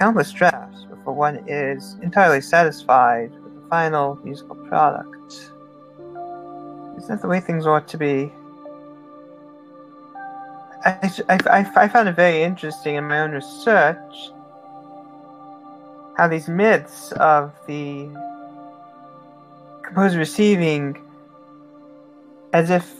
countless drafts before one is entirely satisfied with the final musical product. Isn't that the way things ought to be? I found it very interesting in my own research how these myths of the composer receiving as if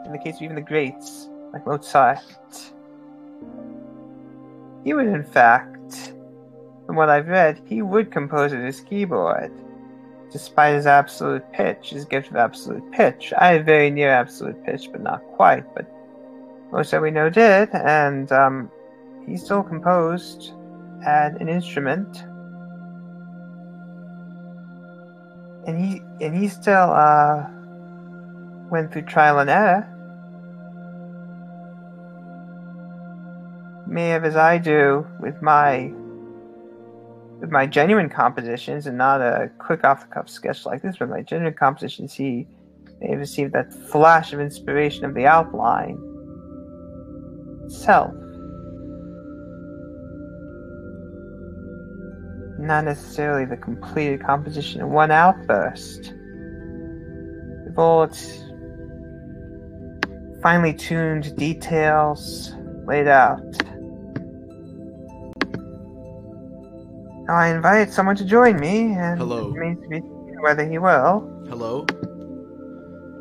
in the case of even the greats, like Mozart, he would in fact, from what I've read, he would compose at his keyboard, despite his absolute pitch, his gift of absolute pitch. I have very near absolute pitch, but not quite, but Mozart we know did, and he still composed at an instrument, and he still went through trial and error. May have, as I do with my genuine compositions, and not a quick off-the-cuff sketch like this, but my genuine compositions, he may have received that flash of inspiration of the outline itself, not necessarily the completed composition in one outburst, with all its finely tuned details laid out. Now I invited someone to join me, and Hello. It remains to be seen whether he will. Hello?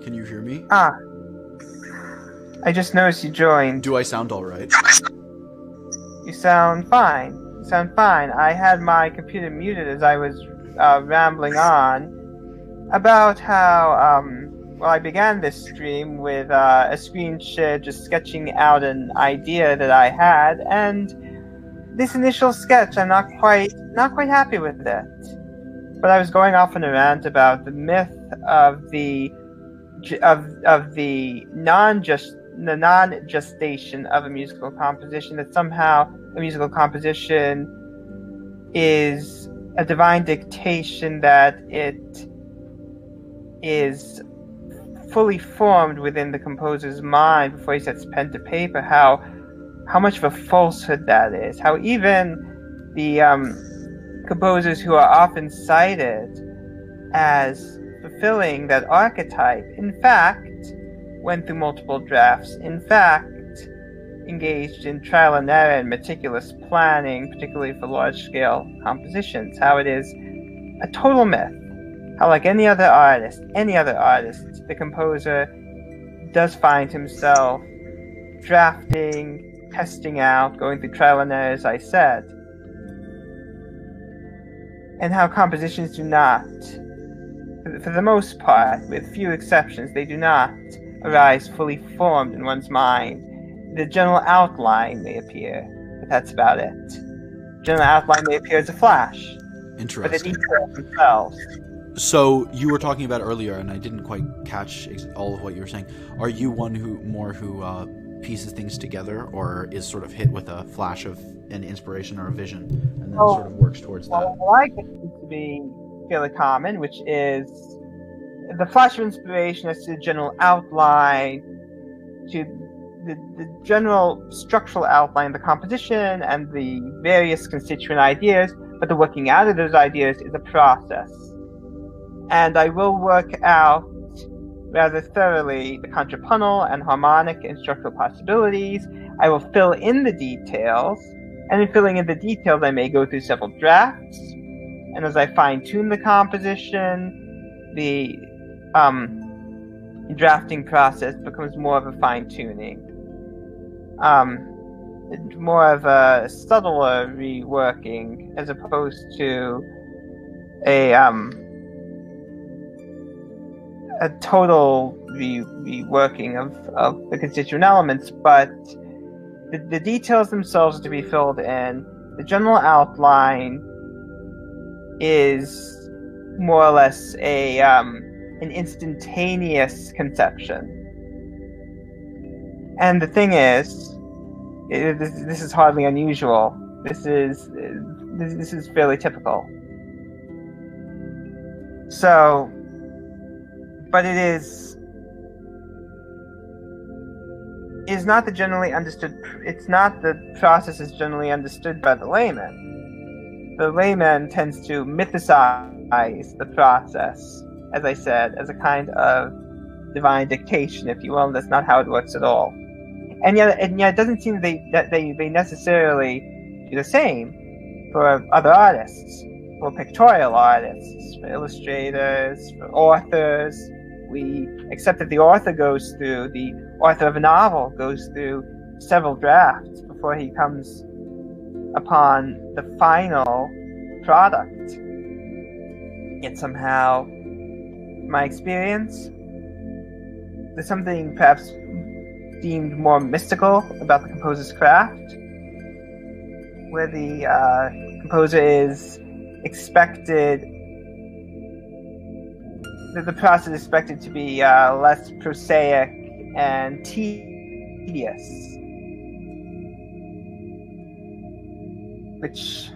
Can you hear me? I just noticed you joined. Do I sound alright? You sound fine. I had my computer muted as I was rambling on about how, I began this stream with a screen share just sketching out an idea that I had, and this initial sketch, I'm not quite happy with it. But I was going off on a rant about the myth of the non-gestation of a musical composition, that somehow a musical composition is a divine dictation, that it is fully formed within the composer's mind before he sets pen to paper. How much of a falsehood that is. How even the composers who are often cited as fulfilling that archetype, in fact, went through multiple drafts, in fact, engaged in trial and error and meticulous planning, particularly for large-scale compositions. How it is a total myth. How, like any other artist, the composer does find himself drafting, testing out, going through trial and error, as I said. And how compositions do not, for the most part, with few exceptions, they do not arise fully formed in one's mind. The general outline may appear, but that's about it. General outline may appear as a flash. Interesting. But the details themselves. So you were talking about earlier, and I didn't quite catch all of what you were saying. Are you one who pieces things together, or is sort of hit with a flash of an inspiration or a vision, and then sort of works towards that? Well, I think it seems to be fairly common, which is the flash of inspiration as to the general outline, to the general structural outline of the composition and the various constituent ideas, but the working out of those ideas is a process. And I will work out rather thoroughly the contrapuntal and harmonic and structural possibilities. I will fill in the details, and in filling in the details I may go through several drafts, and as I fine-tune the composition, the drafting process becomes more of a fine-tuning. More of a subtler reworking as opposed to a total reworking of the constituent elements, but the details themselves are to be filled in. The general outline is more or less an instantaneous conception. And the thing is, this is hardly unusual. This is fairly typical. So, but it is is not the generally understood. It's not the process is generally understood by the layman. The layman tends to mythicize the process, as I said, as a kind of divine dictation, if you will. And that's not how it works at all. And yet, it doesn't seem that they necessarily do the same for other artists, for pictorial artists, for illustrators, for authors. We accept that the author of a novel goes through several drafts before he comes upon the final product. Yet somehow, my experience, there's something perhaps deemed more mystical about the composer's craft, where the composer is expected, the process is expected to be less prosaic and tedious, which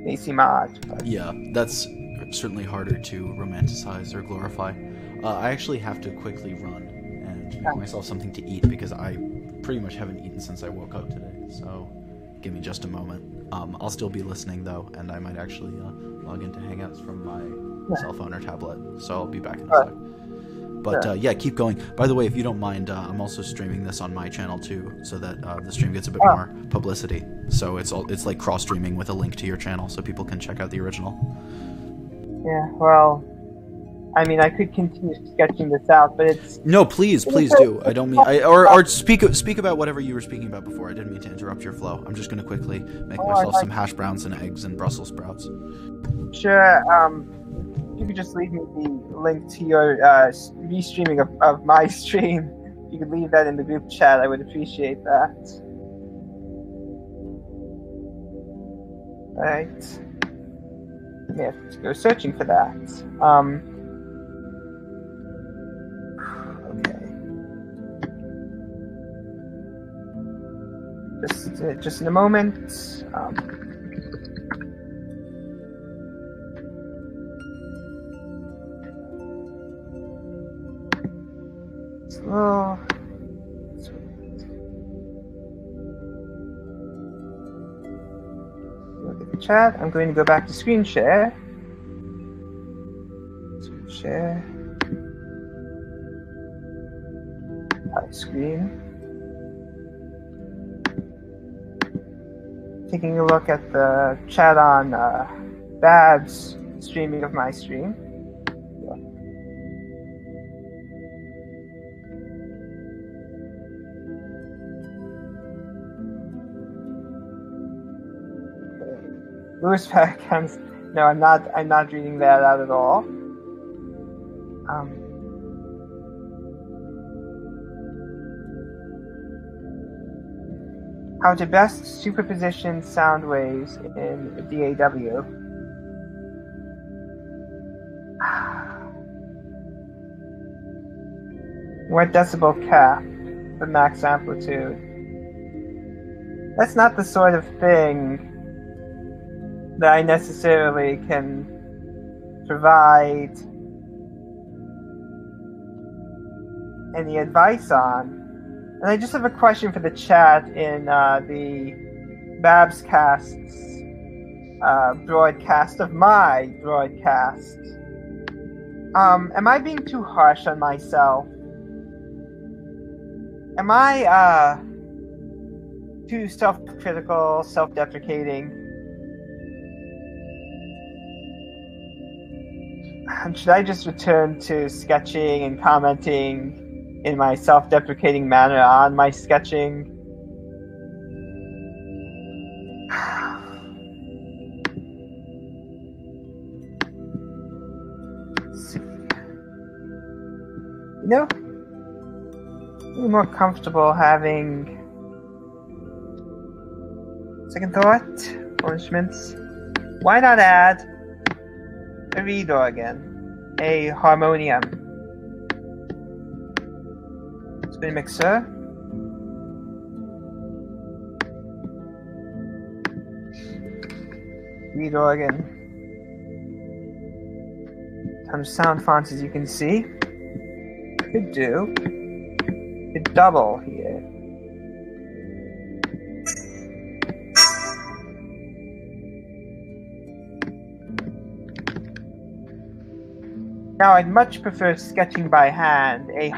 may seem odd. But... Yeah, that's certainly harder to romanticize or glorify. I actually have to quickly run and make myself something to eat because I pretty much haven't eaten since I woke up today, so give me just a moment. I'll still be listening though, and I might actually log into Hangouts from my cell phone or tablet, so I'll be back in a sec. But yeah, keep going. By the way, if you don't mind, I'm also streaming this on my channel too, so that the stream gets a bit more publicity. So it's like cross streaming with a link to your channel, so people can check out the original. Yeah, well, I mean, I could continue sketching this out, but it's... No, please do. I don't mean... Or speak about whatever you were speaking about before. I didn't mean to interrupt your flow. I'm just going to quickly make myself some hash browns and eggs and Brussels sprouts. Sure, you could just leave me the link to your restreaming of my stream. If you could leave that in the group chat, I would appreciate that. Alright. I have to go searching for that. Okay. Just in a moment. Slow. Look at the chat. I'm going to go back to screen share. Screen share. High screen. Taking a look at the chat on Bab's streaming of my stream. Louis Faircomes. No, I'm not reading that out at all. How to best superposition sound waves in DAW. What decibel cap for max amplitude? That's not the sort of thing that I necessarily can provide any advice on. And I just have a question for the chat in the Babs Cast's broadcast of my broadcast. Am I being too harsh on myself? Am I too self-critical, self-deprecating? Should I just return to sketching and commenting in my self-deprecating manner on my sketching? Let's see. You know, I'm more comfortable having second thought for instruments. Why not add a reed organ, a harmonium? Spin mixer. Reed organ. Some sound fonts, as you can see. Could double here. Now, I'd much prefer sketching by hand, a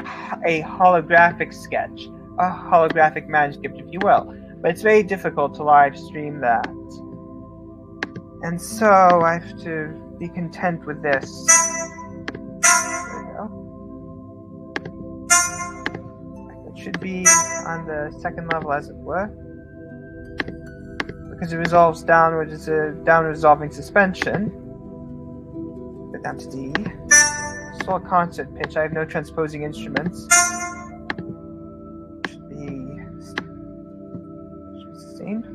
holographic sketch, a holographic manuscript, if you will. But it's very difficult to live stream that. And so I have to be content with this. There we go. It should be on the second level, as it were. Because it resolves downward, it's a downward resolving suspension. Go down to D. Still a concert pitch. I have no transposing instruments. Should be sustained.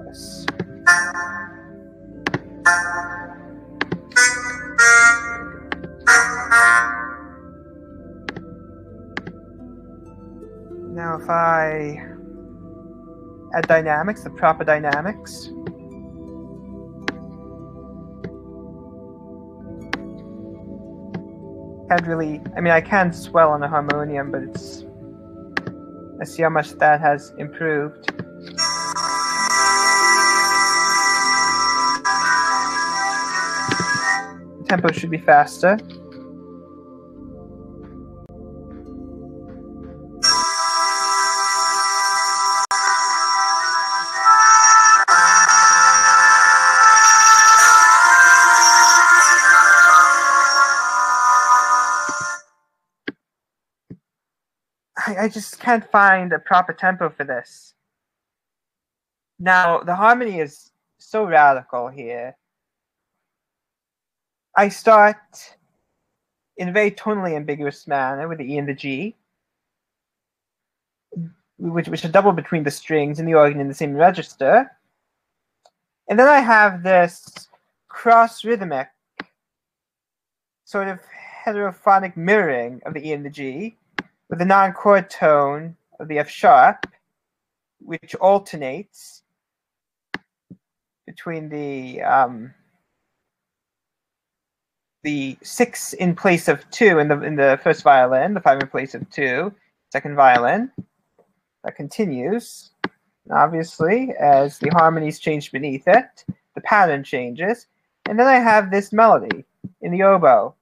Yes. Now if I add dynamics, the proper dynamics. Can't really, I mean, I can swell on the harmonium, but it's, let's see how much that has improved. The tempo should be faster. I just can't find a proper tempo for this. Now, the harmony is so radical here. I start in a very tonally ambiguous manner with the E and the G, which are double between the strings and the organ in the same register. And then I have this cross-rhythmic sort of heterophonic mirroring of the E and the G with the non-chord tone of the F sharp, which alternates between the 6 in place of 2 in the first violin, the 5 in place of 2, second violin. That continues, obviously, as the harmonies change beneath it, the pattern changes, and then I have this melody in the oboe.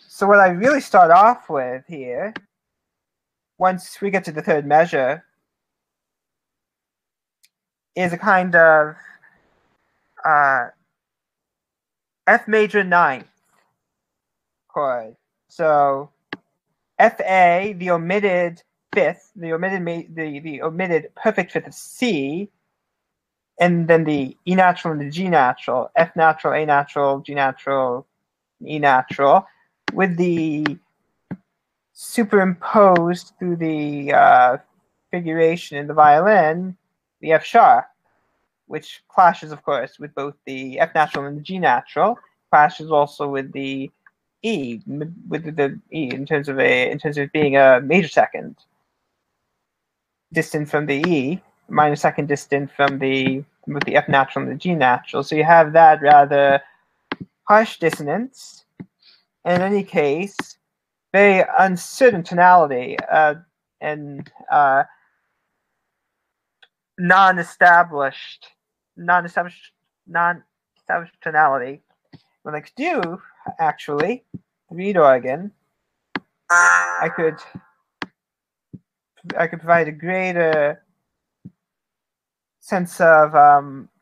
So what I really start off with here, once we get to the third measure, is a kind of F major ninth chord. So FA, the omitted fifth, the omitted perfect fifth of C, and then the E natural and the G natural, F natural, A natural, G natural, E natural, with the superimposed through the figuration in the violin, the F sharp, which clashes, of course, with both the F natural and the G natural, clashes also with the E, with the E in terms of being a major second, distant from the E, minor second distant from with the F natural and the G natural. So you have that rather harsh dissonance, and in any case, very uncertain tonality and non-established tonality. What I could do, actually, reed organ, I could provide a greater sense of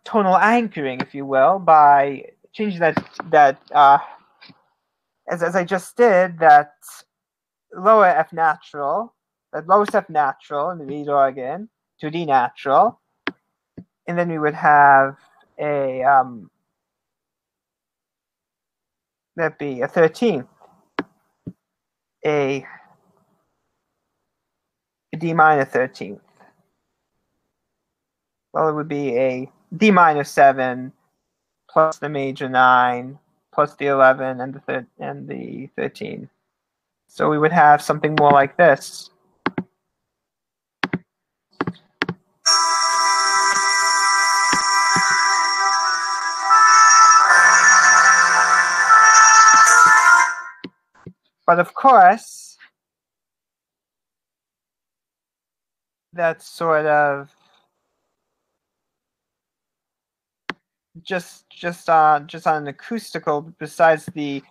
tonal anchoring, if you will, by changing that as I just did, that lower F natural, that lowest F natural in the reed organ to D natural, and then we would have a that'd be a 13th, a D minor 13th. Well, it would be a D minor 7 plus the major 9 plus the 11 and the 13. So we would have something more like this. But of course, that sort of just on an acoustical, besides the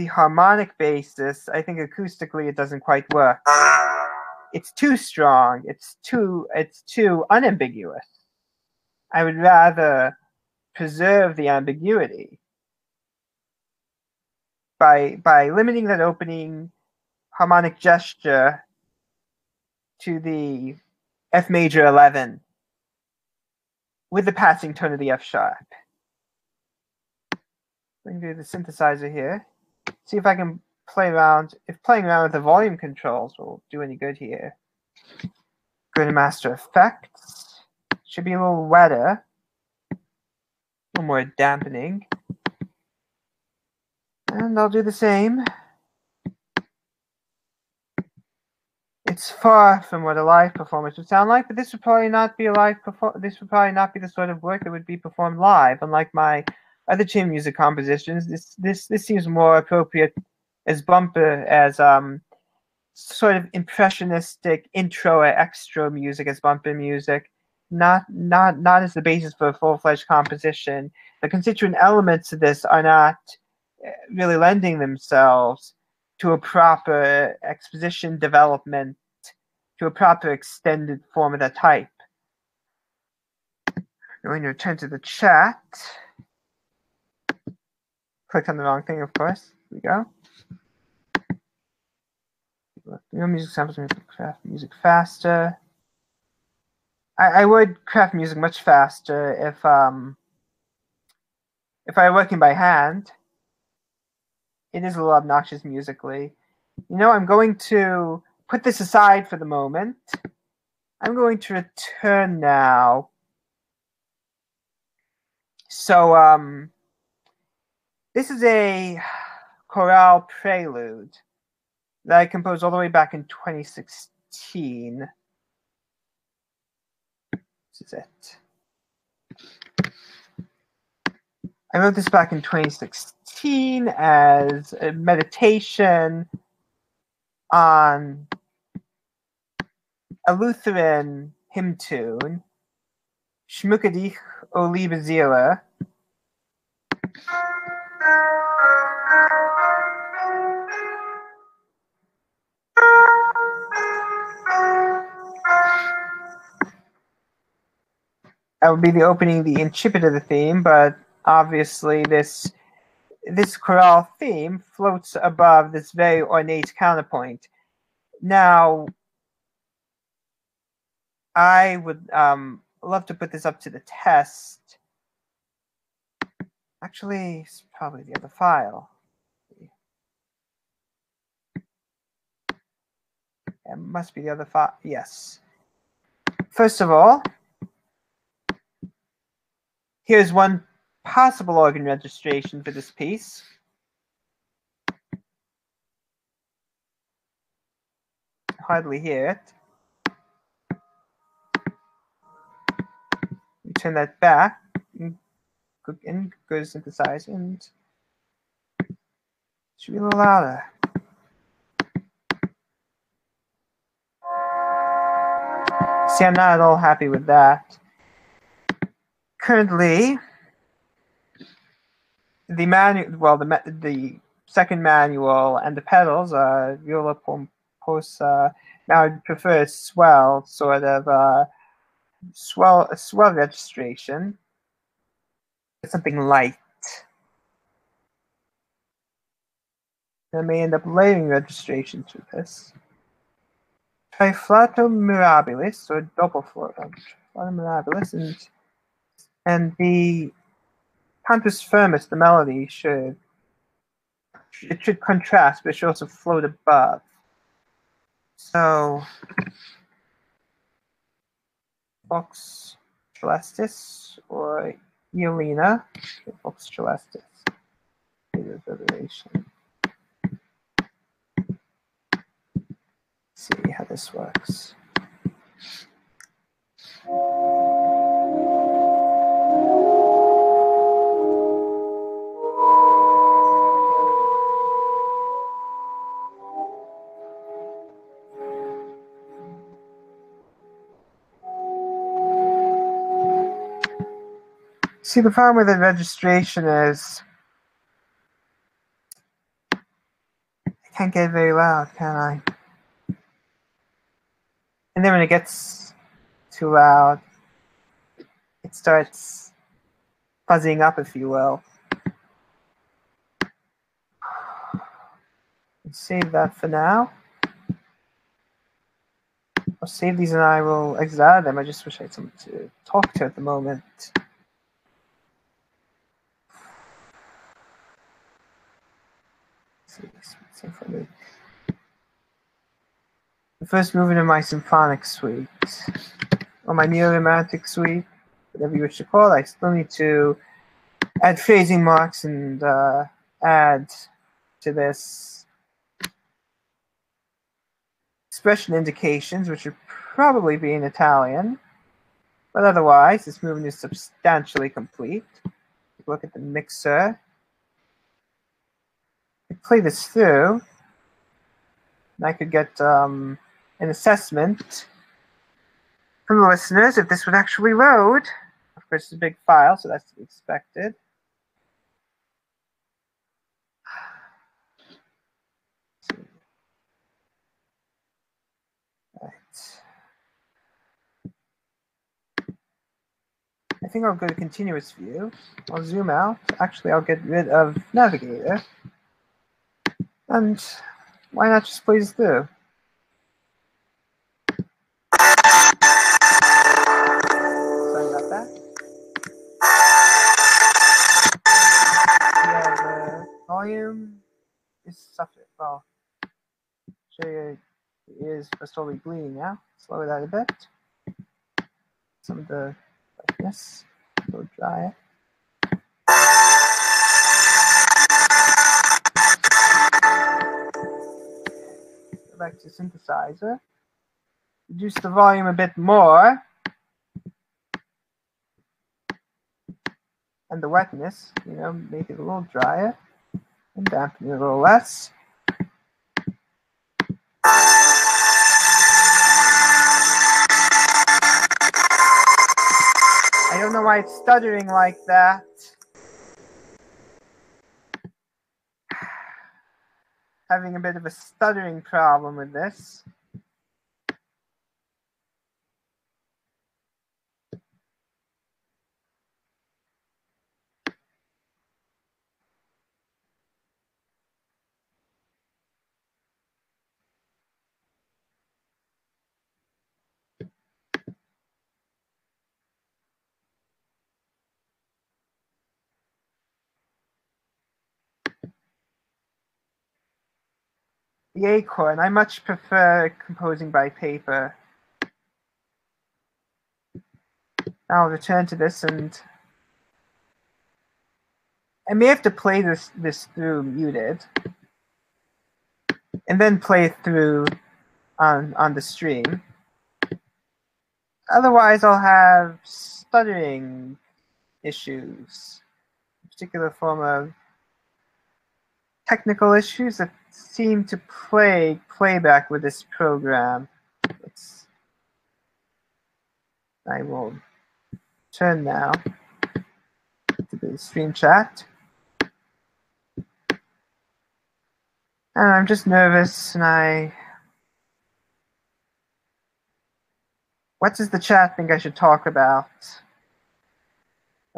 harmonic basis, I think acoustically it doesn't quite work. It's too strong. It's too unambiguous. I would rather preserve the ambiguity by limiting that opening harmonic gesture to the F major 11 with the passing tone of the F sharp. We can do the synthesizer here. See if I can play around. If playing around with the volume controls will do any good here. Go to Master Effects. Should be a little wetter. A little more dampening. And I'll do the same. It's far from what a live performance would sound like, but this would probably not be a live this would probably not be the sort of work that would be performed live. Unlike my other chamber music compositions, this seems more appropriate as sort of impressionistic intro or extra music as bumper music, not as the basis for a full-fledged composition. The constituent elements of this are not really lending themselves to a proper exposition development, to a proper extended form of that type. I'm going to return to the chat. Clicked on the wrong thing, of course. Here we go. Music samples make craft music faster. I would craft music much faster if I were working by hand. It is a little obnoxious musically. You know, I'm going to put this aside for the moment. I'm going to return now. So, this is a chorale prelude that I composed all the way back in 2016. This is it. I wrote this back in 2016 as a meditation on a Lutheran hymn tune, Schmücke dich, o liebe Seele. That would be the opening, the incipit of the theme, but obviously this chorale theme floats above this very ornate counterpoint. Now, I would love to put this up to the test. Actually, it's probably the other file. It must be the other file. Yes. First of all, here's one possible organ registration for this piece. Hardly hear it. Turn that back and go to synthesize, and it should be a little louder. See, I'm not at all happy with that. Currently, the second manual and the pedals are viola pomposa. Now I'd prefer a swell sort of swell registration. Something light. I may end up layering registrations for this. Triflato mirabilis, or double flato mirabilis, and the cantus firmus, the melody, should contrast, but it should also float above. So, Vox celestis or Iolina, Vox celestis, reverberation. See how this works. See, the problem with the registration is I can't get very loud, can I? And then when it gets too loud, it starts fuzzing up, if you will. Let's save that for now. I'll save these and I will exit out of them. I just wish I had someone to talk to at the moment. Let's see, symphony. The first movement in my symphonic suite, or my neo-romantic suite, whatever you wish to call it. I still need to add phrasing marks and add to this expression indications, which would probably be in Italian. But otherwise, this movement is substantially complete. Look at the mixer. I play this through, and I could get an assessment from the listeners if this would actually load. Of course, it's a big file, so that's to be expected. Right. I think I'll go to continuous view. I'll zoom out. Actually, I'll get rid of navigator. And why not just play this through? Sorry about that. Yeah, the volume is suffering. Well, show you the ears are slowly bleeding now. Slow that a bit. Some of the brightness. Go dry it. Go back to synthesizer. Reduce the volume a bit more. And the wetness, make it a little drier. And dampen it a little less. I don't know why it's stuttering like that. Having a bit of a stuttering problem with this. The acorn, I much prefer composing by paper. I'll return to this, and I may have to play this through muted, and then play it through on the stream. Otherwise, I'll have stuttering issues, a particular form of technical issues that seem to plague playback with this program. I will turn now to the stream chat. And I'm just nervous, and what does the chat think I should talk about?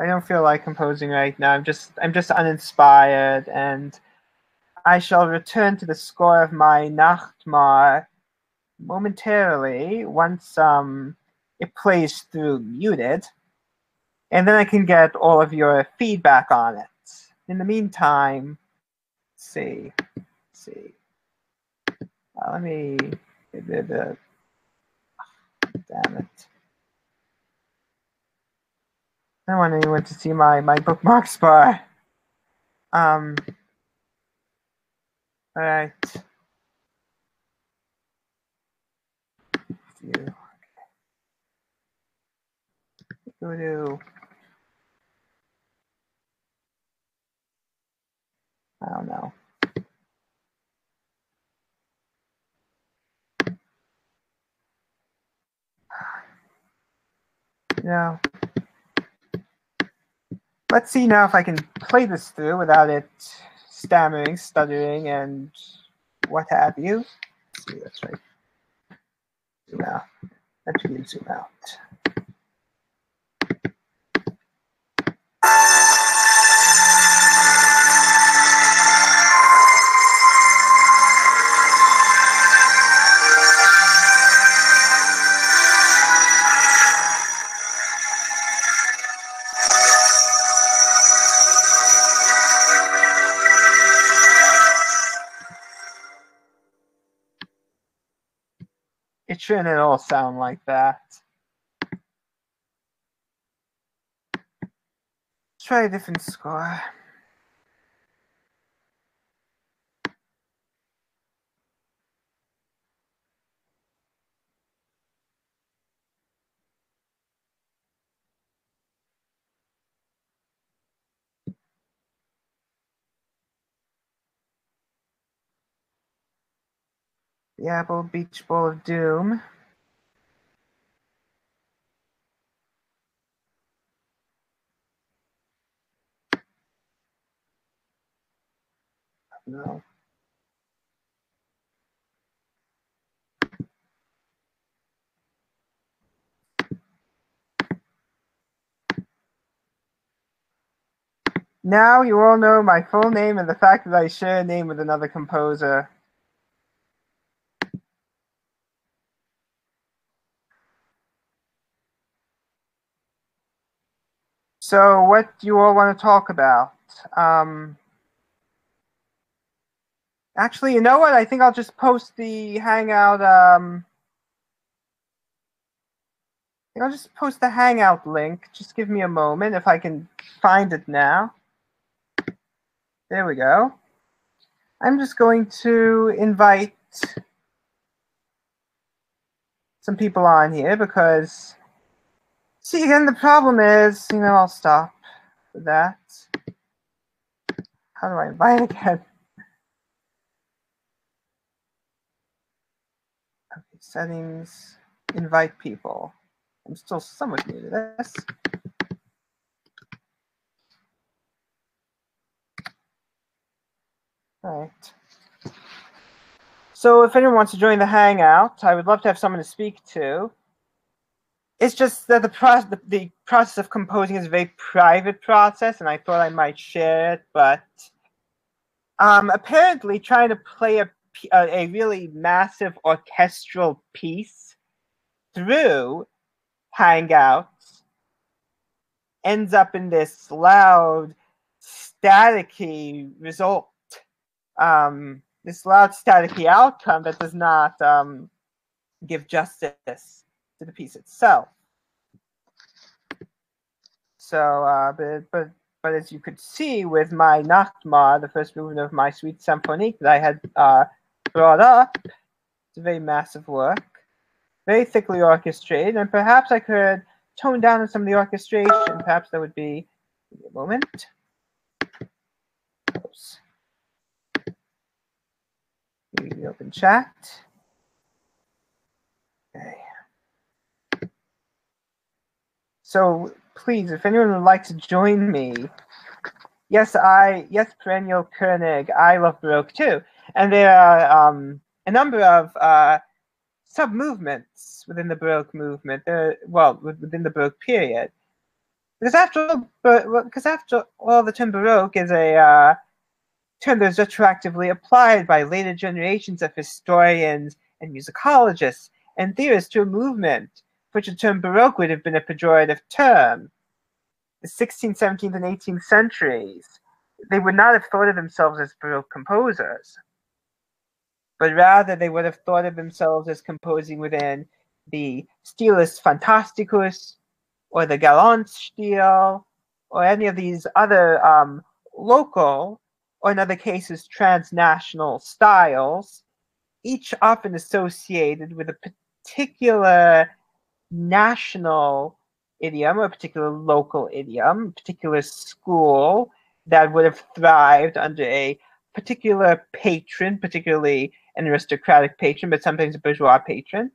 I don't feel like composing right now. I'm just uninspired, and I shall return to the score of my Nachtmar momentarily once it plays through muted, and then I can get all of your feedback on it. In the meantime, let's see. Let me get rid of. Damn it! I don't want anyone to see my bookmarks bar. All right. Go to. I don't know. No. Let's see now if I can play this through without it stammering, stuttering, and what have you. Let's see, that's right. Zoom out. Actually, zoom out. It shouldn't at all sound like that. Let's try a different score. The Apple Beach Bowl of Doom. No. Now you all know my full name and the fact that I share a name with another composer. So what do you all want to talk about? Actually, you know what? I think I'll just post the Hangout. I think I'll just post the Hangout link. Just give me a moment if I can find it now. There we go. I'm just going to invite some people on here because, see, again, the problem is, I'll stop with that. How do I invite again? Okay, settings, invite people. I'm still somewhat new to this. All right. So if anyone wants to join the Hangout, I would love to have someone to speak to. It's just that the process of composing is a very private process, and I thought I might share it, but apparently trying to play a really massive orchestral piece through Hangouts ends up in this loud, staticky result. This loud, staticky outcome that does not give justice to the piece itself. So, but as you could see with my Nachtmahr, the first movement of my Suite Symphonique that I had brought up, it's a very massive work, very thickly orchestrated, and perhaps I could tone down some of the orchestration. Perhaps that would be, give me a moment. Oops. Maybe open chat. Okay. So please, if anyone would like to join me, yes, Perennial Koenig, I love Baroque too. And there are a number of sub-movements within the Baroque movement, within the Baroque period. Because after all, the term Baroque is a term that is retroactively applied by later generations of historians and musicologists and theorists to a movement for which the term Baroque would have been a pejorative term. The 16th, 17th, and 18th centuries, they would not have thought of themselves as Baroque composers, but rather they would have thought of themselves as composing within the Stilus Fantasticus or the Galantstil or any of these other local, or in other cases transnational styles, each often associated with a particular national idiom or a particular local idiom, a particular school that would have thrived under a particular patron, particularly an aristocratic patron, but sometimes a bourgeois patron.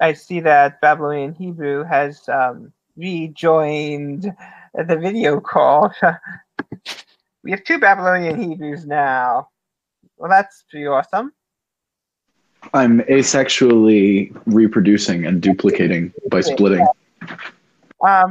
I see that Babylonian Hebrew has rejoined the video call. We have 2 Babylonian Hebrews now. Well, that's pretty awesome. I'm asexually reproducing and duplicating by splitting.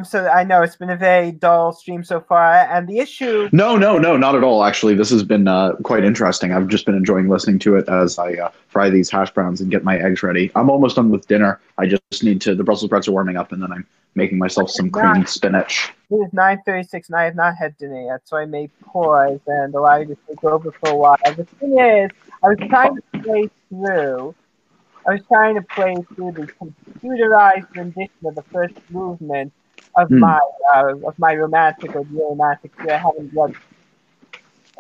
So I know it's been a very dull stream so far, and the issue... No, not at all, actually. This has been quite interesting. I've just been enjoying listening to it as I fry these hash browns and get my eggs ready. I'm almost done with dinner. I just need to... The Brussels sprouts are warming up, and then I'm making myself some creamed spinach. It is 9:36, and I have not had dinner yet, so I may pause and allow you to take over for a while. The thing is, I was trying to play through the computerized rendition of the first movement of my romantic or romantic. I haven't yet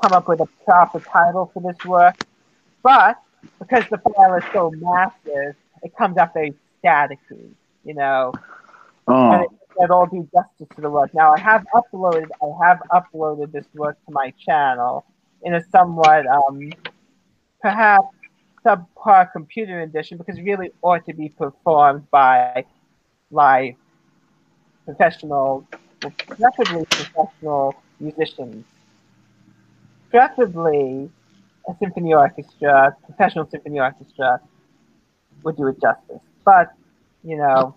come up with a proper title for this work, but because the file is so massive, it comes up very staticky, you know. Oh. And it all do justice to the work. Now I have uploaded this work to my channel in a somewhat perhaps subpar computer edition, because it really ought to be performed by live preferably professional musicians. Preferably a symphony orchestra, professional symphony orchestra would do it justice. But, you know,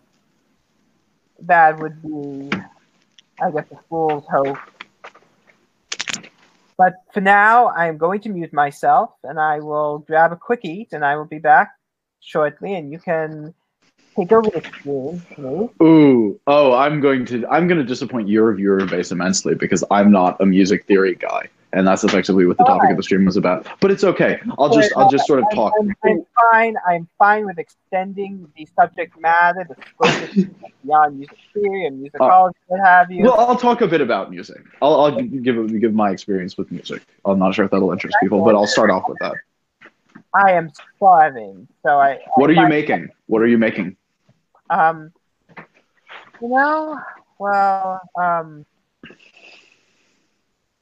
that would be, I guess, a fool's hope. But for now, I am going to mute myself, and I will grab a quick eat, and I will be back shortly, and you can take over the stream, please. Ooh, oh, I'm going to disappoint your viewer base immensely because I'm not a music theory guy, and that's effectively what the topic of the stream was about. But it's okay. I'll just sort of talk. I'm fine with extending the subject matter, the scope beyond music theory and musicology, what have you. Well, I'll talk a bit about music. I'll give my experience with music. I'm not sure if that'll interest people, but I'll start off with that. I am starving, so What are you making? What are you making? You know, well,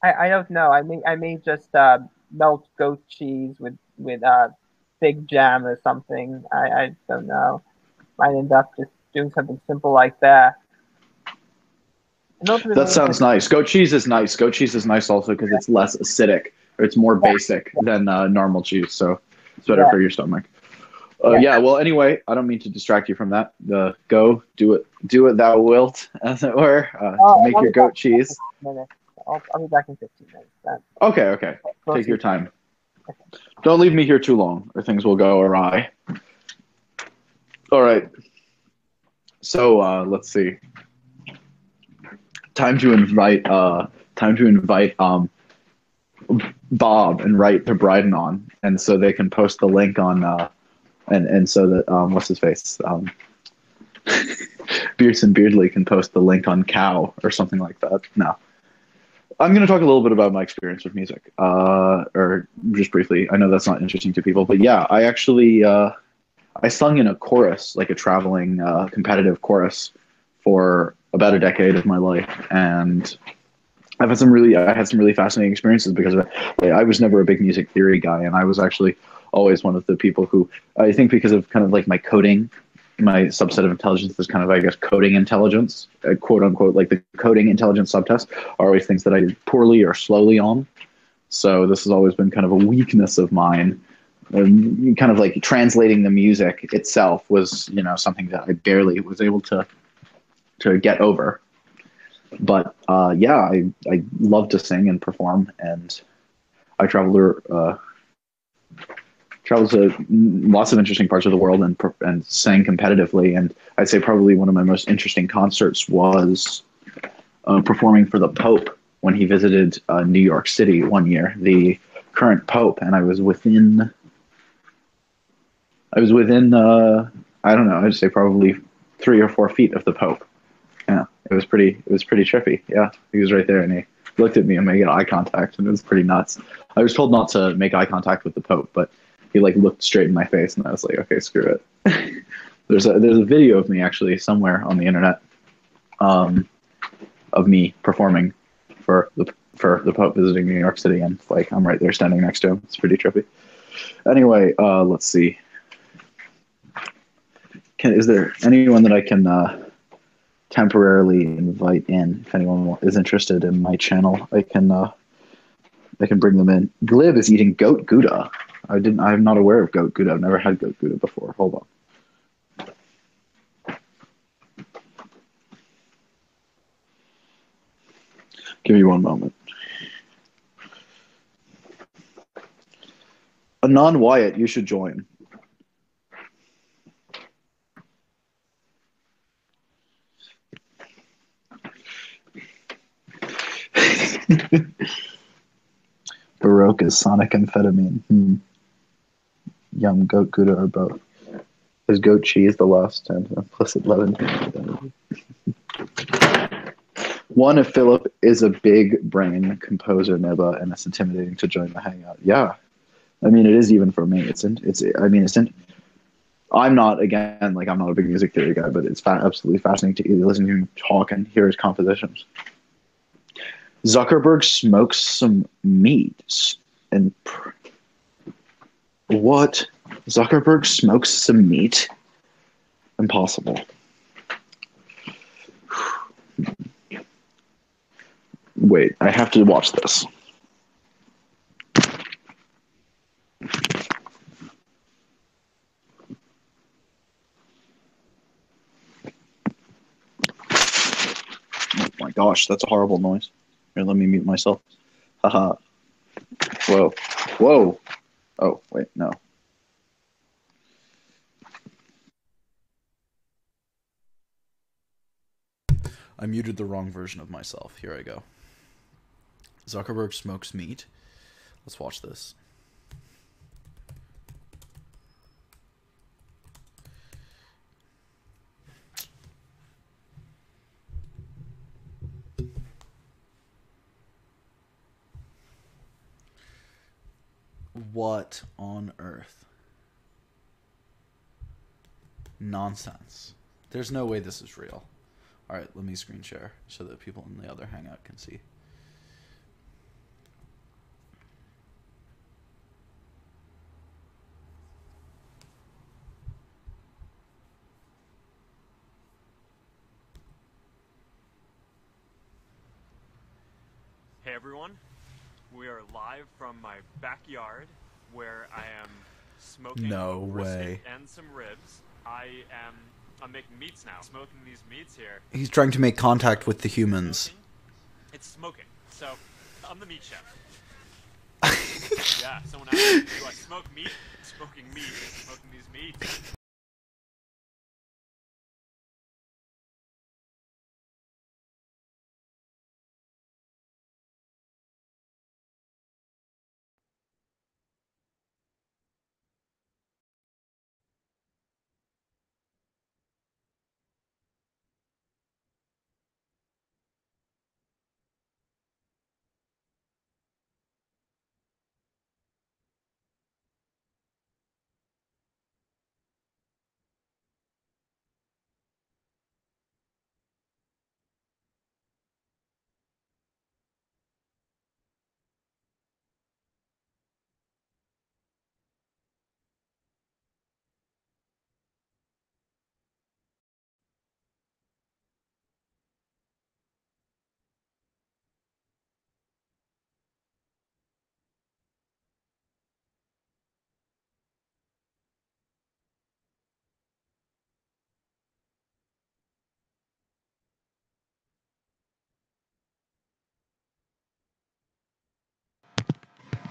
I don't know. I may just melt goat cheese with fig jam or something. I don't know. Might end up just doing something simple like that. That sounds nice. Goat cheese is nice. Goat cheese is nice also because it's less acidic, or it's more basic than normal cheese, so it's better for your stomach. Yeah. Well, anyway, I don't mean to distract you from that. Go do it thou wilt, as it were. Make your goat cheese. I'll be back in 15 minutes. Then. Okay. Take your time. Okay. Don't leave me here too long, or things will go awry. All right. So let's see. Time to invite Bob and Wright to Bryden on, and so they can post the link on. And so that what's his face, Beardson Beardley can post the link on Cow or something like that. No, I'm going to talk a little bit about my experience with music, or just briefly. I know that's not interesting to people, but yeah, I actually I sung in a chorus, like a traveling competitive chorus, for about a decade of my life, and I had some really fascinating experiences because of it. Like, I was never a big music theory guy, and I was actually always one of the people who, I think because of kind of like my coding, my subset of intelligence is kind of, I guess, coding intelligence, quote unquote, like the coding intelligence subtest are always things that I did poorly or slowly on. So this has always been kind of a weakness of mine. Kind of like translating the music itself was, you know, something that I barely was able to get over. But yeah, I love to sing and perform, and I travel to lots of interesting parts of the world and sang competitively. And I'd say probably one of my most interesting concerts was performing for the Pope when he visited New York City one year, the current Pope, and I was within I don't know, I'd say probably 3 or 4 feet of the Pope. Yeah, it was pretty trippy. Yeah, he was right there, and he looked at me and made eye contact, and it was pretty nuts. I was told not to make eye contact with the Pope, but he like looked straight in my face, and I was like, okay, screw it. There's a video of me actually somewhere on the internet, of me performing for the Pope visiting New York City, and like I'm right there standing next to him. It's pretty trippy. Anyway, let's see. Is there anyone that I can temporarily invite in if anyone is interested in my channel. I can bring them in. Glib is eating goat gouda. I'm not aware of goat gouda. I've never had goat gouda before. Hold on. Give me one moment. Anon Wyatt, you should join. Baroque is sonic amphetamine. Yum, goat gouda or both. Is goat cheese the last and implicit leaven? One, if Philip is a big brain composer, Neba, and it's intimidating to join the hangout. Yeah, I mean, it is even for me. I'm not, again, like, I'm not a big music theory guy, but it's absolutely fascinating to listen to him talk and hear his compositions. Zuckerberg smokes some meat. And what? Zuckerberg smokes some meat? Impossible. Wait, I have to watch this. Oh my gosh, that's a horrible noise. Here, let me mute myself. Haha. Whoa. Whoa. Oh, wait, no. I muted the wrong version of myself. Here I go. Zuckerberg smokes meat. Let's watch this. What on earth? Nonsense. There's no way this is real. Alright, let me screen share so that people in the other hangout can see. Hey everyone, we are live from my backyard where I am smoking No a brisket way. and some ribs. I'm making meats now. Smoking these meats here. He's trying to make contact with the humans. It's smoking. So, I'm the meat chef. Yeah, someone asked me, do I smoke meat? Smoking meat. Smoking these meats.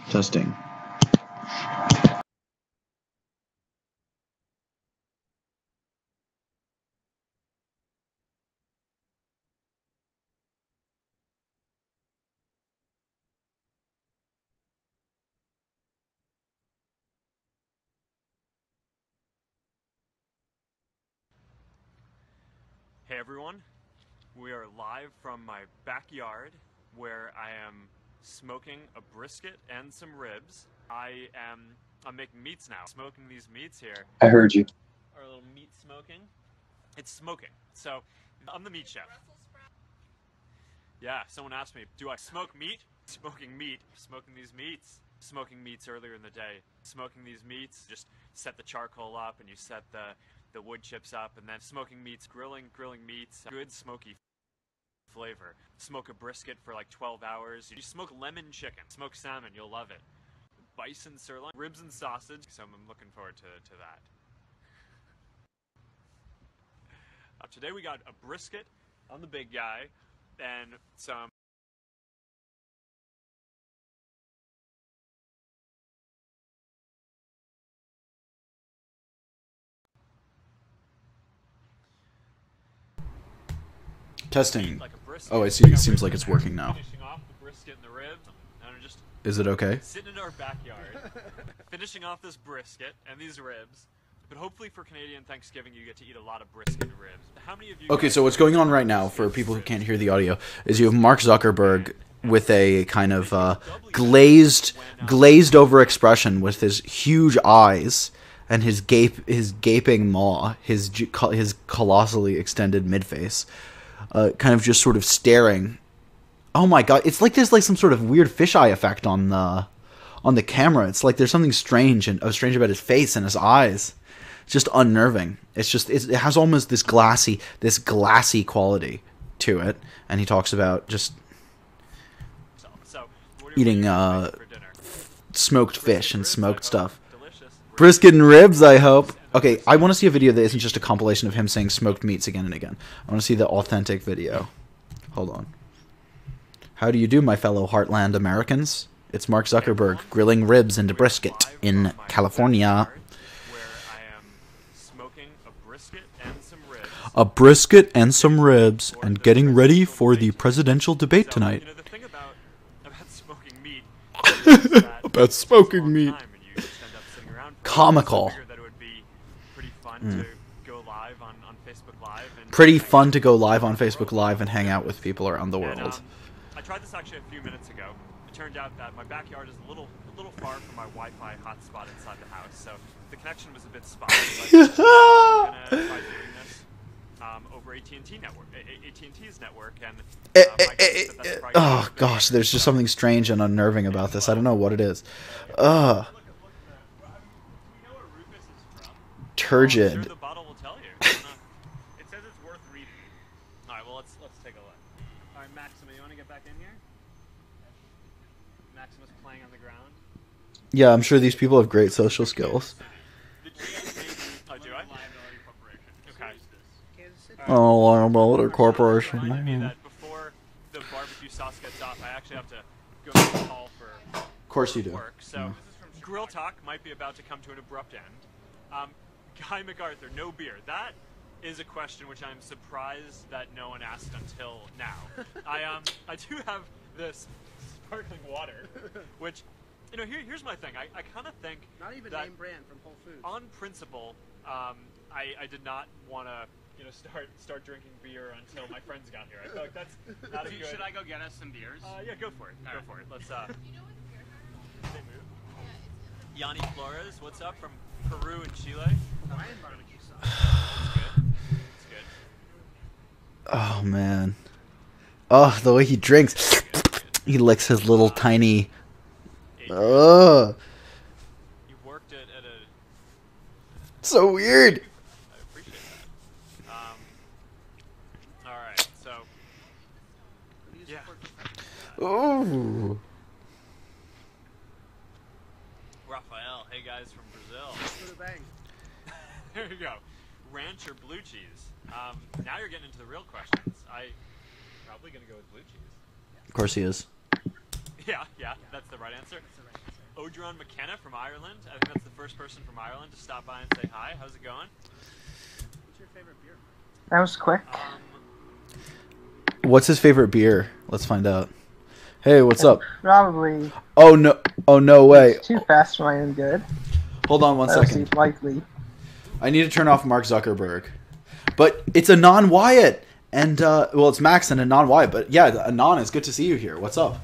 Testing. Hey everyone, we are live from my backyard where I am smoking a brisket and some ribs. I'm making meats now. Smoking these meats here. I heard you. Our little meat smoking. It's smoking. So, I'm the meat chef. Yeah, someone asked me, do I smoke meat? Smoking meat. Smoking these meats. Smoking meats earlier in the day. Smoking these meats. Just set the charcoal up and you set the the wood chips up, and then smoking meats, grilling meats, good smoky flavor. Smoke a brisket for like 12 hours. You smoke lemon chicken, smoke salmon, you'll love it. Bison sirloin, ribs and sausage, so I'm looking forward to that. Today we got a brisket on the big guy, and some Testing. like a brisket. Oh, I see. It seems like it's working now. Finishing off the brisket and the ribs, and I'm just Is it okay? sitting in our backyard, finishing off this brisket and these ribs. But hopefully for Canadian Thanksgiving, you get to eat a lot of brisket and ribs. How many of you? Okay, so what's going on right now, for people who can't hear the audio, is you have Mark Zuckerberg with a kind of glazed over expression with his huge eyes and his gaping maw, his colossally extended midface, kind of just sort of staring. Oh my god, it's like there's like some sort of weird fisheye effect on the camera. It's like there's something strange about his face and his eyes. It's just unnerving. It has almost this glassy quality to it, and he talks about just eating smoked fish and smoked stuff. Brisket and ribs, I hope. Okay, I want to see a video that isn't just a compilation of him saying smoked meats again and again. I want to see the authentic video. Hold on. How do you do, my fellow Heartland Americans? It's Mark Zuckerberg grilling ribs into brisket in California. A brisket and some ribs, and getting ready for the presidential debate tonight. The thing about smoking meat is that About smoking meat. Comical. That it would be pretty fun to go live on Facebook Live. And Pretty fun to go live on Facebook Live and hang out with people around the world. I tried this actually a few minutes ago. It turned out that my backyard is a little far from my Wi-Fi hotspot inside the house, so the connection was a bit spotty. But I'm gonna try doing this over AT&T network, AT&T's network, and Oh gosh, there's just something strange and unnerving about this. I don't know what it is. Turgid. Sure, the bottle will tell you. It says it's worth reading. All right, well let's take a look. All right, Maxima, you want to get back in here? Maxima's playing on the ground. Yeah, I'm sure these people have great social skills. Oh, do I? Okay. Oh, liability corporation. Reminded me that before the barbecue sauce gets off, I actually have to go to the hall for Of course you do. work. So grill talk might be about to come to an abrupt end. Guy MacArthur, no beer. That is a question which I'm surprised that no one asked until now. I do have this sparkling water, which, you know, here's my thing. I kind of think not even that name brand from Whole Foods. on principle, I did not want to, you know, start drinking beer until my friends got here. I feel like that's not a good. Should I go get us some beers? Yeah, go for it. Go for it. Let's. They move. Yanni Flores, what's up from Peru and Chile? Hawaiian barbecue sauce. It's good. It's good. Oh man. Oh, the way he drinks. He licks his little tiny. Ugh. You worked at a. So weird. I appreciate that. All right. So. Yeah. Oh. Raphael, hey guys from Brazil. Put a bang. There you go. Ranch or blue cheese? Now you're getting into the real questions. Probably gonna go with blue cheese. Of course he is. Yeah, that's the right answer. Odron McKenna from Ireland. I think that's the first person from Ireland to stop by and say hi. How's it going? What's your favorite beer? That was quick. What's his favorite beer? Let's find out. Hey, what's up? Probably. Oh no! Oh no way! Too fast for my own good. Hold on one That second. seems likely. I need to turn off Mark Zuckerberg. But it's Anon Wyatt! And, well, it's Max and Anon Wyatt. But yeah, Anon, it's good to see you here. What's up?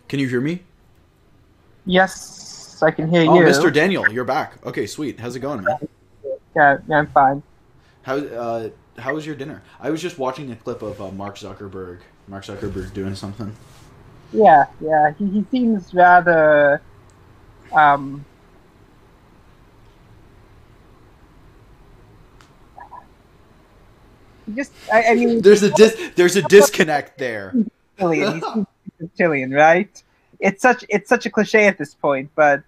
Can you hear me? Yes, I can hear Oh, you. Mr. Daniel, you're back. Okay, sweet. How's it going, man? Yeah, I'm fine. How how was your dinner? I was just watching a clip of Mark Zuckerberg. Mark Zuckerberg doing something. Yeah, yeah. He seems rather um just I mean There's a disconnect there. reptilian. He's reptilian, right? It's such a cliche at this point, but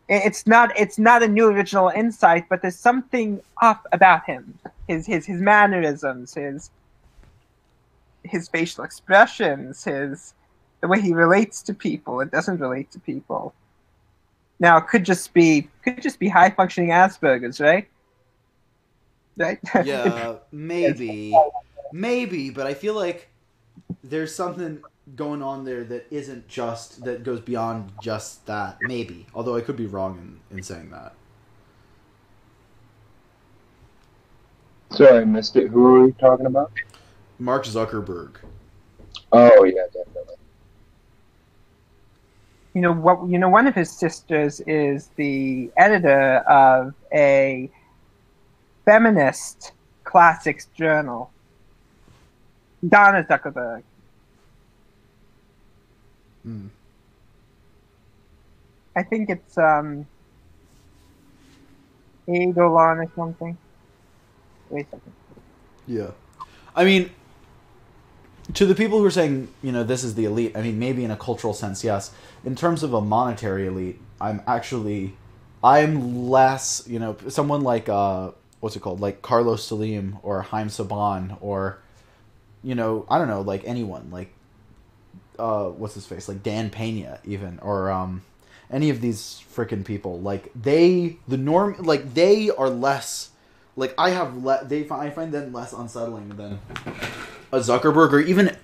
it's not a new original insight, but there's something off about him. His mannerisms, his facial expressions, the way he relates to people and doesn't relate to people. Now it could just be high functioning Asperger's, right? Right? Yeah, maybe, but I feel like there's something going on there that goes beyond just that. Maybe, although I could be wrong in saying that. Sorry, I missed it. Who are we talking about? Mark Zuckerberg. Oh, yeah, definitely. One of his sisters is the editor of a feminist classics journal. Donna Zuckerberg. Hmm. I think it's Eidolon or something. Wait a second. Yeah, I mean, to the people who are saying, this is the elite, I mean, maybe in a cultural sense, yes. In terms of a monetary elite, I'm less, someone like, what's it called? Like Carlos Salim or Haim Saban or, I don't know, like anyone, like, what's his face? Like Dan Pena even, or, any of these frickin' people. Like, they are less, like, I find them less unsettling than a Zuckerberg, or even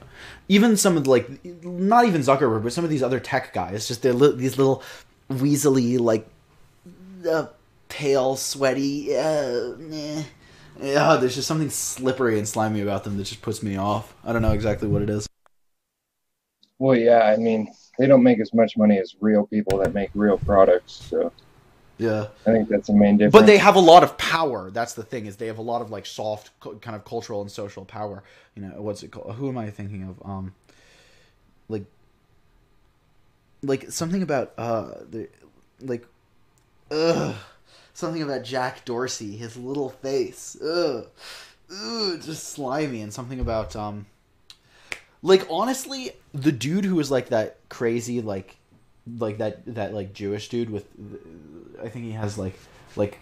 some of not even Zuckerberg, but some of these other tech guys. Just these little weaselly, like, pale, sweaty. Yeah, there's just something slippery and slimy about them that just puts me off. I don't know exactly what it is. Well, yeah, I mean, they don't make as much money as real people that make real products, so yeah, I think that's the main difference. But they have a lot of power. That's the thing, is they have a lot of, like, soft kind of cultural and social power. What's it called? Who am I thinking of? Like something about something about Jack Dorsey, his little face, just slimy, and something about like, honestly, the dude who was like that crazy, like that like Jewish dude with, I think he has like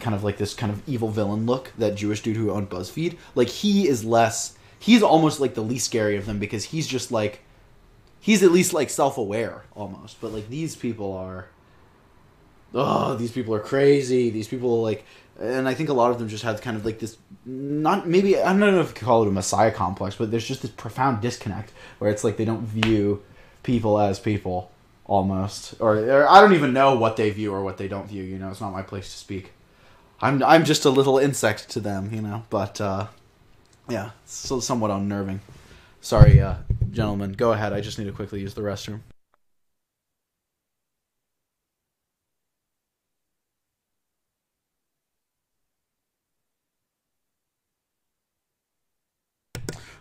kind of like this kind of evil villain look, that Jewish dude who owned BuzzFeed, like, he's almost like the least scary of them, because he's just like, he's at least like self-aware almost. But like, these people are crazy. These people, like, and I think a lot of them just have kind of like this, not, maybe, I don't know if you could call it a messiah complex, but there's just this profound disconnect where it's like they don't view people as people, almost, or I don't even know what they view or what they don't view. It's not my place to speak. I'm just a little insect to them, but yeah, so somewhat unnerving. Sorry, gentlemen, go ahead. I just need to quickly use the restroom.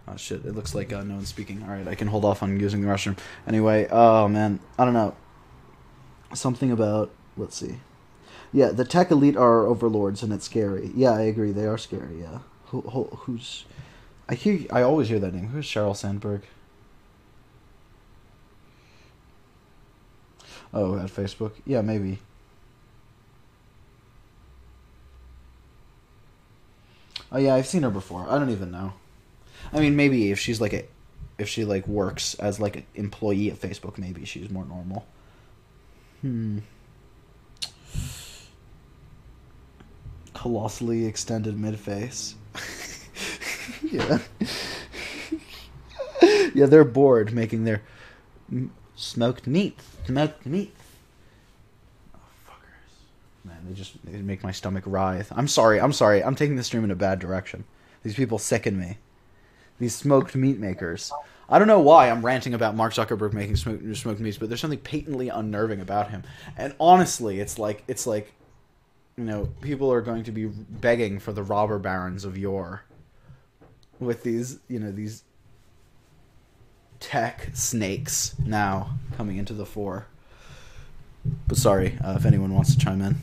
Oh shit, it looks like no one's speaking. Alright, I can hold off on using the restroom. Anyway, oh man, I don't know. Something about, let's see. Yeah, the tech elite are overlords, and it's scary. Yeah, I agree, they are scary, yeah. Who's... I always hear that name. Who's Sheryl Sandberg? Oh, at Facebook? Yeah, maybe. Oh yeah, I've seen her before. I don't even know. I mean, maybe if she works as like an employee at Facebook, maybe she's more normal. Colossally extended mid-face. Yeah. Yeah, they're bored making their smoked meat. Oh, fuckers. Man, they make my stomach writhe. I'm sorry. I'm taking the stream in a bad direction. These people sicken me. These smoked meat makers. I don't know why I'm ranting about Mark Zuckerberg making smoked meats, but there's something patently unnerving about him. And honestly, it's like people are going to be begging for the robber barons of yore. with these, these tech snakes now coming into the fore. But sorry, if anyone wants to chime in.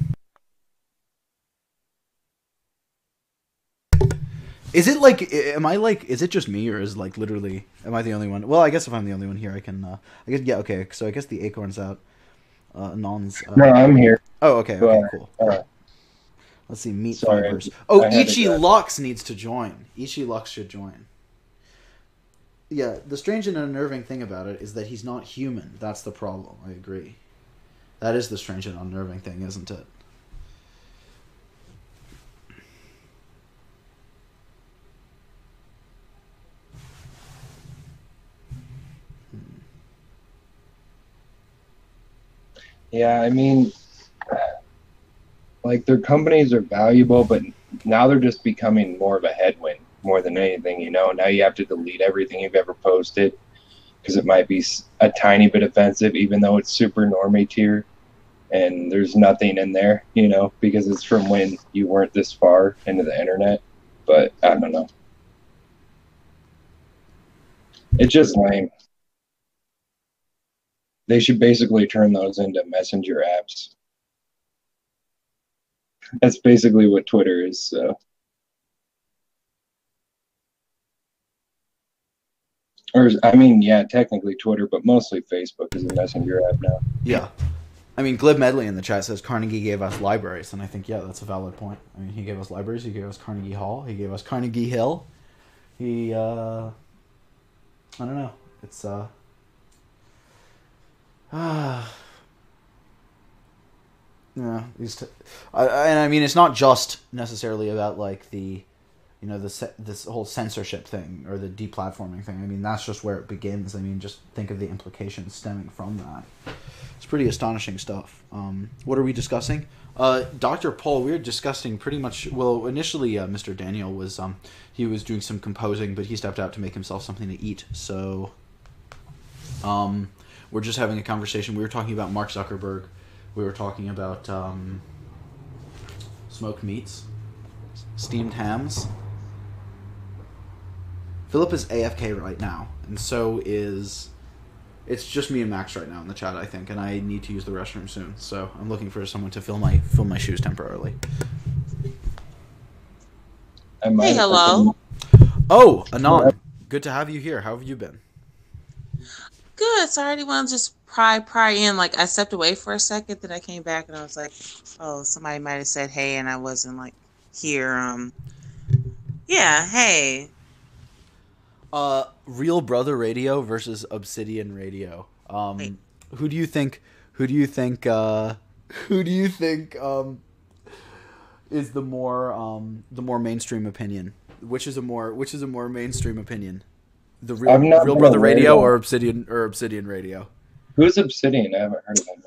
Is it like, is it just me, or is like literally, am I the only one? Well, I guess if I'm the only one here, I guess, yeah, okay, so I guess the acorn's out. Non's. No, I'm here. Oh, okay, cool. Let's see, meat fibers. Oh, Ichi Lux needs to join. Ichi Lux should join. Yeah, the strange and unnerving thing about it is that he's not human. That's the problem. I agree. That is the strange and unnerving thing, isn't it? Yeah, I mean, like, their companies are valuable, but now they're just becoming more of a headwind more than anything, you know? Now you have to delete everything you've ever posted because it might be a tiny bit offensive, even though it's super normie tier and there's nothing in there, you know, because it's from when you weren't this far into the internet. But I don't know. It's just lame. They should basically turn those into messenger apps. That's basically what Twitter is, so. Or, I mean, yeah, technically Twitter, but mostly Facebook is a messenger app now. Yeah. I mean, Glib Medley in the chat says Carnegie gave us libraries, and I think, yeah, that's a valid point. I mean, he gave us libraries, he gave us Carnegie Hall, he gave us Carnegie Hill. He, I don't know. It's, yeah, and I mean, it's not just necessarily about like the, this whole censorship thing or the deplatforming thing. I mean, that's just where it begins. I mean, just think of the implications stemming from that. It's pretty astonishing stuff. What are we discussing? Dr. Paul, we were discussing pretty much. Well, initially, Mr. Daniel was he was doing some composing, but he stepped out to make himself something to eat. So, we're just having a conversation. We were talking about Mark Zuckerberg. We were talking about smoked meats, steamed hams. Philip is AFK right now, and so is... It's just me and Max right now in the chat, I think, and I need to use the restroom soon. So I'm looking for someone to fill my shoes temporarily. Hey, hello. Oh, Anon. Good to have you here. How have you been? Good. So I already want to just pry in. Like, I stepped away for a second, then I came back, and I was like, oh, somebody might have said hey, and I wasn't, like, here. Yeah, hey. Real Brother Radio versus Obsidian Radio. Who do you think is the more mainstream opinion? Which is a more mainstream opinion? The Real Brother Radio or Obsidian Radio? Who's Obsidian? I haven't heard of them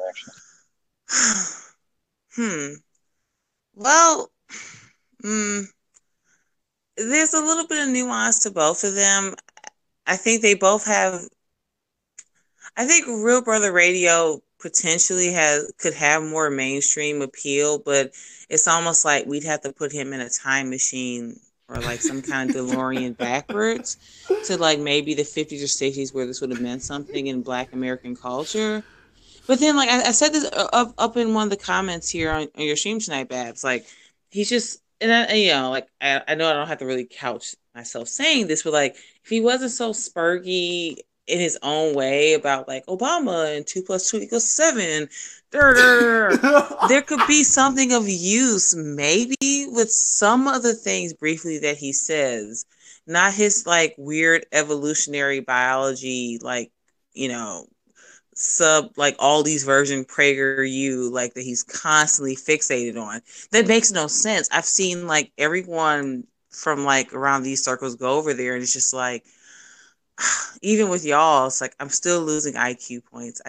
actually. Well, there's a little bit of nuance to both of them. I think they both have. I think Real Brother Radio potentially could have more mainstream appeal, but it's almost like we'd have to put him in a time machine or like some kind of DeLorean backwards to like maybe the 50s or 60s where this would have meant something in Black American culture. But then, like I said this up in one of the comments here on your stream tonight, Babs. Like he's just, and I know I don't have to really couch myself saying this, but like if he wasn't so spurgy in his own way about like Obama and 2 + 2 = 7, there could be something of use maybe with some of the things briefly that he says, not his like weird evolutionary biology, like, like all these version PragerU, like that he's constantly fixated on. That makes no sense. I've seen like everyone from like around these circles go over there, and it's just like, even with y'all, it's like I'm still losing IQ points.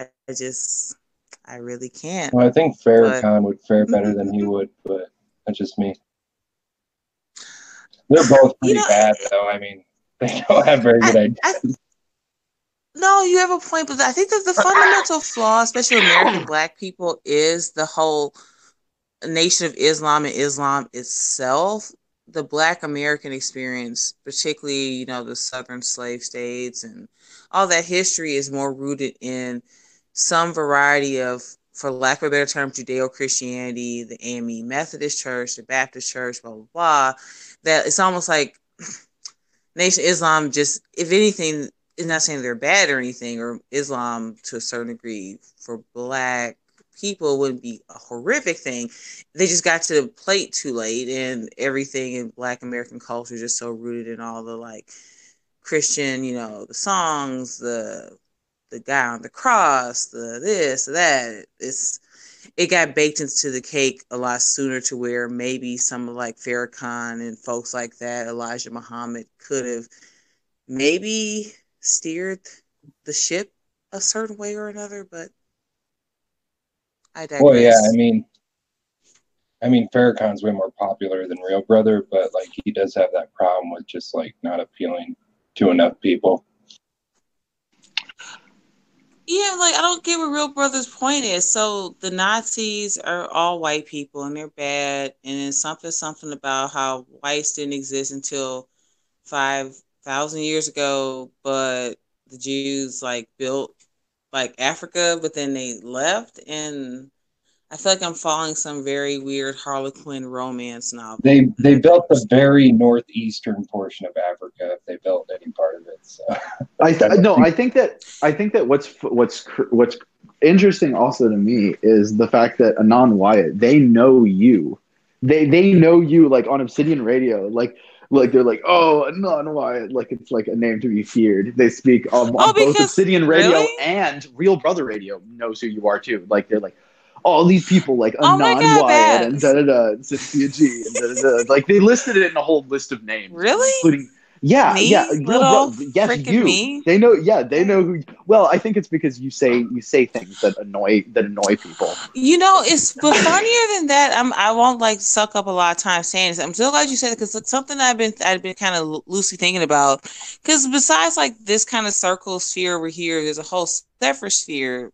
I really can't. Well, I think Farrakhan would fare better than he would, but that's just me. They're both pretty bad, though. I mean, they don't have very good ideas. No, you have a point, but I think that the fundamental flaw, especially with American Black people, is the whole Nation of Islam and Islam itself the Black American experience, particularly, you know, the Southern slave states and all that history is more rooted in some variety of, for lack of a better term, Judeo-Christianity, the AME Methodist Church, the Baptist Church, blah, blah, blah, that it's almost like Nation Islam just, if anything, is not saying they're bad or anything, or Islam to a certain degree for Black people wouldn't be a horrific thing. They just got to the plate too late, and everything in Black American culture is just so rooted in all the like Christian, you know, the songs, the guy on the cross, the this, that. It got baked into the cake a lot sooner to where maybe some of like Farrakhan and folks like that, Elijah Muhammad, could have maybe steered the ship a certain way or another, but I digress. Well, yeah, I mean, Farrakhan's way more popular than Real Brother, but like he does have that problem with just like not appealing to enough people. Yeah, like I don't get what Real Brother's point is. So the Nazis are all white people and they're bad, and then something about how whites didn't exist until 5,000 years ago, but the Jews like built like Africa, but then they left, and I feel like I'm following some very weird Harlequin romance novel. They built the very northeastern portion of Africa. If they built any part of it, so. I think that what's interesting also to me is the fact that Anon Wyatt, they know you, they know you like on Obsidian Radio, like they're like, oh, Anon Wyatt, like it's like a name to be feared. They speak on both Obsidian Radio really? and Real Brother Radio knows who you are too. Like they're like, all these people like Anon Wyatt and and Cynthia G and like they listed it in a whole list of names, really, including. Yeah, me? yeah, yes, you. Me? They know. Yeah, they know who. Well, I think it's because you say things that annoy people. You know, but funnier than that. I won't like suck up a lot of time saying this. I'm so glad you said it because it's something I've been kind of loosely thinking about. Because besides like this kind of circle sphere over here, there's a whole separate sphere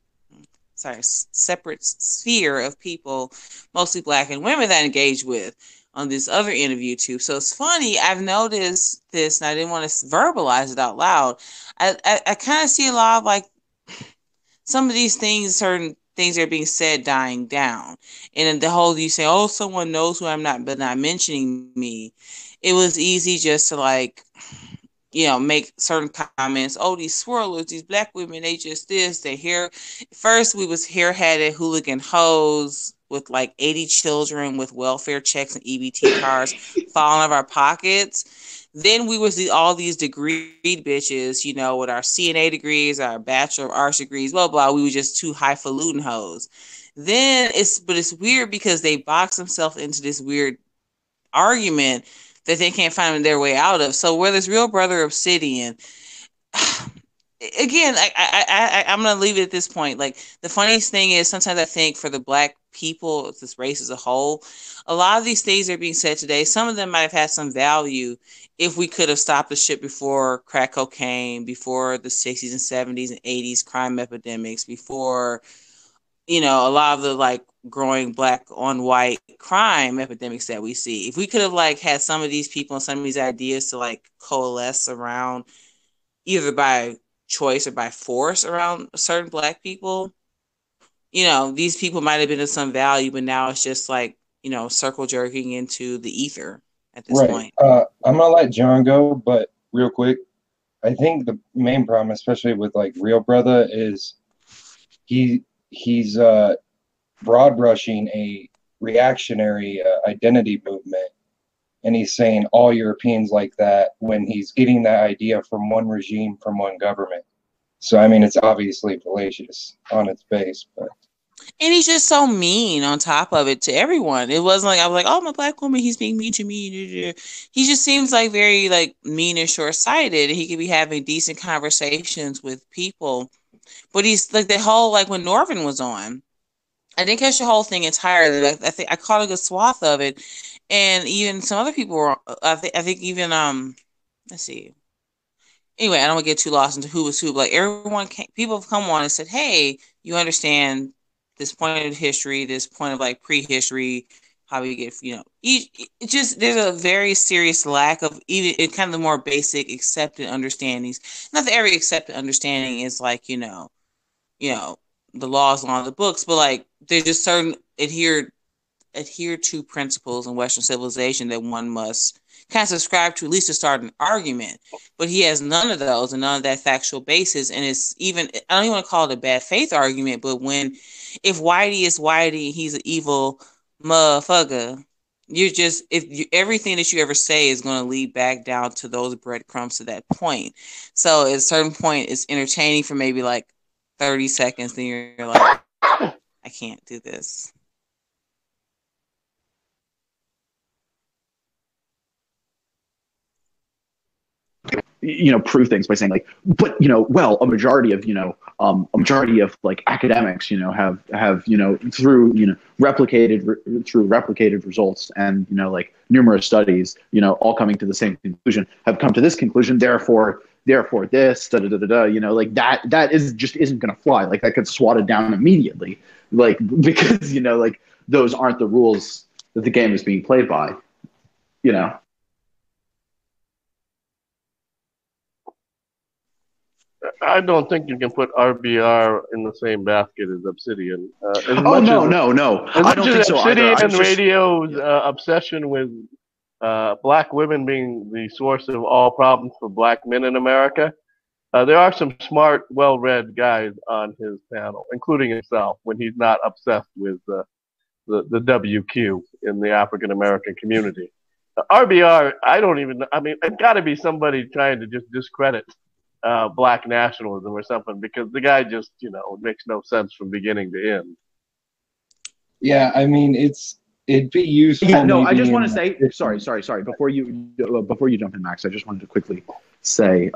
of people, mostly Black and women, that I engage with on this other interview too. So it's funny, I've noticed this and I didn't want to verbalize it out loud. I kind of see a lot of like some of these things, certain things that are being said dying down. And then the whole, you say, oh, someone knows who I'm not, but not mentioning me. It was easy just to like, you know, make certain comments. Oh, these swirlers, these Black women, they just this, they hair. First, we was hair-headed hooligan hoes with like 80 children with welfare checks and EBT cards falling out of our pockets. Then we was all these degreed bitches, you know, with our CNA degrees, our Bachelor of Arts degrees, blah, blah. We were just two highfalutin hoes. Then it's weird because they box themselves into this weird argument that they can't find their way out of. So whether it's Real Brother or Obsidian, again, I'm going to leave it at this point. Like, the funniest thing is sometimes I think for the Black people, this race as a whole, a lot of these things that are being said today, some of them might have had some value if we could have stopped the shit before crack cocaine, before the 60s and 70s and 80s crime epidemics, before, you know, a lot of the like growing Black on white crime epidemics that we see. If we could have like had some of these people and some of these ideas to like coalesce around, either by choice or by force around certain Black people, you know, these people might have been of some value, but now it's just like, you know, circle jerking into the ether at this point. I'm gonna let John go, but real quick, I think the main problem, especially with like Real Brother, is he's broad brushing a reactionary identity movement, and he's saying all Europeans like that when he's getting that idea from one regime, from one government. So I mean, it's obviously fallacious on its base, but. And he's just so mean on top of it to everyone. It wasn't like I was like, oh, I'm a Black woman, he's being mean to me. He just seems like very like mean and short-sighted. He could be having decent conversations with people. But he's like the whole, like when Norvin was on, I didn't catch the whole thing entirely. I think I caught a good swath of it. And even some other people were, I think even, let's see. Anyway, I don't want to get too lost into who was who, but like people have come on and said, hey, you understand this point of history, this point of like prehistory, how we get, it just, there's a very serious lack of even in kind of the more basic accepted understandings. Not that every accepted understanding is like, the laws and all the books, but like there's just certain adhere to principles in Western civilization that one must kind of subscribe to, at least to start an argument. But he has none of those and none of that factual basis. And it's even, I don't even want to call it a bad faith argument, but if Whitey is Whitey, he's an evil motherfucker, everything that you ever say is going to lead back down to those breadcrumbs to that point. So at a certain point, it's entertaining for maybe like 30 seconds. Then you're like, I can't do this. Prove things by saying like, but well, a majority of like academics have through replicated results and like numerous studies all coming to the same conclusion, have come to this conclusion, therefore this like that isn't going to fly. Like that gets swatted down immediately, like because like those aren't the rules that the game is being played by. I don't think you can put RBR in the same basket as Obsidian. No. I don't think so either. Obsidian Radio's obsession with black women being the source of all problems for black men in America, there are some smart, well-read guys on his panel, including himself, when he's not obsessed with the WQ in the African American community. RBR, it's got to be somebody trying to just discredit black nationalism or something, because the guy just, makes no sense from beginning to end. Yeah, it'd be useful. Yeah, no, I just want to say, sorry. Before you jump in, Max, I just wanted to quickly say,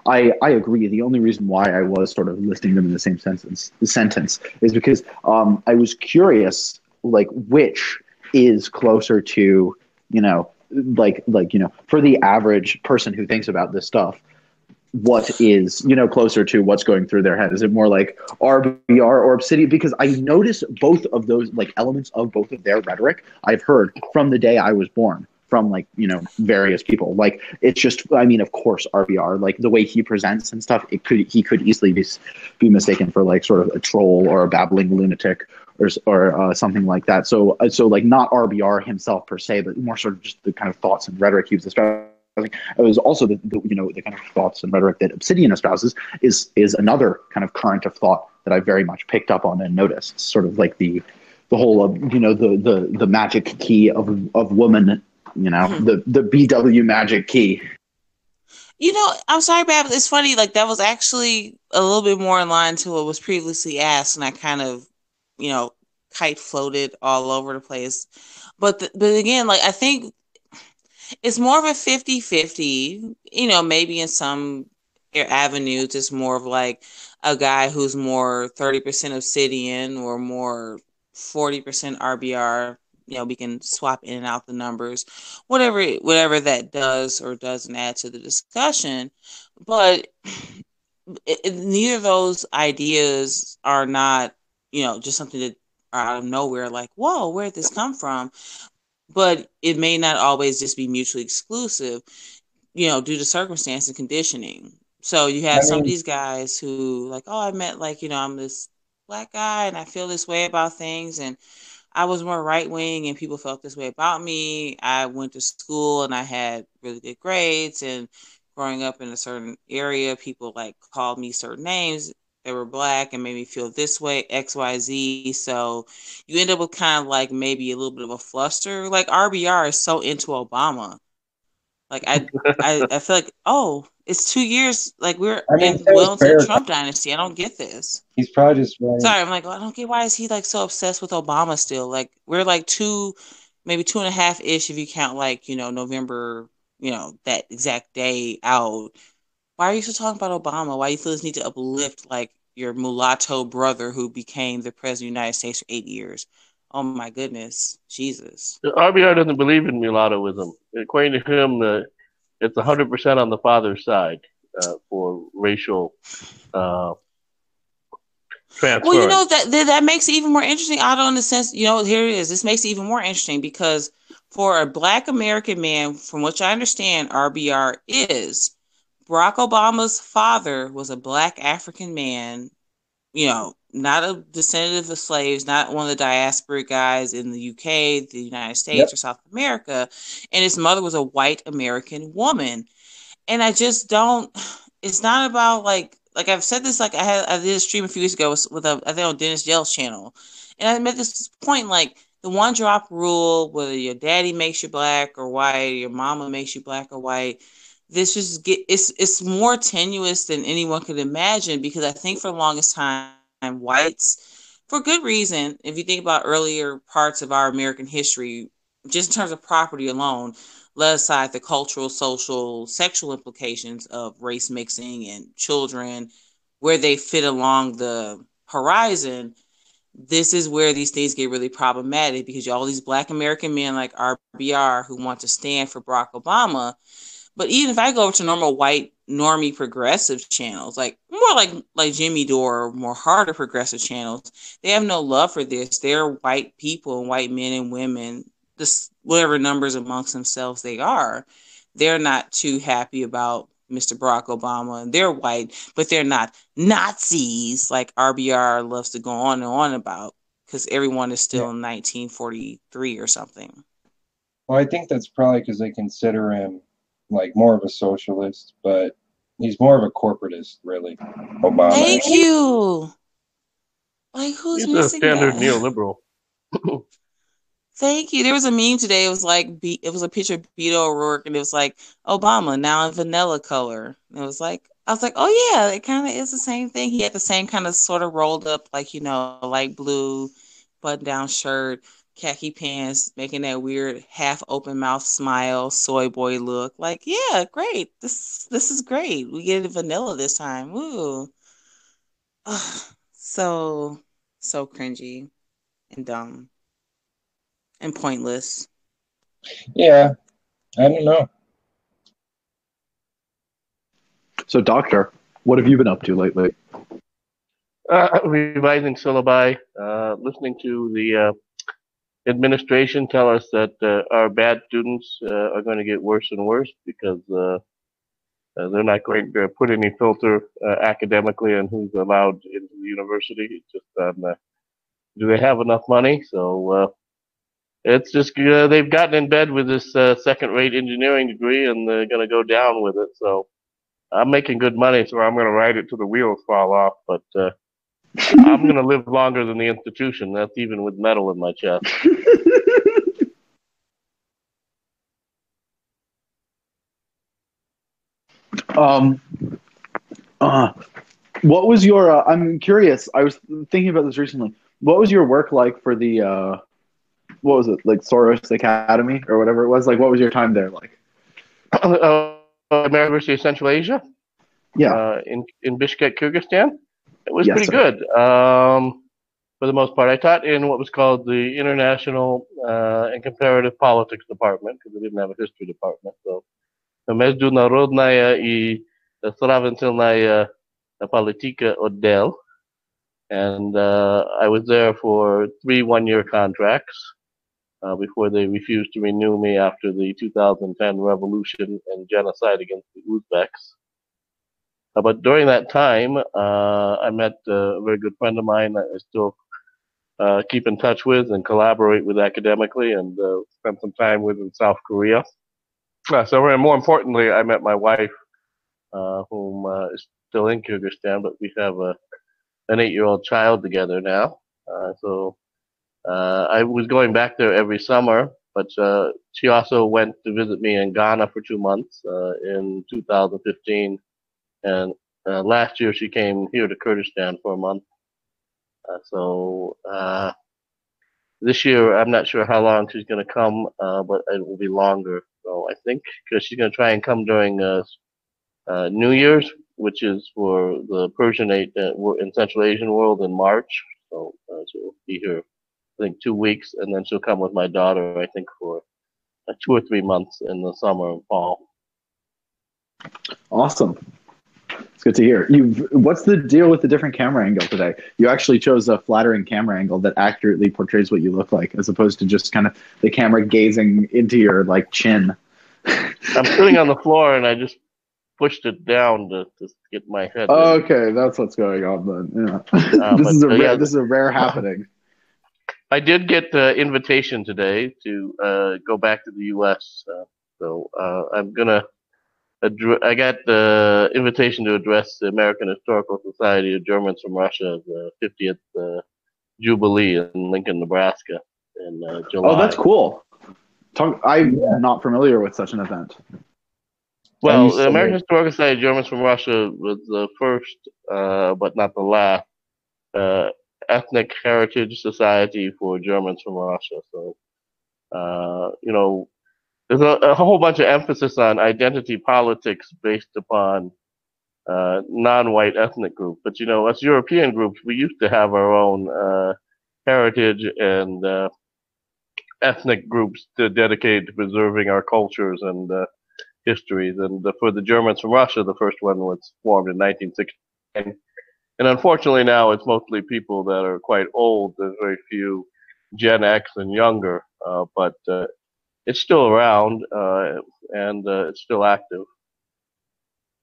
I agree. The only reason why I was sort of listing them in the same sentence is because I was curious, like, which is closer to, for the average person who thinks about this stuff, what is closer to what's going through their head? Is it more like RBR or Obsidian? Because I notice both of those like elements of both of their rhetoric I've heard from the day I was born from various people. Like it's just, of course RBR, like the way he presents and stuff, he could easily be mistaken for like sort of a troll or a babbling lunatic or something like that. So like not RBR himself per se, but more sort of just the kind of thoughts and rhetoric he was espousing. It was also the kind of thoughts and rhetoric that Obsidian espouses is another kind of current of thought that I very much picked up on and noticed. It's sort of like the whole the magic key of woman, the BW magic key. I'm sorry, Babs. It's funny. Like that was actually a little bit more in line to what was previously asked, and I kind of kite floated all over the place. But again, like I think it's more of a 50-50, maybe in some avenues, it's more of like a guy who's more 30% Obsidian or more 40% RBR. We can swap in and out the numbers, whatever that does or doesn't add to the discussion. But neither of those ideas are not, just something that are out of nowhere, like, whoa, where did this come from? But it may not always just be mutually exclusive, due to circumstance and conditioning. So you have some of these guys who like, oh, I met I'm this black guy and I feel this way about things. And I was more right wing and people felt this way about me. I went to school and I had really good grades, and growing up in a certain area, people like called me certain names. They were black and made me feel this way, XYZ. So you end up with kind of like maybe a little bit of a fluster. Like RBR is so into Obama. Like I feel like, oh, it's 2 years. Like we're well into the Trump dynasty. I don't get this. He's probably just right. Sorry, I'm like, well, I don't get why is he like so obsessed with Obama still? Like we're like maybe 2.5-ish if you count like November, that exact day out. Why are you still talking about Obama? Why do you feel this need to uplift like your mulatto brother who became the president of the United States for 8 years? Oh my goodness, Jesus! RBR doesn't believe in mulattoism. According to him, it's 100% on the father's side for racial transference. Well, you know that makes it even more interesting, Otto, in the sense, you know, here it is. This makes it even more interesting because for a Black American man, from which I understand RBR is, Barack Obama's father was a Black African man, you know, not a descendant of slaves, not one of the diaspora guys in the UK, the United States, or South America, and his mother was a white American woman. And I just don't. It's not about like I've said this. Like I did a stream a few weeks ago with I think on Dennis Yell's channel, and I made this point like the one drop rule, whether your daddy makes you black or white, your mama makes you black or white. This just it's more tenuous than anyone could imagine because I think for the longest time whites, for good reason, if you think about earlier parts of our American history, just in terms of property alone, let aside the cultural, social, sexual implications of race mixing and children, where they fit along the horizon, this is where these things get really problematic because all these Black American men like RBR who want to stand for Barack Obama. But even if I go over to normal white normie progressive channels, like more like Jimmy Dore or more harder progressive channels, they have no love for this. They're white people and white men and women, just whatever numbers amongst themselves they are. They're not too happy about Mr. Barack Obama, and they're white, but they're not Nazis like RBR loves to go on and on about because everyone is still in 1943 or something. Well, I think that's probably because they consider him like more of a socialist, but he's more of a corporatist, really. Obama. Thank you. Like, who's He's a missing standard that? neoliberal. Thank you. There was a meme today. It was like it was a picture of Beto O'Rourke, and it was like Obama now in vanilla color. And it was like I was like, oh yeah, it kind of is the same thing. He had the same kind of sort of rolled up, like light blue button down shirt, khaki pants, making that weird half open mouth smile, soy boy look. Like, yeah, great. This is great. We get it vanilla this time. Woo. Ugh, so cringy and dumb and pointless. Yeah, I don't know. So, Doctor, what have you been up to lately? Revising syllabi, listening to the administration tell us that our bad students are going to get worse and worse because they're not going to put any filter academically on who's allowed into the university. It's just do they have enough money? So it's just they've gotten in bed with this second-rate engineering degree, and they're going to go down with it. So I'm making good money, so I'm going to ride it till the wheels fall off. But I'm going to live longer than the institution. That's even with metal in my chest. What was your? I'm curious. I was thinking about this recently. What was your work like for the? What was it like Soros Academy or whatever it was? Like, what was your time there like? University of Central Asia. Yeah. In Bishkek, Kyrgyzstan. It was Yes, pretty sir. good. For the most part, I taught in what was called the International and Comparative Politics Department because they didn't have a history department. So, Международная и сравнительная политика отдел. And I was there for 3 one-year contracts before they refused to renew me after the 2010 revolution and genocide against the Uzbeks. But during that time, I met a very good friend of mine that I still keep in touch with and collaborate with academically, and spent some time with in South Korea. So, more importantly, I met my wife, whom is still in Kyrgyzstan, but we have an 8-year-old child together now. So I was going back there every summer, but she also went to visit me in Ghana for 2 months in 2015. And last year she came here to Kurdistan for a month. So this year I'm not sure how long she's going to come, but it will be longer. So I think because she's going to try and come during New Year's, which is for the Persianate in Central Asian world in March. So she'll be here, I think, 2 weeks, and then she'll come with my daughter, I think, for 2 or 3 months in the summer and fall. Awesome. It's good to hear. What's the deal with the different camera angle today? You actually chose a flattering camera angle that accurately portrays what you look like, as opposed to just kind of the camera gazing into your like chin. I'm sitting on the floor and I just pushed it down to get my head. Oh, okay, that's what's going on then. Yeah. This is a rare happening. I did get the invitation today to go back to the U.S. So I'm gonna. I got the invitation to address the American Historical Society of Germans from Russia's 50th Jubilee in Lincoln, Nebraska in July. Oh, that's cool. I'm not familiar with such an event. Well, the American Historical Society of Germans from Russia was the first, but not the last, ethnic heritage society for Germans from Russia. So, there's a whole bunch of emphasis on identity politics based upon non-white ethnic groups. But, us European groups, we used to have our own heritage and ethnic groups dedicated to preserving our cultures and histories. And for the Germans from Russia, the first one was formed in 1969. And unfortunately now it's mostly people that are quite old. There's very few Gen X and younger, but it's still around, and it's still active.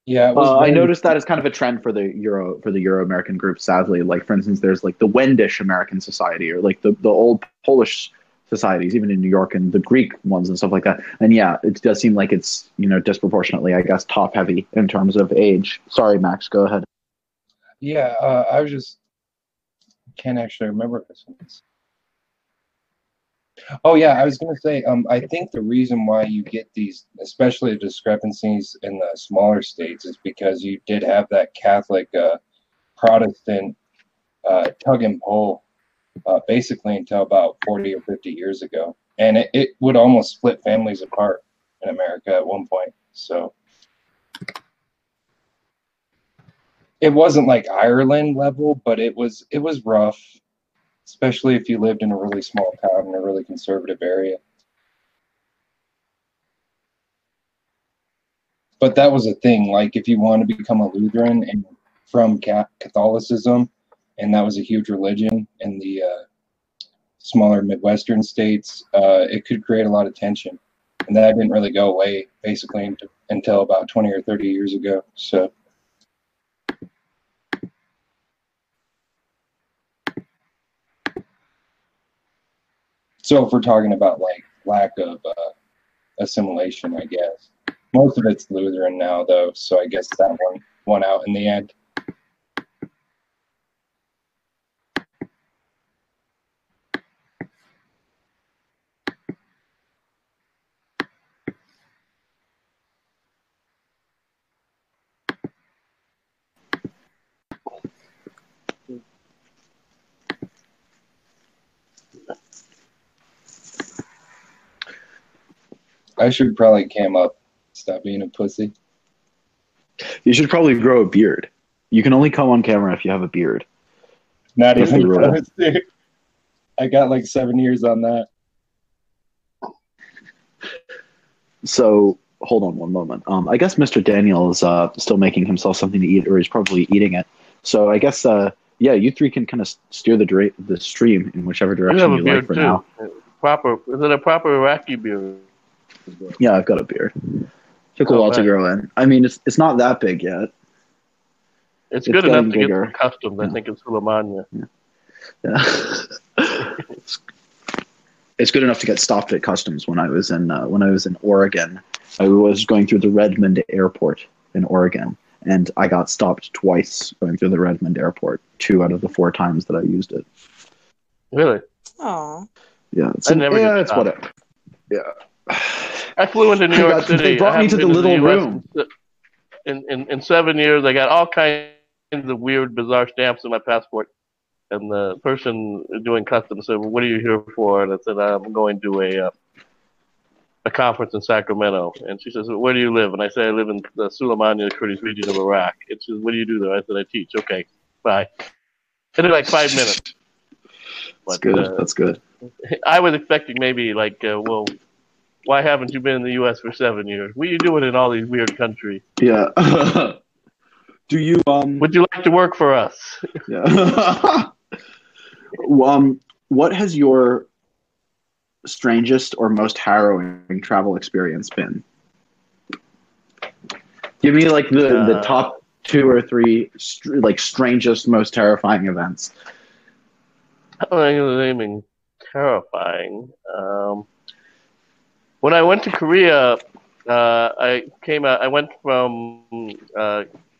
Yeah, I noticed that as kind of a trend for the Euro American group. Sadly, like for instance, there's like the Wendish American Society, or like the old Polish societies, even in New York, and the Greek ones and stuff like that. And yeah, it does seem like it's disproportionately, I guess, top heavy in terms of age. Sorry, Max, go ahead. Yeah, I was just can't actually remember this one. Oh yeah, I was going to say, I think the reason why you get these, especially discrepancies in the smaller states, is because you did have that Catholic Protestant tug and pull basically until about 40 or 50 years ago. And it would almost split families apart in America at one point. So it wasn't like Ireland level, but it was rough. Especially if you lived in a really small town in a really conservative area. But that was a thing. Like if you want to become a Lutheran and from Catholicism, and that was a huge religion in the smaller Midwestern states, it could create a lot of tension. And that didn't really go away basically until about 20 or 30 years ago. So if we're talking about like lack of assimilation, I guess most of it's Lutheran now, though. So I guess that one won out in the end. I should probably cam up, stop being a pussy. You should probably grow a beard. You can only come on camera if you have a beard. Not even close, dude. I got like 7 years on that. So hold on one moment. I guess Mr. Daniel is still making himself something to eat, or he's probably eating it. So I guess you three can kind of steer the stream in whichever direction you like for too. Now. Is it a proper Iraqi beard? Yeah, I've got a beard. Took a while to grow in. I mean, it's not that big yet. It's good enough to get accustomed. I think it's Suleimania. Yeah. It's good enough to get stopped at customs. When I was in Oregon, I was going through the Redmond airport in Oregon, and I got stopped twice going through the Redmond airport. 2 out of the 4 times that I used it. Really? Oh. Yeah. It's whatever. Yeah. I flew into New York City. They brought me to the little room. In 7 years, I got all kinds of weird, bizarre stamps in my passport. And the person doing customs said, "Well, what are you here for?" And I said, "I'm going to a conference in Sacramento." And she says, "Where do you live?" And I said, "I live in the Suleimania Kurdish region of Iraq." And she says, "What do you do there?" I said, "I teach." "Okay, bye." It took like 5 minutes. That's good. That's good. I was expecting maybe like, well, why haven't you been in the U.S. for 7 years? What are you doing in all these weird countries? Yeah. Do you Would you like to work for us? Yeah. What has your strangest or most harrowing travel experience been? Give me like the top 2 or 3 strangest, most terrifying events. I was aiming terrifying. When I went to Korea, I came out. I went from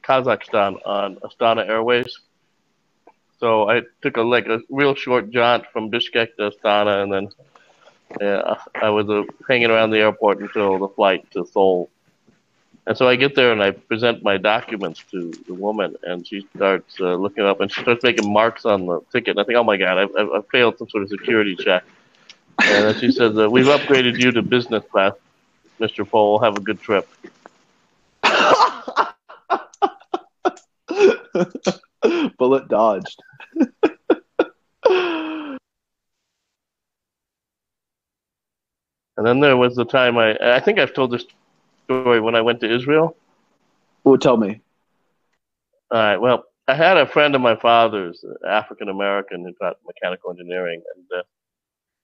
Kazakhstan on Astana Airways. So I took a real short jaunt from Bishkek to Astana, and then I was hanging around the airport until the flight to Seoul. And so I get there and I present my documents to the woman, and she starts looking up and she starts making marks on the ticket. And I think, oh my God, I've failed some sort of security check. And then she says, "We've upgraded you to business class, Mr. Pohl. Have a good trip." Bullet dodged. And then there was the time I think I've told this story when I went to Israel. Well, tell me. All right. Well, I had a friend of my father's, African American, who taught mechanical engineering, and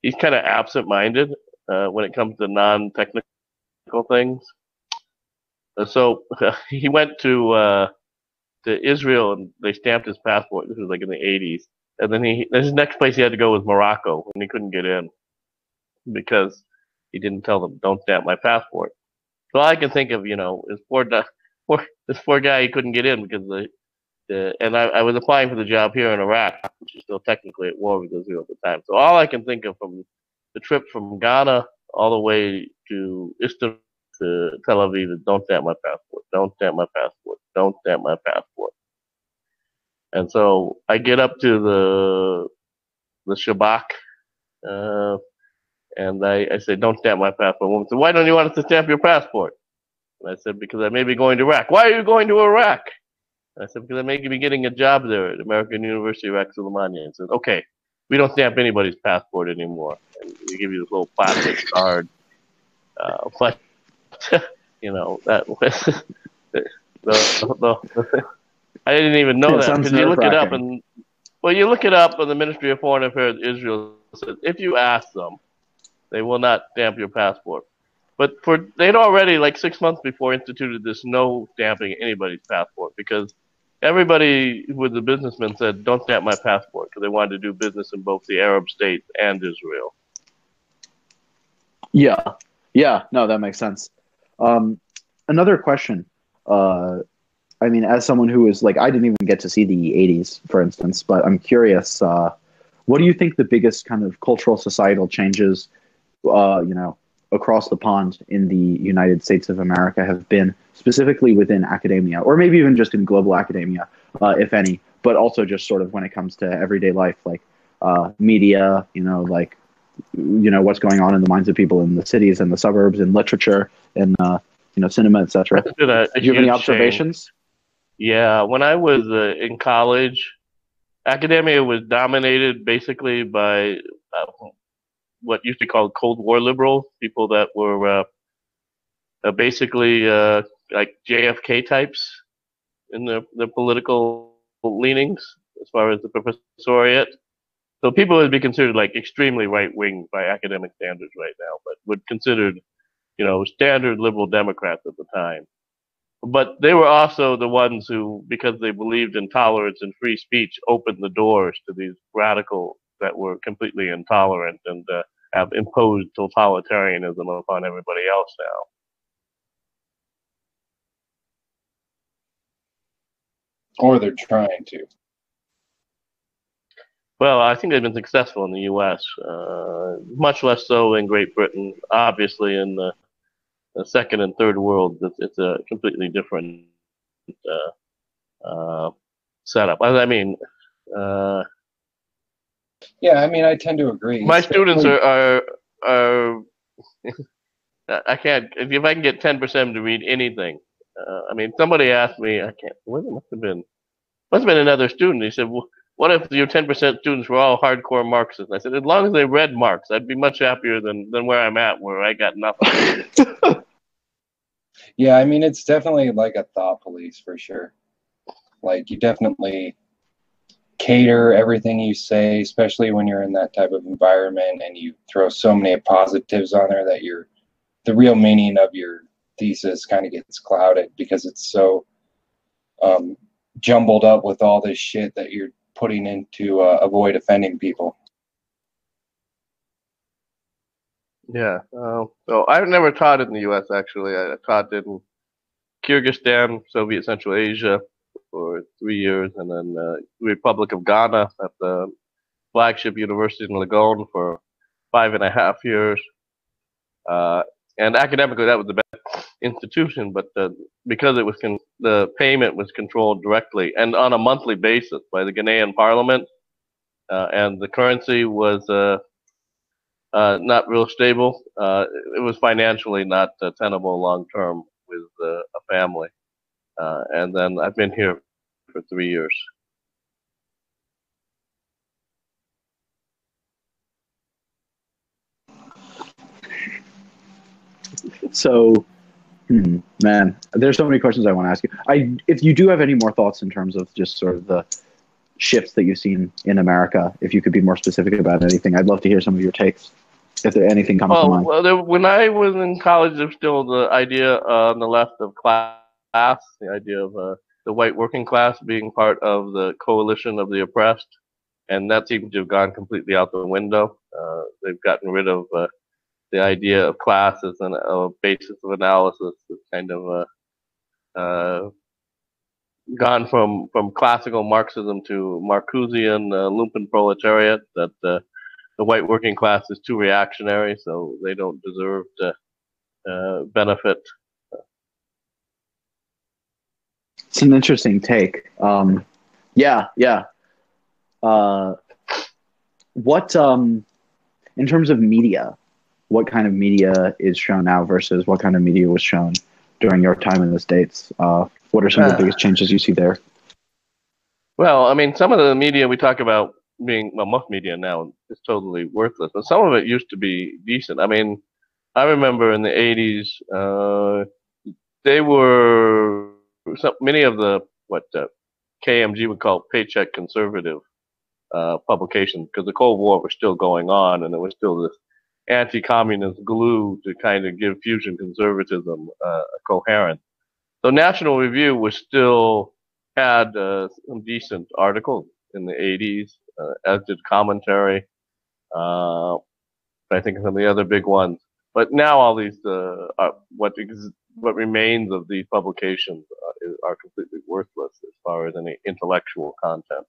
he's kind of absent-minded when it comes to non-technical things. So he went to Israel, and they stamped his passport. This was like in the 80s, and then his next place he had to go was Morocco, and he couldn't get in because he didn't tell them, "Don't stamp my passport." So all I can think of, is this poor guy. He couldn't get in because and I was applying for the job here in Iraq, which is still technically at war with Israel at the time. So all I can think of from the trip from Ghana all the way to Istanbul to Tel Aviv is, "Don't stamp my passport. Don't stamp my passport. Don't stamp my passport." And so I get up to the Shabak, and I say, "Don't stamp my passport." The woman said, "Why don't you want us to stamp your passport?" And I said, "Because I may be going to Iraq." "Why are you going to Iraq?" And I said, "Because I may be getting a job there at American University of Iraq Suleimania." And said, "Okay, we don't stamp anybody's passport anymore. And we give you this little plastic card." But that was I didn't even know that, because you look it up and the Ministry of Foreign Affairs Israel says if you ask them, they will not stamp your passport. But they'd already, like 6 months before, instituted this no stamping anybody's passport, because everybody who was a businessman said, "Don't stamp my passport," because they wanted to do business in both the Arab states and Israel. Yeah, no, that makes sense. Another question. I mean, as someone who is I didn't even get to see the 80s, for instance, but I'm curious, what do you think the biggest kind of cultural societal changes, across the pond in the United States of America have been, specifically within academia, or maybe even just in global academia, if any, but also just sort of when it comes to everyday life, like media, what's going on in the minds of people in the cities and the suburbs, and literature and cinema, etc. Do you have any observations? Yeah, when I was in college, academia was dominated basically by what used to be called Cold War liberals, people that were basically like JFK types in their political leanings as far as the professoriate. So people would be considered extremely right-wing by academic standards right now, but would considered, standard liberal Democrats at the time. But they were also the ones who, because they believed in tolerance and free speech, opened the doors to these radicals that were completely intolerant and have imposed totalitarianism upon everybody else now. Or they're trying to. Well, I think they've been successful in the U.S., much less so in Great Britain. Obviously, in the second and third world, it's a completely different setup. Yeah, I tend to agree. My students are I can't, if I can get 10% to read anything. Somebody asked me, it must have been another student. He said, "Well, what if your 10% students were all hardcore Marxists?" I said, "As long as they read Marx, I'd be much happier than where I'm at, where I got nothing." Yeah, it's definitely like a thought police for sure. Like, you definitely cater everything you say, especially when you're in that type of environment, and you throw so many positives on there that the real meaning of your thesis kind of gets clouded because it's so jumbled up with all this shit that you're putting in to avoid offending people. Yeah. So I've never taught in the U.S. actually. I taught in Kyrgyzstan, Soviet Central Asia, for 3 years, and then Republic of Ghana at the flagship university in Legon for 5.5 years. And academically, that was the best institution, but because it was the payment was controlled directly and on a monthly basis by the Ghanaian parliament, and the currency was not real stable. It was financially not tenable long term with a family. And then I've been here for 3 years. So, man, there's so many questions I want to ask you. If you do have any more thoughts in terms of just sort of the shifts that you've seen in America, if you could be more specific about anything, I'd love to hear some of your takes. If there anything comes to mind. Well, when I was in college, there was still the idea on the left of class, the idea of the white working class being part of the coalition of the oppressed, and that seems to have gone completely out the window. They've gotten rid of the idea of class as a basis of analysis. It's kind of gone from classical Marxism to Marcusean lumpen proletariat, that the white working class is too reactionary, so they don't deserve to benefit. It's an interesting take. Yeah. What in terms of media, what kind of media is shown now versus what kind of media was shown during your time in the States? What are some of the biggest changes you see there? Well, I mean, some of the media we talk about being, well, most media now is totally worthless, but some of it used to be decent. I mean, I remember in the 80s, they were, many of the, what KMG would call paycheck conservative publications, because the Cold War was still going on, and it was still this anti-communist glue to kind of give fusion conservatism a coherence. So National Review was still had some decent articles in the 80s, as did Commentary. I think some of the other big ones. But now all these, what remains of these publications are completely worthless as far as any intellectual content.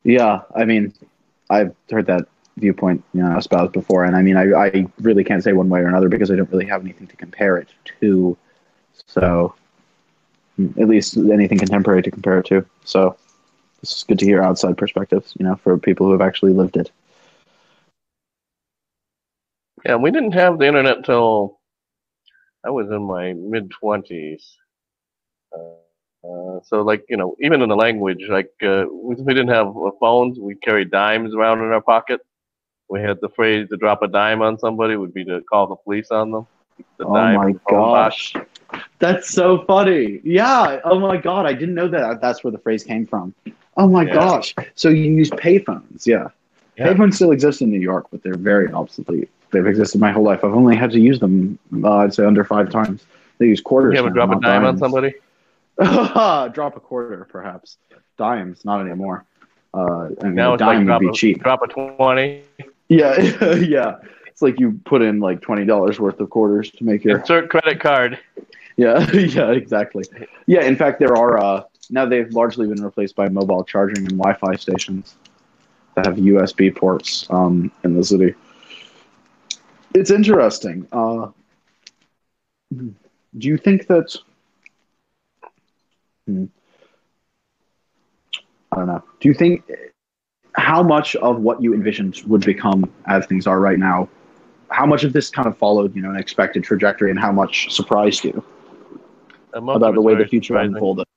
Yeah, I mean, I've heard that viewpoint, espoused before, and I mean, I really can't say one way or another because I don't really have anything to compare it to. So, at least anything contemporary to compare it to. So, it's good to hear outside perspectives, for people who have actually lived it. Yeah, we didn't have the internet till I was in my mid-20s. So, like, even in the language, like, we didn't have phones. We carried dimes around in our pocket. We had the phrase to drop a dime on somebody would be to call the police on them. Oh my gosh. That's so funny. Yeah. Oh my God. I didn't know that that's where the phrase came from. Oh my gosh. So you use payphones. Yeah. Payphones still exist in New York, but they're very obsolete. They've existed my whole life. I've only had to use them, I'd say, under 5 times. They use quarters. You ever drop a dime on somebody? Drop a quarter, perhaps. Dimes, not anymore. Now a dime would be cheap. Drop a 20. Yeah, yeah. It's like you put in like $20 worth of quarters to make your insert credit card. Yeah, yeah, exactly. Yeah, in fact, there are now they've largely been replaced by mobile charging and Wi-Fi stations that have USB ports in the city. It's interesting. Do you think that? I don't know. Do you think how much of what you envisioned would become as things are right now? How much of this kind of followed, an expected trajectory, and how much surprised you about the way the future unfolded?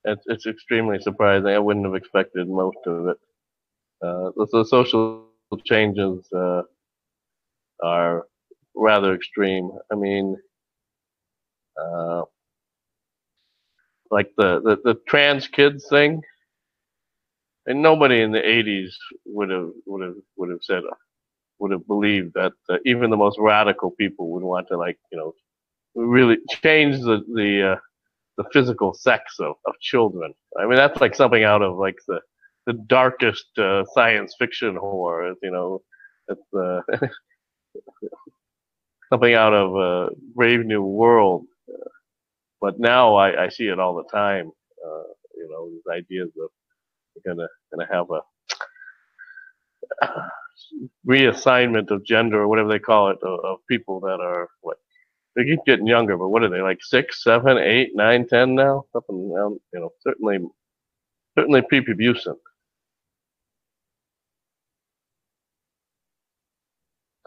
It's extremely surprising. I wouldn't have expected most of it. The social changes are rather extreme. I mean, Like the trans kids thing, and nobody in the '80s would have said would have believed that even the most radical people would want to really change the physical sex of children. I mean, that's like something out of like the darkest science fiction horror. It's something out of Brave New World. But now I see it all the time. These ideas of we're gonna have a reassignment of gender or whatever they call it of people that are what they keep getting younger, but what are they, like 6, 7, 8, 9, 10 now? Something around, certainly prepubescent.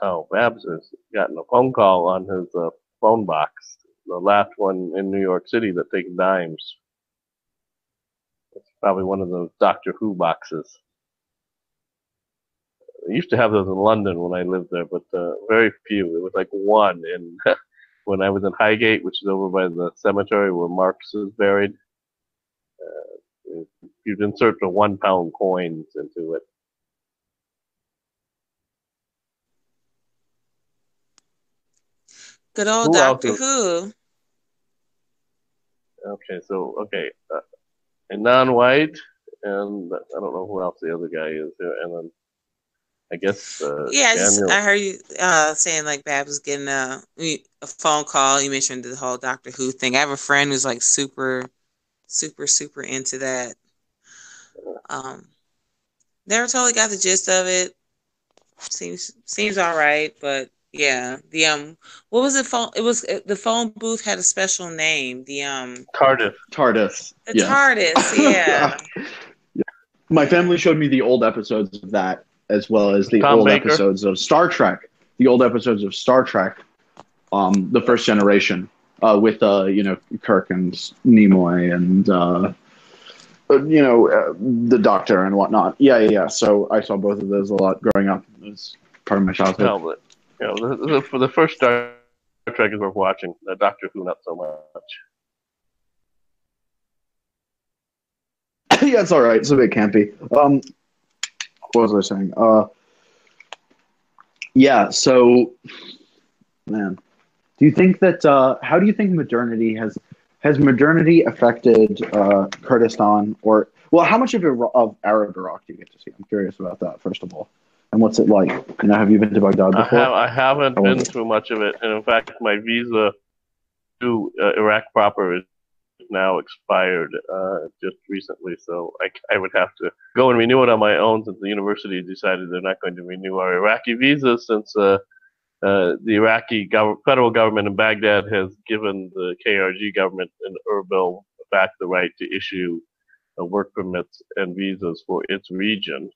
Oh, Babs has gotten a phone call on his phone box, the last one in New York City that takes dimes. It's probably one of those Doctor Who boxes. I used to have those in London when I lived there, but very few. There was like one in when I was in Highgate, which is over by the cemetery where Marx is buried. You'd insert the £1 coins into it. Good old Who Doctor else Who. Okay, a non-white, and I don't know who else the other guy is here, and then I guess Daniel. I heard you saying like Babs was getting a phone call. You mentioned the whole Doctor Who thing. I have a friend who's like super into that. Never totally got the gist of it. Seems all right, but yeah. The what was it? Phone? It was the phone booth had a special name. The TARDIS. The Yes. TARDIS. Yeah. Yeah. My family showed me the old episodes of that, as well as the Tom old Baker. episodes of Star Trek. The old episodes of Star Trek, the first generation, with Kirk and Nimoy and the Doctor and whatnot. Yeah. So I saw both of those a lot growing up. It was part of my childhood. No, but for the first Star Trek is worth watching. The Doctor Who, not so much. Yeah, it's all right. It's a bit campy. What was I saying? Yeah. So, man, do you think that? How do you think modernity has modernity affected Kurdistan, or how much of Arab Iraq do you get to see? I'm curious about that first of all, and what's it like? Have you been to Baghdad before? I haven't been through much of it, and in fact, my visa to Iraq proper is now expired just recently, so I would have to go and renew it on my own, since the university decided they're not going to renew our Iraqi visa, since the Iraqi federal government in Baghdad has given the KRG government in Erbil back the right to issue work permits and visas for its region.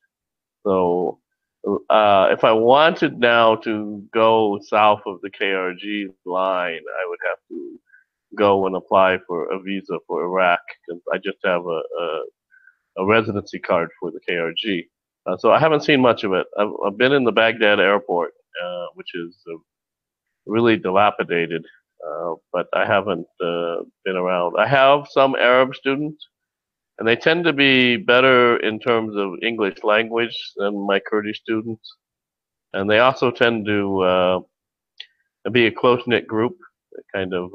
So if I wanted now to go south of the KRG line, I would have to go and apply for a visa for Iraq, because I just have a residency card for the KRG. So I haven't seen much of it. I've been in the Baghdad airport, which is really dilapidated, but I haven't been around. I have some Arab students, and they tend to be better in terms of English language than my Kurdish students. And they also tend to be a close-knit group. They kind of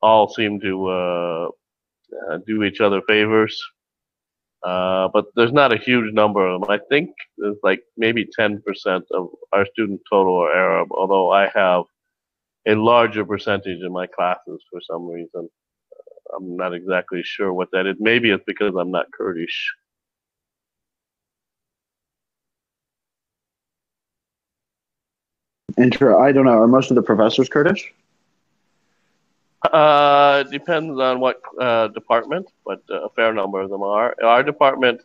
all seem to do each other favors. But there's not a huge number of them. I think there's like maybe 10% of our student total are Arab, although I have a larger percentage in my classes for some reason. I'm not exactly sure what that is. Maybe it's because I'm not Kurdish. I don't know. Are most of the professors Kurdish? Depends on what department, but a fair number of them are. Our department,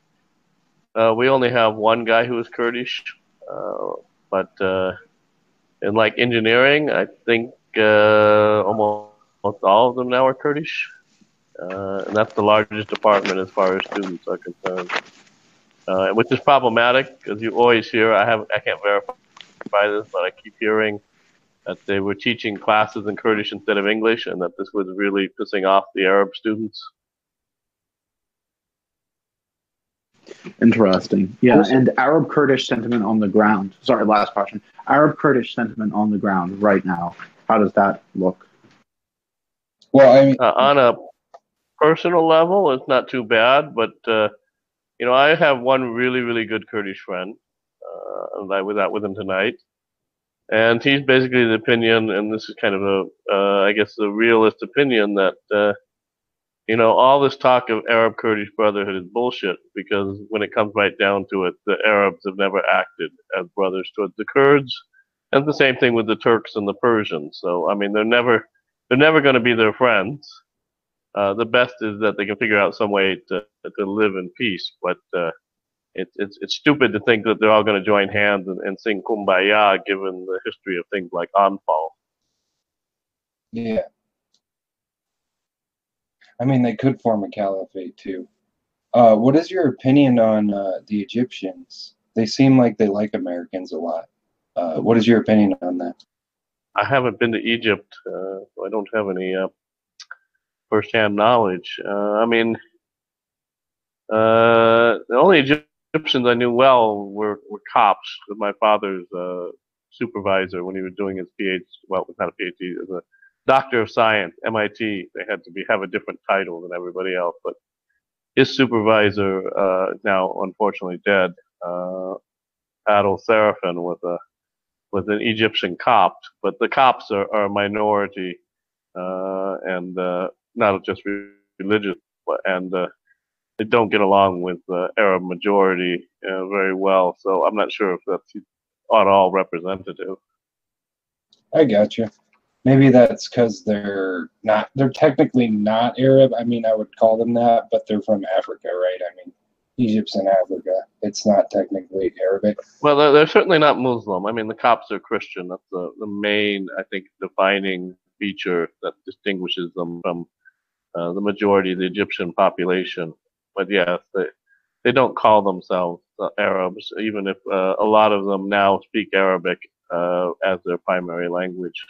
we only have one guy who is Kurdish, but in like engineering, I think almost all of them now are Kurdish, and that's the largest department as far as students are concerned, which is problematic, because you always hear, I can't verify this, but I keep hearing that they were teaching classes in Kurdish instead of English, and that this was really pissing off the Arab students. Interesting. Yeah, and Arab Kurdish sentiment on the ground. Sorry, last question. Arab Kurdish sentiment on the ground right now. How does that look? Well, I mean, On a personal level, it's not too bad, but you know, I have one really, really good Kurdish friend, and I was out with him tonight, and he's basically the opinion, and this is kind of a, I guess, the realist opinion that you know, all this talk of Arab Kurdish brotherhood is bullshit, because when it comes right down to it, the Arabs have never acted as brothers towards the Kurds, and the same thing with the Turks and the Persians. So I mean, they're never going to be their friends. The best is that they can figure out some way to live in peace, but it's stupid to think that they're all going to join hands and sing Kumbaya, given the history of things like Anfal. yeah. I mean, they could form a caliphate too. What is your opinion on the Egyptians? They seem like they like Americans a lot. What is your opinion on that? I haven't been to Egypt, so I don't have any first-hand knowledge. I mean, the only Egyptians I knew well were Copts. My father's supervisor when he was doing his PhD, well, not a PhD, as a Doctor of Science, MIT. They had to have a different title than everybody else, but his supervisor, now unfortunately dead, Adil Serafin, was an Egyptian Copt, but the Copts are a minority, and not just religious, and they don't get along with the Arab majority very well. So I'm not sure if that's at all representative. I got you. Maybe that's because they're technically not Arab. I mean, I would call them that, but they're from Africa, right? I mean, Egypt's in Africa. It's not technically Arabic. Well, they're certainly not Muslim. I mean, the Copts are Christian. That's the main, I think, defining feature that distinguishes them from the majority of the Egyptian population. But yes, they don't call themselves Arabs, even if a lot of them now speak Arabic as their primary language.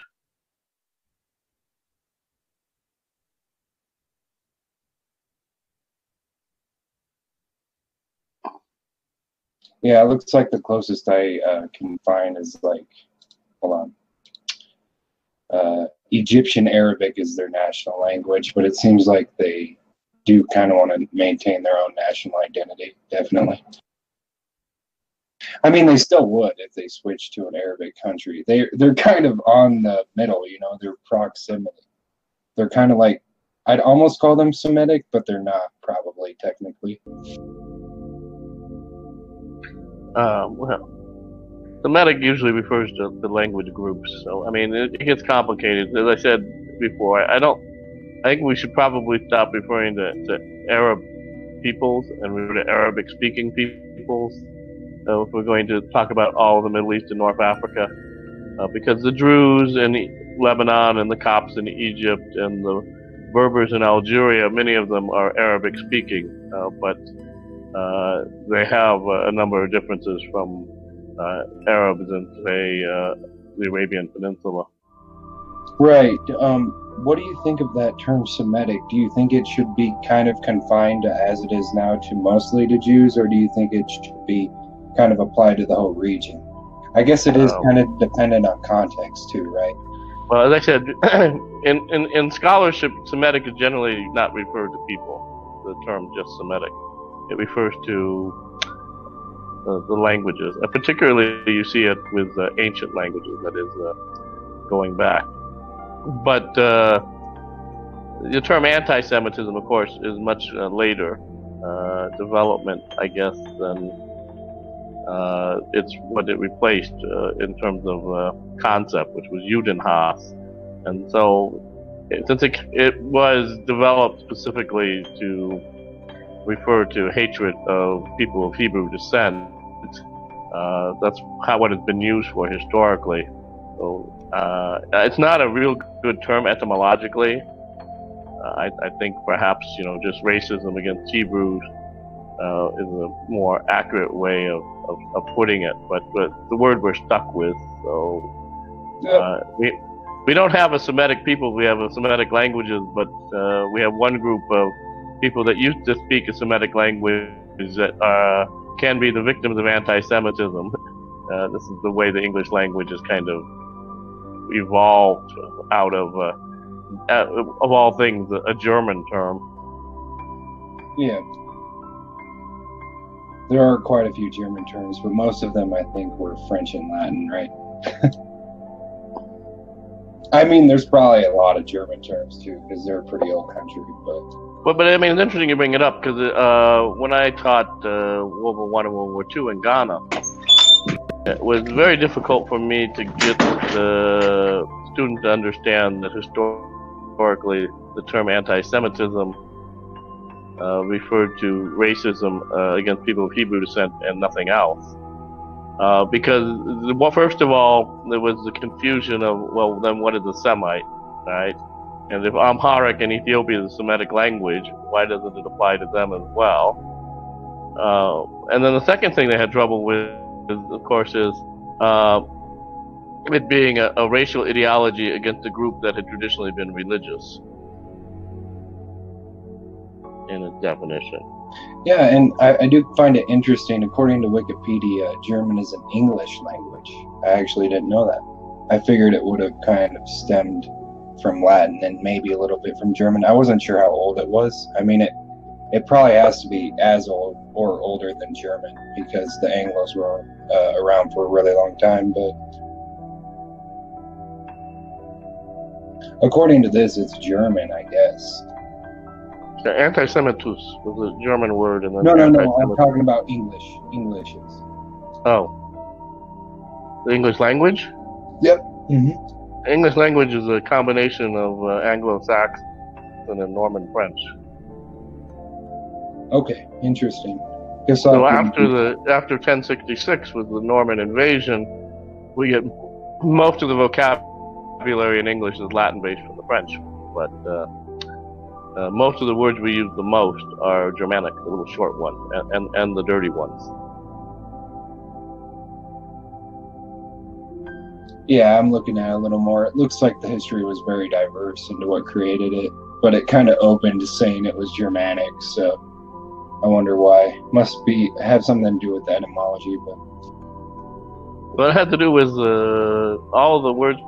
Yeah, it looks like the closest I can find is like, hold on. Egyptian Arabic is their national language, but it seems like they do kind of want to maintain their own national identity, definitely. I mean, they still would if they switched to an Arabic country. They're kind of on the middle, you know, their proximity. They're kind of like, I'd almost call them Semitic, but they're not, probably, technically. Well, Semitic usually refers to the language groups. So, I mean, it gets complicated. As I said before, I think we should probably stop referring to Arab peoples and refer to Arabic-speaking peoples if we're going to talk about all of the Middle East and North Africa. Because the Druze in Lebanon and the Copts in Egypt and the Berbers in Algeria, many of them are Arabic-speaking, but they have a number of differences from Arabs in, say, the Arabian Peninsula. Right. What do you think of that term Semitic? Do you think it should be kind of confined, as it is now, to mostly to Jews, or do you think it should be kind of applied to the whole region? I guess it is kind of dependent on context too, right? Well, as I said, in scholarship, Semitic is generally not referred to people. The term just Semitic. It refers to the languages. Particularly, you see it with ancient languages, that is, going back. But the term anti-Semitism, of course, is much later development, I guess, than it's what it replaced in terms of concept, which was Judenhass. And so, since it was developed specifically to refer to hatred of people of Hebrew descent, that's what it's been used for historically. So it's not a real good term etymologically. I think perhaps, you know, just racism against Hebrews is a more accurate way of putting it. But the word we're stuck with, so We don't have a Semitic people. We have a Semitic languages, but we have one group of people that used to speak a Semitic language that can be the victims of anti-Semitism. This is the way the English language is kind of evolved out of all things, a German term. Yeah. There are quite a few German terms, but most of them, I think, were French and Latin, right? I mean, there's probably a lot of German terms, too, because they're a pretty old country, but... But I mean, it's interesting you bring it up, because when I taught World War I and World War II in Ghana, it was very difficult for me to get the students to understand that historically the term anti-Semitism referred to racism against people of Hebrew descent and nothing else. Because, well, first of all, there was the confusion of, well, then what is a Semite, right? And if Amharic in Ethiopia is a Semitic language, why doesn't it apply to them as well? And then the second thing they had trouble with, of course, is it being a racial ideology against a group that had traditionally been religious in its definition. Yeah, and I do find it interesting. According to Wikipedia, German is an English language. I actually didn't know that. I figured it would have kind of stemmed from Latin and maybe a little bit from German. I wasn't sure how old it was. I mean, it probably has to be as old or older than German because the Anglos were around for a really long time. But according to this, it's German, I guess. The anti-Semitus was a German word, and then No. I'm talking about English. Englishes. Oh, the English language? Yep. Mm-hmm. English language is a combination of Anglo-Saxon and Norman French. Okay, interesting. So after 1066 with the Norman invasion, we get most of the vocabulary in English is Latin-based from the French, but most of the words we use the most are Germanic, the little short ones, and the dirty ones. Yeah, I'm looking at it a little more. It looks like the history was very diverse into what created it, but it kind of opened to saying it was Germanic, so I wonder why. Must have something to do with the etymology, but... What it had to do with all the words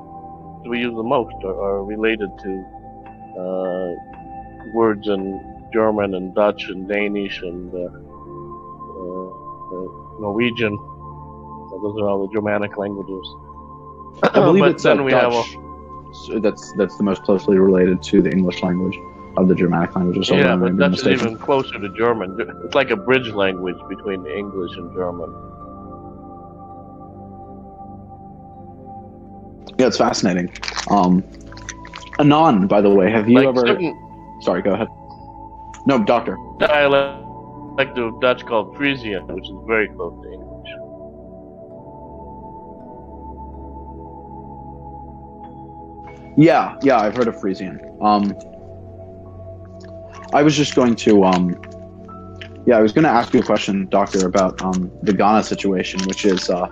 we use the most are related to words in German and Dutch and Danish and Norwegian. So those are all the Germanic languages. I believe it's then we Dutch. So that's the most closely related to the English language of the Germanic languages. Yeah, but Dutch is even closer to German. It's like a bridge language between the English and German. Yeah, it's fascinating. Anon, by the way, have you ever... Sorry, go ahead. No, doctor. Dialect of Dutch called Frisian, which is very close to English. Yeah, I've heard of Frisian. I was just going to, I was going to ask you a question, doctor, about the Ghana situation, which is, I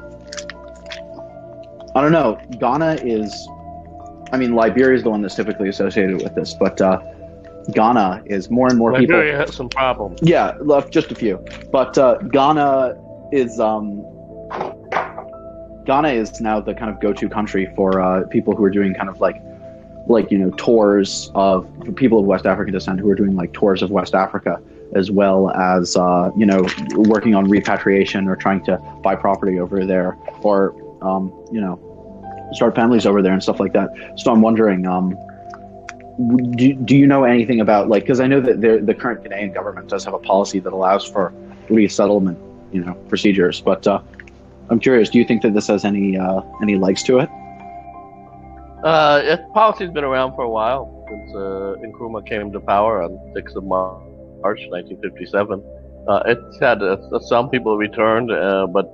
don't know, Ghana is, I mean, Liberia is the one that's typically associated with this, but Ghana is more and more people. Liberia has some problems. Yeah, just a few, but Ghana is now the kind of go-to country for people who are doing kind of like tours of people of West African descent who are doing like tours of West Africa, as well as working on repatriation or trying to buy property over there, or start families over there and stuff like that. So I'm wondering, do you know anything about, like, because I know that the current Canadian government does have a policy that allows for resettlement, procedures, but I'm curious, do you think that this has any legs to it? Policy's been around for a while, since Nkrumah came to power on 6th of March 1957. It's had some people returned, but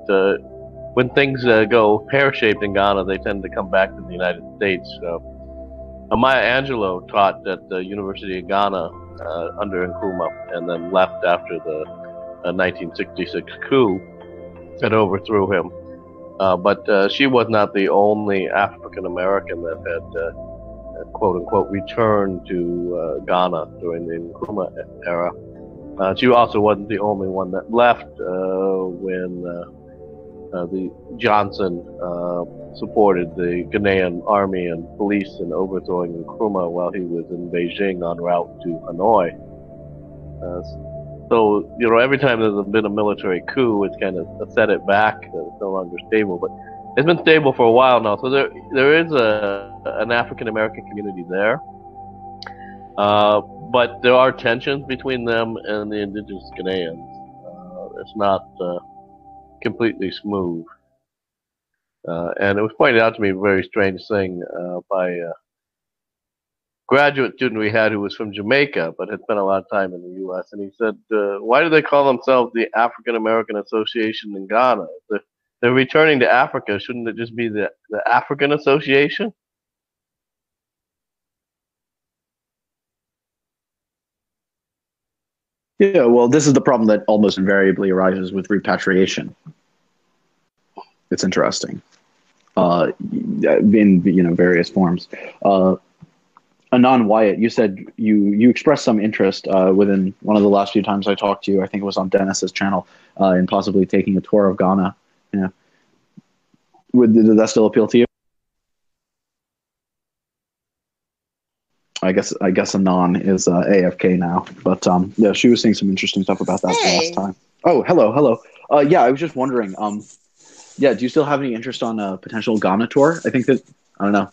when things go pear-shaped in Ghana, they tend to come back to the United States. Maya Angelou taught at the University of Ghana under Nkrumah, and then left after the 1966 coup that overthrew him. But she was not the only African American that had, quote unquote, returned to Ghana during the Nkrumah era. She also wasn't the only one that left when the Johnson supported the Ghanaian army and police in overthrowing Nkrumah while he was in Beijing en route to Hanoi. So, every time there's been a military coup, it's kind of set it back. It's no longer stable, but it's been stable for a while now. So there is an African American community there, but there are tensions between them and the indigenous Ghanaians. It's not completely smooth. And it was pointed out to me a very strange thing by a graduate student we had who was from Jamaica but had spent a lot of time in the U.S. And he said, why do they call themselves the African American Association in Ghana? If they're returning to Africa, shouldn't it just be the African Association? Yeah, well, this is the problem that almost invariably arises with repatriation. It's interesting. In various forms. Anon Wyatt, you said you expressed some interest within one of the last few times I talked to you. I think it was on Dennis's channel in possibly taking a tour of Ghana. Yeah, did that still appeal to you? I guess Anon is AFK now, but yeah, she was saying some interesting stuff about that last time. Oh, hello. Yeah, I was just wondering. Yeah, do you still have any interest on a potential Ghana tour? I think that I don't know.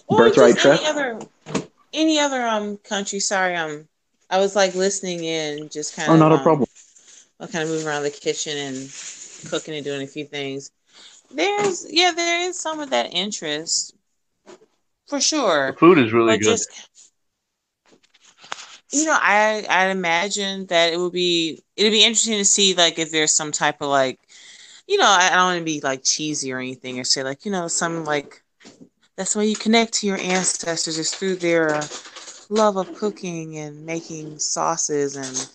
Birthright trip. Any other country? Sorry, I was like listening in, just kind of. Oh, not a problem. I kind of moving around the kitchen and cooking and doing a few things. There is some of that interest for sure. The food is really good. I imagine that it'd be interesting to see like if there's some type of like, I don't want to be like cheesy or anything or say like, some like that's the way you connect to your ancestors is through their love of cooking and making sauces and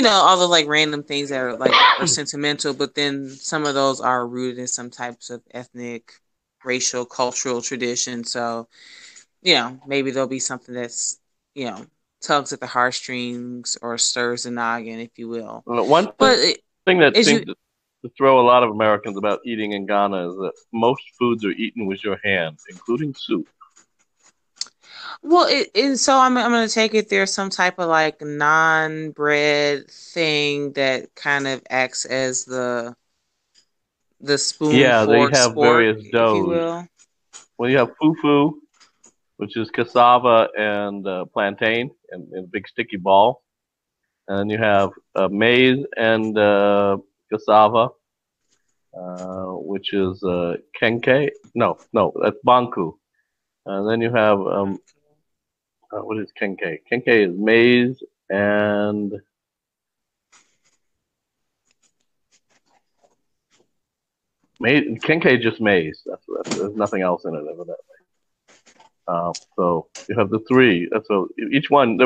all the like random things that are like are sentimental, but then some of those are rooted in some types of ethnic, racial, cultural tradition. So, maybe there'll be something that's, tugs at the heartstrings or stirs the noggin, if you will. One thing that seems to throw a lot of Americans about eating in Ghana is that most foods are eaten with your hand, including soup. Well, so I'm going to take it there's some type of like non-bread thing that kind of acts as the spoon. Yeah, fork, they have spork, various doughs. if you will. Well, you have fufu, which is cassava and plantain in a big sticky ball. And you have maize and cassava, which is kenke. No, that's banku. And then you have, what is kenke? Kenke is maize and kenke is just maize. There's nothing else in it, evidently. So you have the three. So each one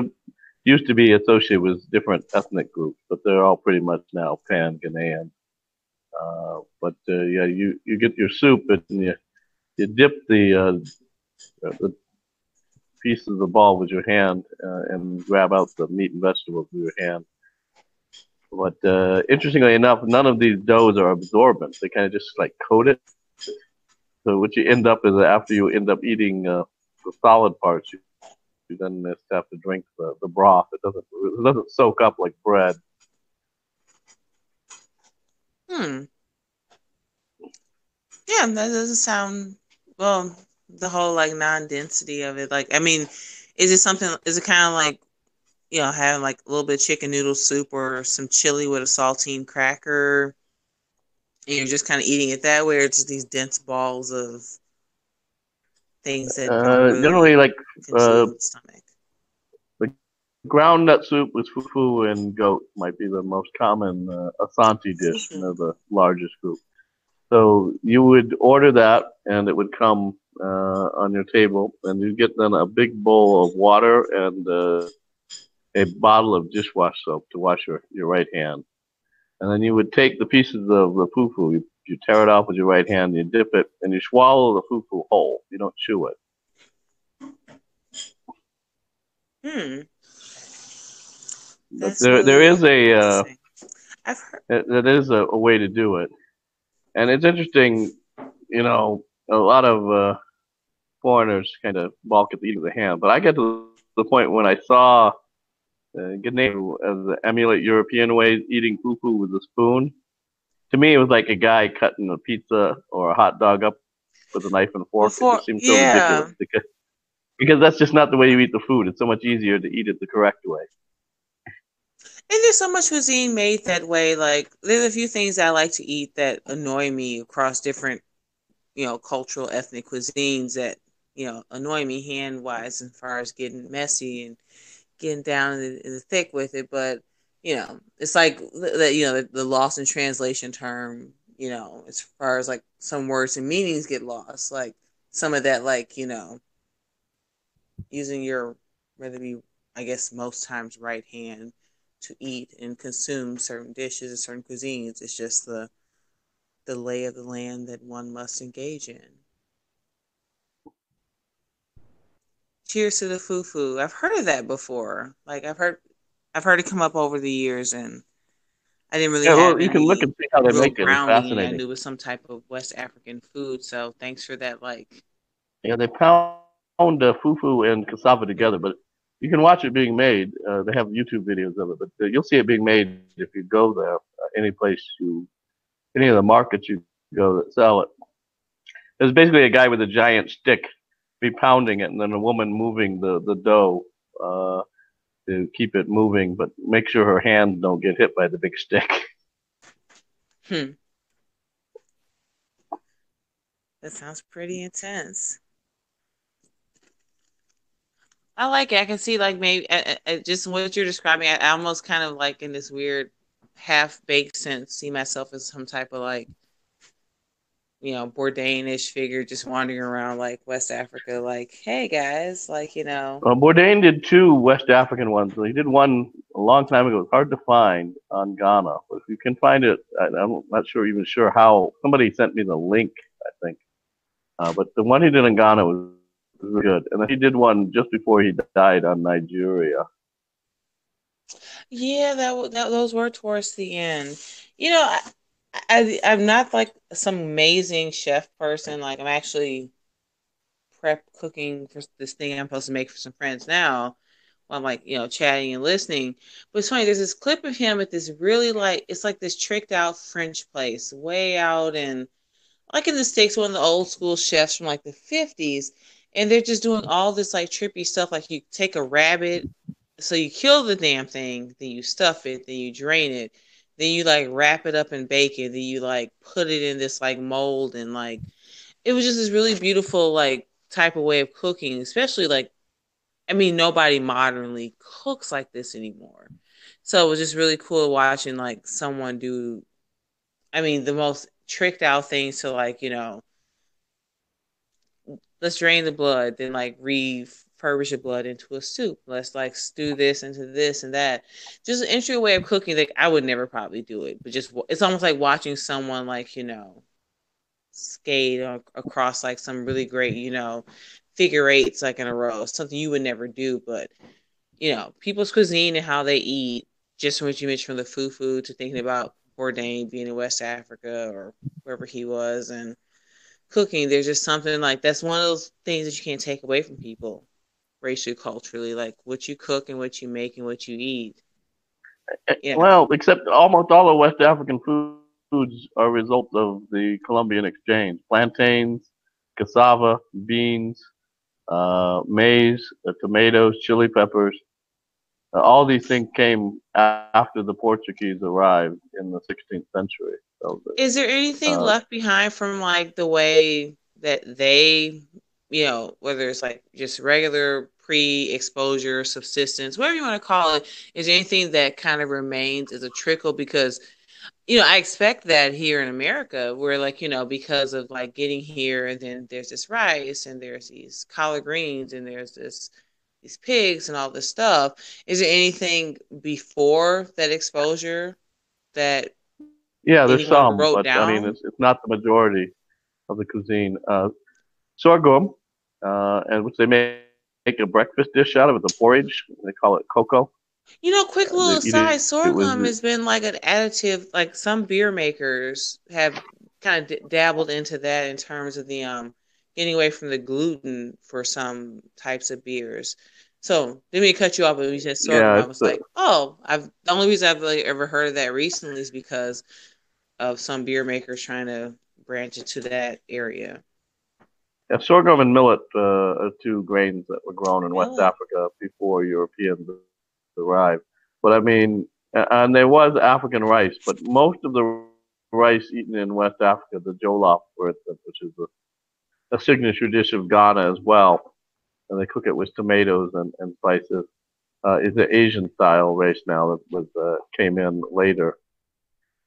used to be associated with different ethnic groups, but they're all pretty much now pan-Ghanaian. Yeah, you get your soup and you dip the piece of the ball with your hand and grab out the meat and vegetables with your hand. But interestingly enough, none of these doughs are absorbent. They kind of just like coat it. So what you end up is after you end up eating the solid parts, you then just have to drink the broth. It doesn't soak up like bread. Yeah, that doesn't sound well. The whole like non-density of it, like, I mean, is it something? Is it kind of like having like a little bit of chicken noodle soup or some chili with a saltine cracker, and you're just kind of eating it that way, or it's just these dense balls of things that don't generally like the stomach. The ground nut soup with fufu and goat might be the most common Asante dish. They're the largest group. So you would order that, and it would come on your table, and you get then a big bowl of water and a bottle of dishwash soap to wash your right hand. and then you would take the pieces of the fufu, you tear it off with your right hand, you dip it, and you swallow the fufu whole. You don't chew it. Hmm. But That's there really is a interesting. I've heard. that is a way to do it, and it's interesting. You know, a lot of foreigners kind of balk at the eating of the hand, but I get to the point when I saw good name as emulate European ways eating fufu with a spoon. To me, it was like a guy cutting a pizza or a hot dog up with a knife and fork. It Before, just seems so yeah. ridiculous because that's just not the way you eat the food. It's so much easier to eat it the correct way. And there's so much cuisine made that way. Like, there's a few things I like to eat that annoy me across different, cultural ethnic cuisines that, annoy me hand wise as far as getting messy and getting down in the thick with it. But, it's like the lost in translation term, as far as like some words and meanings get lost. Like some of that, like, using your, whether be, I guess, most times right hand to eat and consume certain dishes and certain cuisines. It's just the lay of the land that one must engage in. Cheers to the fufu. I've heard of that before. Like I've heard it come up over the years, and I didn't really Yeah, have well, you can look any and see how they real make it. It's grounding in it. I fascinating. knew it was some type of West African food. So thanks for that. Like, Yeah, they pound fufu and cassava together, but you can watch it being made. They have YouTube videos of it, but you'll see it being made if you go there. Any of the markets you go that sell it. There's basically a guy with a giant stick be pounding it, and then a woman moving the dough to keep it moving, but make sure her hands don't get hit by the big stick. hmm, that sounds pretty intense. I like it. I can see like maybe just what you're describing. I almost kind of like in this weird half baked sense see myself as some type of like Bourdain-ish figure just wandering around like West Africa, like, hey guys, like Bourdain did two West African ones. He did one a long time ago. It's hard to find on Ghana, but if you can find it, I'm not sure how. Somebody sent me the link, I think. But the one he did in Ghana was really good, and then he did one just before he died on Nigeria. yeah, those were towards the end. I'm not like some amazing chef person. Like I'm actually prep cooking for this thing I'm supposed to make for some friends now. While I'm like, chatting and listening. But it's funny, there's this clip of him at this really like it's like this tricked out French place way out in like in the States, one of the old school chefs from like the 50s. And they're just doing all this like trippy stuff. Like you take a rabbit, so you kill the damn thing, then you stuff it, then you drain it, then you like wrap it up in bacon, then you like put it in this like mold and like it was just this really beautiful like type of way of cooking, especially like I mean nobody modernly cooks like this anymore. So it was just really cool watching like someone do I mean the most tricked out things to like, let's drain the blood, then like refurbish the blood into a soup. Let's like stew this into this and that. Just an interesting way of cooking. Like I would never probably do it, but just it's almost like watching someone like skate across like some really great figure eights like in a row. Something you would never do, but people's cuisine and how they eat. Just from what you mentioned from the fufu to thinking about Bourdain being in West Africa or wherever he was and cooking, there's just something like that's one of those things that you can't take away from people racially, culturally, like what you cook and what you make and what you eat. Yeah. Well, except almost all of West African foods are a result of the Columbian exchange. Plantains, cassava, beans, maize, tomatoes, chili peppers. All these things came after the Portuguese arrived in the 16th century. So, Is there anything uh, left behind from like the way that they, whether it's like just regular pre-exposure subsistence, whatever you want to call it, is there anything that kind of remains as a trickle? Because I expect that here in America, where like, because of like getting here and then there's this rice and there's these collard greens and there's these pigs and all this stuff. Is there anything before that exposure that Yeah, there's anyone some, wrote but I mean, down? it's not the majority of the cuisine. Sorghum, and which they make a breakfast dish out of. It's a porridge. They call it cocoa. Quick They little eat aside, it with sorghum has been like an additive, like some beer makers have kind of dabbled into that in terms of the getting away from the gluten for some types of beers. So, didn't mean to cut you off, but when you said sorghum, yeah, I was like, oh, the only reason I've really ever heard of that recently is because of some beer makers trying to branch into that area. yeah, sorghum and millet are two grains that were grown in West Millet. Africa before Europeans arrived. But I mean, and there was African rice, but most of the rice eaten in West Africa, the jollof, for instance, which is a signature dish of Ghana as well, and they cook it with tomatoes and spices, is an Asian style rice now that came in later.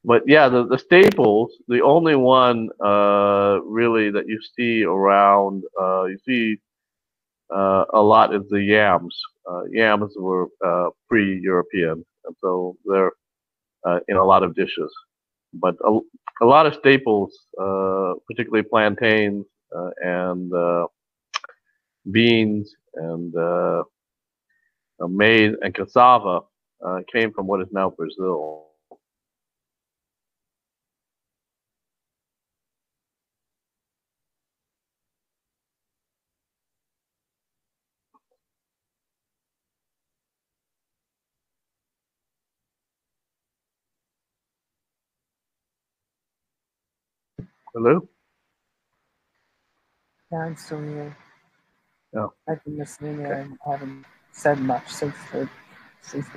But yeah, the staples, the only one really that you see around, you see a lot is the yams. Yams were pre-European, and so they're in a lot of dishes. But a lot of staples, particularly plantains and beans and maize and cassava, came from what is now Brazil. Hello? Yeah, I'm still here. Yeah. I've been listening and I haven't said much since the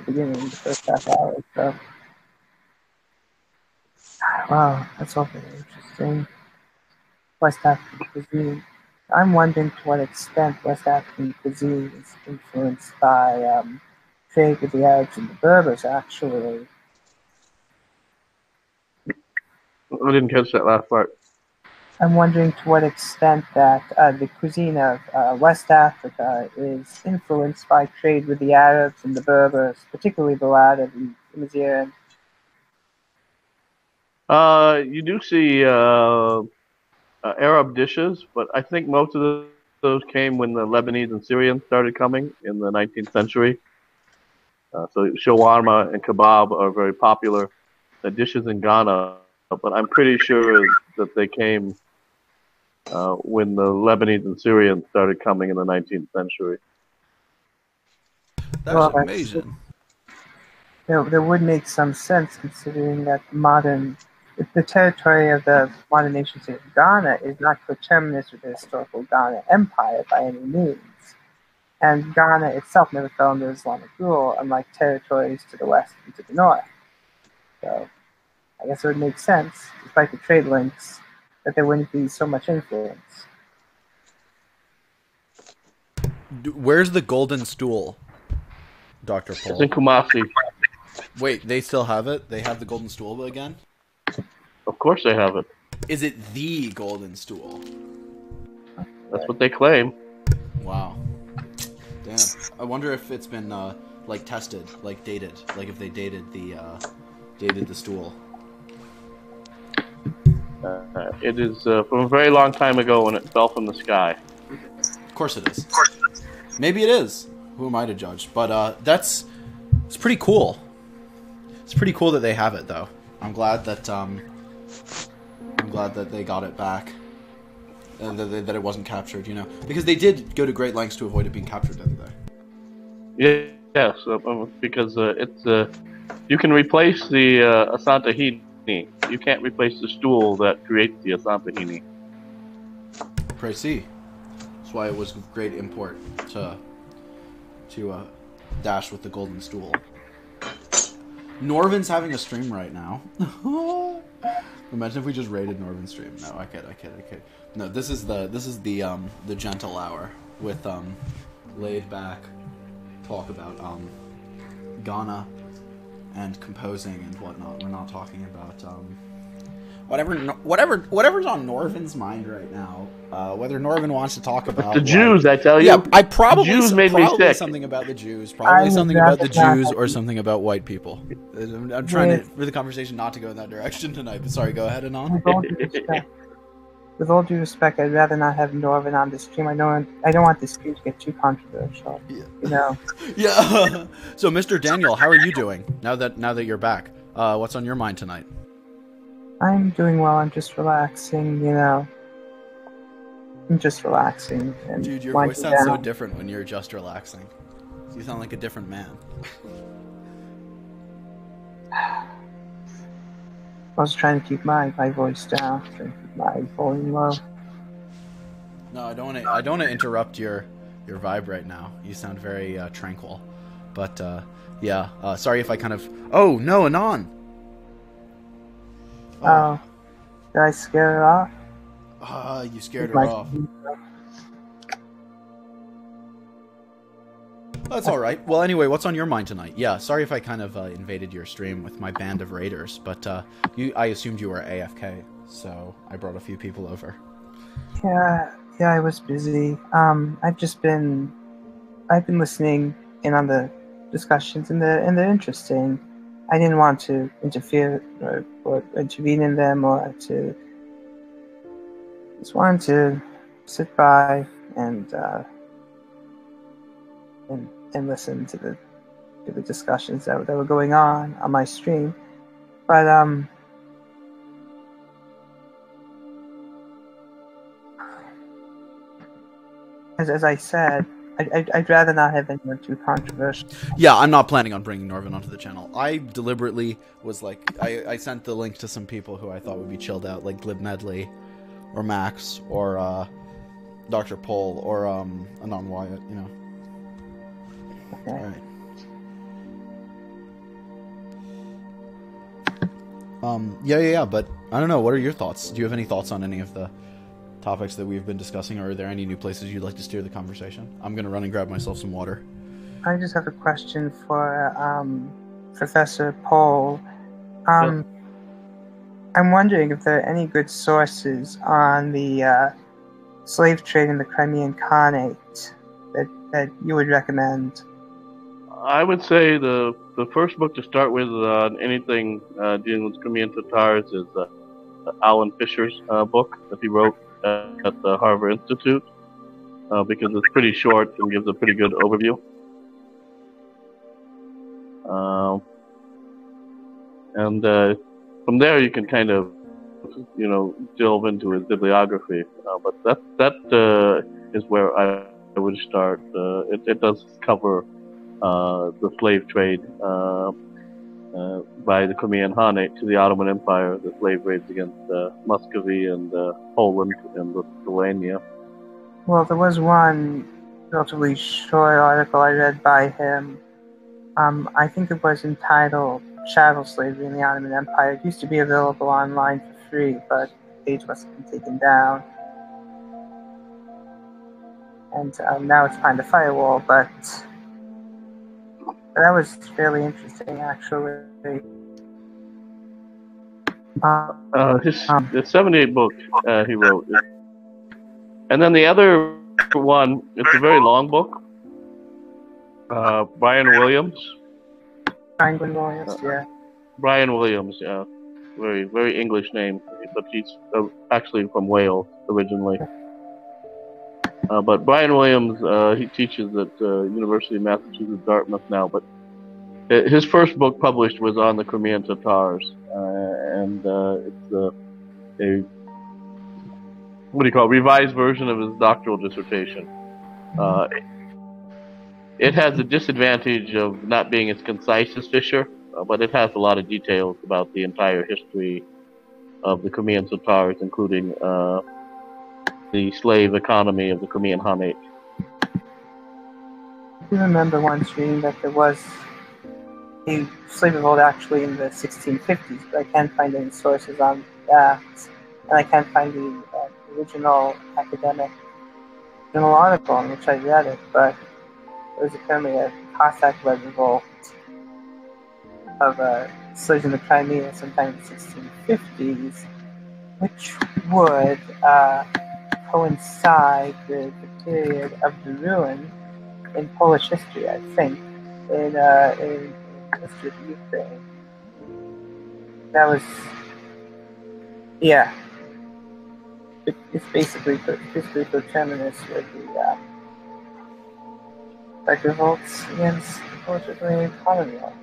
beginning, the first half hour. So, wow, that's all very interesting. West African cuisine. I'm wondering to what extent West African cuisine is influenced by trade with the Arabs and the Berbers, actually. I didn't catch that last part. I'm wondering to what extent that the cuisine of West Africa is influenced by trade with the Arabs and the Berbers, particularly the latter, the Mazir. You do see Arab dishes, but I think most of those came when the Lebanese and Syrians started coming in the 19th century. So shawarma and kebab are very popular dishes in Ghana, but I'm pretty sure that they came when the Lebanese and Syrians started coming in the 19th century. That's amazing. There would make some sense considering that the territory of the modern nation state of Ghana is not coterminous with the historical Ghana Empire by any means. And Ghana itself never fell under Islamic rule, unlike territories to the west and to the north. So I guess it would make sense, despite the trade links, that there wouldn't be so much influence. Where's the golden stool, Dr. Paul? It's in Kumasi. Wait, they still have it? They have the golden stool again? Of course they have it. Is it the golden stool? That's what they claim. Wow. Damn. I wonder if it's been like tested, like dated, like if they dated the stool. It is from a very long time ago when it fell from the sky. Of course it is. Maybe it is. Who am I to judge? But it's pretty cool. It's pretty cool that they have it, though. I'm glad that they got it back. That it wasn't captured, you know, because they did go to great lengths to avoid it being captured, didn't they? Yes, because it's you can replace the Asantahini. You can't replace the stool that creates the Asantahini. Pray see. That's why it was great import to dash with the golden stool. Norvin's having a stream right now. Imagine if we just raided Norvin's stream. No, I kid. No, this is the gentle hour with laid back talk about Ghana and composing and whatnot. We're not talking about whatever's on Norvin's mind right now. Whether Norvin wants to talk about The Jews, I tell you. Yeah, I probably Jews made me sick. something about the Jews, probably something about the Jews, or something about white people. I'm trying for the conversation not to go in that direction tonight. But sorry, go ahead, Anon. With all due respect, I'd rather not have Norvin on the stream. I don't want this stream to get too controversial. Yeah. You know. Yeah. So, Mr. Daniel, how are you doing now that you're back? What's on your mind tonight? I'm doing well. I'm just relaxing. You know. I'm just relaxing. And Dude, your voice sounds so different when you're just relaxing. You sound like a different man. I was trying to keep my voice down, trying to keep my volume low. No, I don't want to interrupt your vibe right now. You sound very tranquil, but yeah. Sorry if I kind of. Oh no, Anon. Oh, did I scare her off? You scared her off. That's all right. Well, anyway, what's on your mind tonight? Yeah, sorry if I kind of invaded your stream with my band of raiders, but I assumed you were AFK, so I brought a few people over. Yeah, I was busy. I've been listening in on the discussions, and they're interesting. I didn't want to interfere or intervene in them, or to just wanted to sit by and listen to the discussions that were going on my stream. But as I said, I'd rather not have anyone too controversial. Yeah, I'm not planning on bringing Norvin onto the channel. I deliberately was like, I sent the link to some people who I thought would be chilled out, like Glib Medley, or Max, or Dr. Pole, or Anon Wyatt, you know. Okay. All right. Yeah, but I don't know. What are your thoughts? Do you have any thoughts on any of the topics that we've been discussing, or are there any new places you'd like to steer the conversation? I'm going to run and grab myself some water. I just have a question for Professor Pole. Yes. I'm wondering if there are any good sources on the slave trade in the Crimean Khanate that you would recommend. I would say the first book to start with on anything dealing with Crimean Tatars is Alan Fisher's book that he wrote at the Harvard Institute, because it's pretty short and gives a pretty good overview. And from there you can kind of, delve into his bibliography. But that is where I would start. It does cover the slave trade by the Crimean Khanate to the Ottoman Empire, the slave raids against Muscovy and Poland and Lithuania. Well, there was one relatively short article I read by him. I think it was entitled Chattel Slavery in the Ottoman Empire. It used to be available online for free, but the page must have been taken down. And now it's behind a firewall, but that was fairly interesting, actually. The 78 book he wrote. And then the other one, it's a very long book. Brian Williams. Yeah. Brian Williams, yeah. Very, very English name, but he's actually from Wales originally. But Brian Williams, he teaches at University of Massachusetts, Dartmouth now, but his first book published was on the Crimean Tatars, and it's a revised version of his doctoral dissertation. It has the disadvantage of not being as concise as Fisher, but it has a lot of details about the entire history of the Crimean Tatars, including the slave economy of the Crimean Khanate. I do remember once reading that there was a slave revolt actually in the 1650s, but I can't find any sources on that, and I can't find the original academic journal article in which I read it, but it was apparently a Cossack-led revolt of slaves in the Crimea sometime in the 1650s, which would coincide with the period of the ruin in Polish history, I think, in history of Ukraine. That was, yeah. It's basically coterminous with the like revolts against the Polish Lithuanian Commonwealth.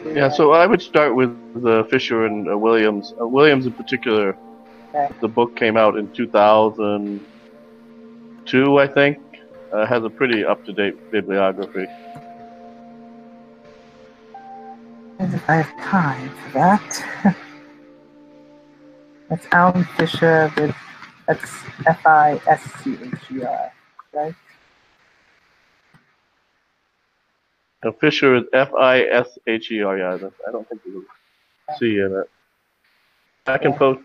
Yeah, so I would start with Fisher and Williams. Williams in particular, Okay. the book came out in 2002, I think. Has a pretty up-to-date bibliography. And if I have time for that. That's Alan Fisher with, that's Fischer, right? Fisher is Fisher, yeah. I don't think there's a C in it. I can post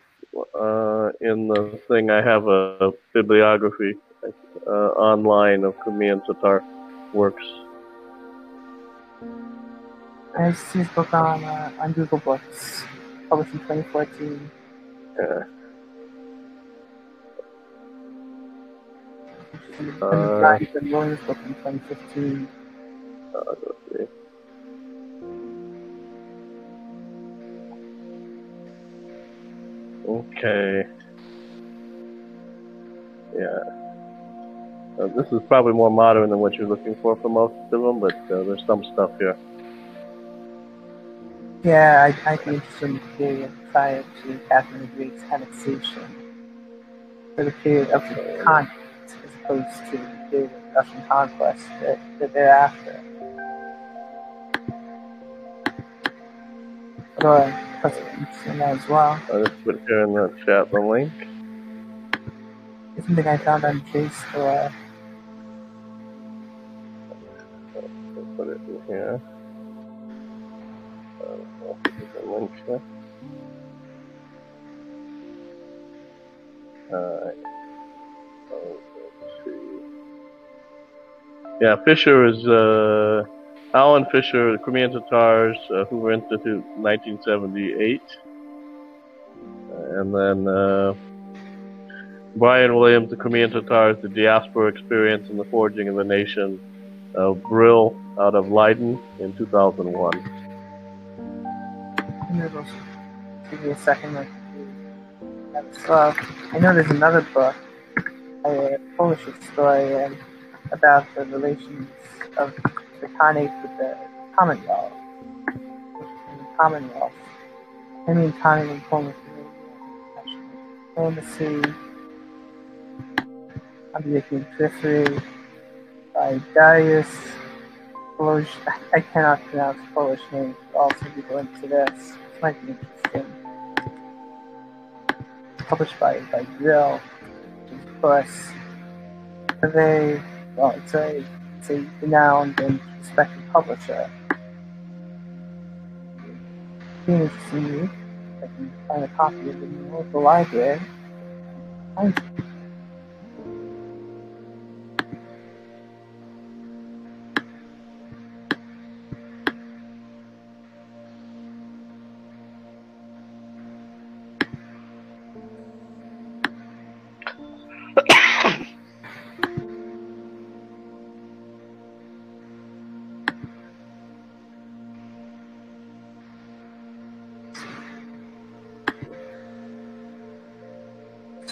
in the thing, I have a bibliography online of Crimean Tatar works. I see his book on Google Books, published in 2014. Yeah. And Williams' book in 2015. Let's see. Okay. Yeah. This is probably more modern than what you're looking for most of them, but there's some stuff here. Yeah, I'd be interested in the period prior to Catherine the Great's annexation, for the period of the conflict, as opposed to the period of Russian conquest that thereafter. Or presidents in that as well. I'll just put here in the chat the link. It's something I found on JSTOR. I'll put it in here. I'll put the link here. Alright. Let's see. Yeah, Fisher is Alan Fisher, the Crimean Tatars, Hoover Institute, 1978. And then Brian Williams, the Crimean Tatars, the Diaspora Experience and the Forging of the Nation, Brill out of Leiden in 2001. Give me a second. I know there's another book, a Polish historian, about the relations of the Khanate with the Commonwealth. I mean, Khanate and Polish diplomacy on the European periphery by Darius Polish. I cannot pronounce Polish names, but also be going to this. This might be interesting. Published by Grill, which is, of course, it's a renowned and respected publisher. Be interesting to me. I can find a copy of it in the local library.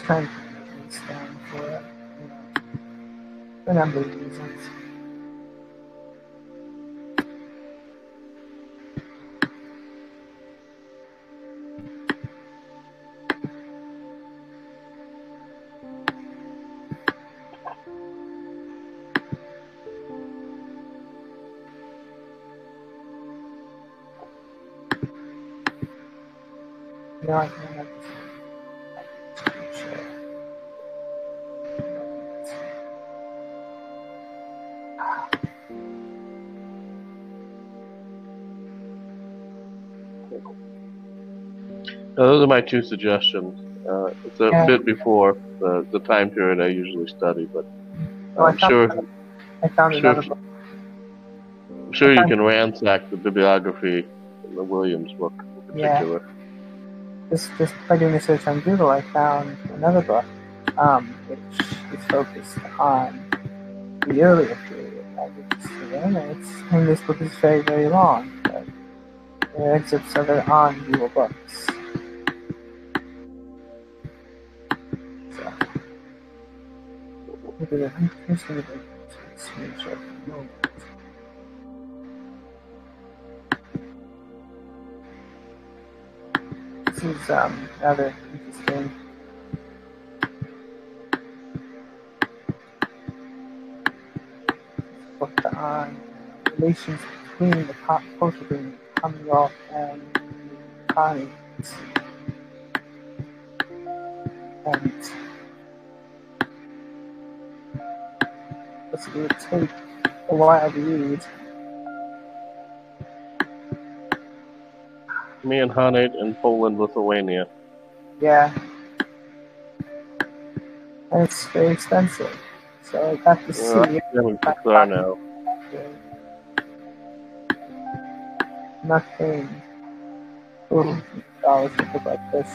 Trying to stand for it, for a number of reasons. I can remember this. Now, those are my two suggestions. It's a bit before the time period I usually study, but I'm sure you can ransack the bibliography in the Williams book in particular. just by doing a search on Google, I found another book, which is focused on the earlier period of history. And this book is very, very long, but there are excerpts of it on Google Books. So, I'm just going to go to the screenshot for a moment. This is rather interesting. Book on relations between the culture between Commonwealth and colonies. And this will take a while to read. Me and Hanit in Poland, Lithuania. Yeah. And it's very expensive. So I got to see it. Bizarre now. Nothing. $40 to look like this.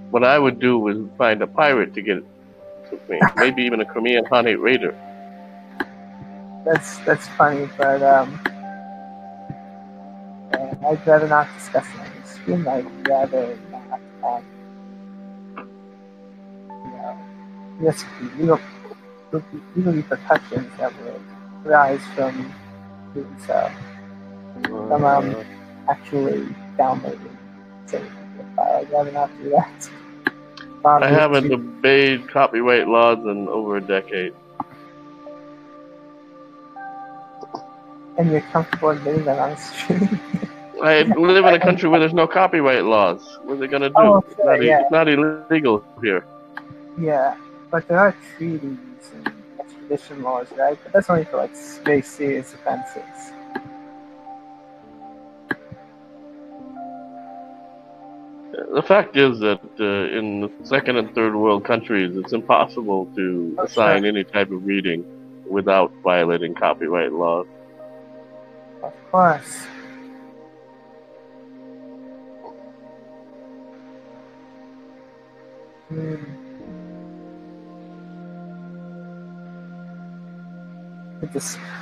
What I would do is find a pirate to get it with me. Maybe even a Crimean Hanit raider. That's funny, but I'd rather not discuss it on the screen. I'd rather not risk the legal repercussions that would arise from doing so. From actually downloading, say, the file. I'd rather not do that. I haven't obeyed copyright laws in over a decade. And you're comfortable admitting that on the stream? I live in a country where there's no copyright laws. What are they gonna do? Oh, sure, It's not illegal here. Yeah, but there are treaties and extradition laws, right? But that's only for like very serious offenses. The fact is that in the second and third world countries, it's impossible to assign any type of reading without violating copyright laws. Of course.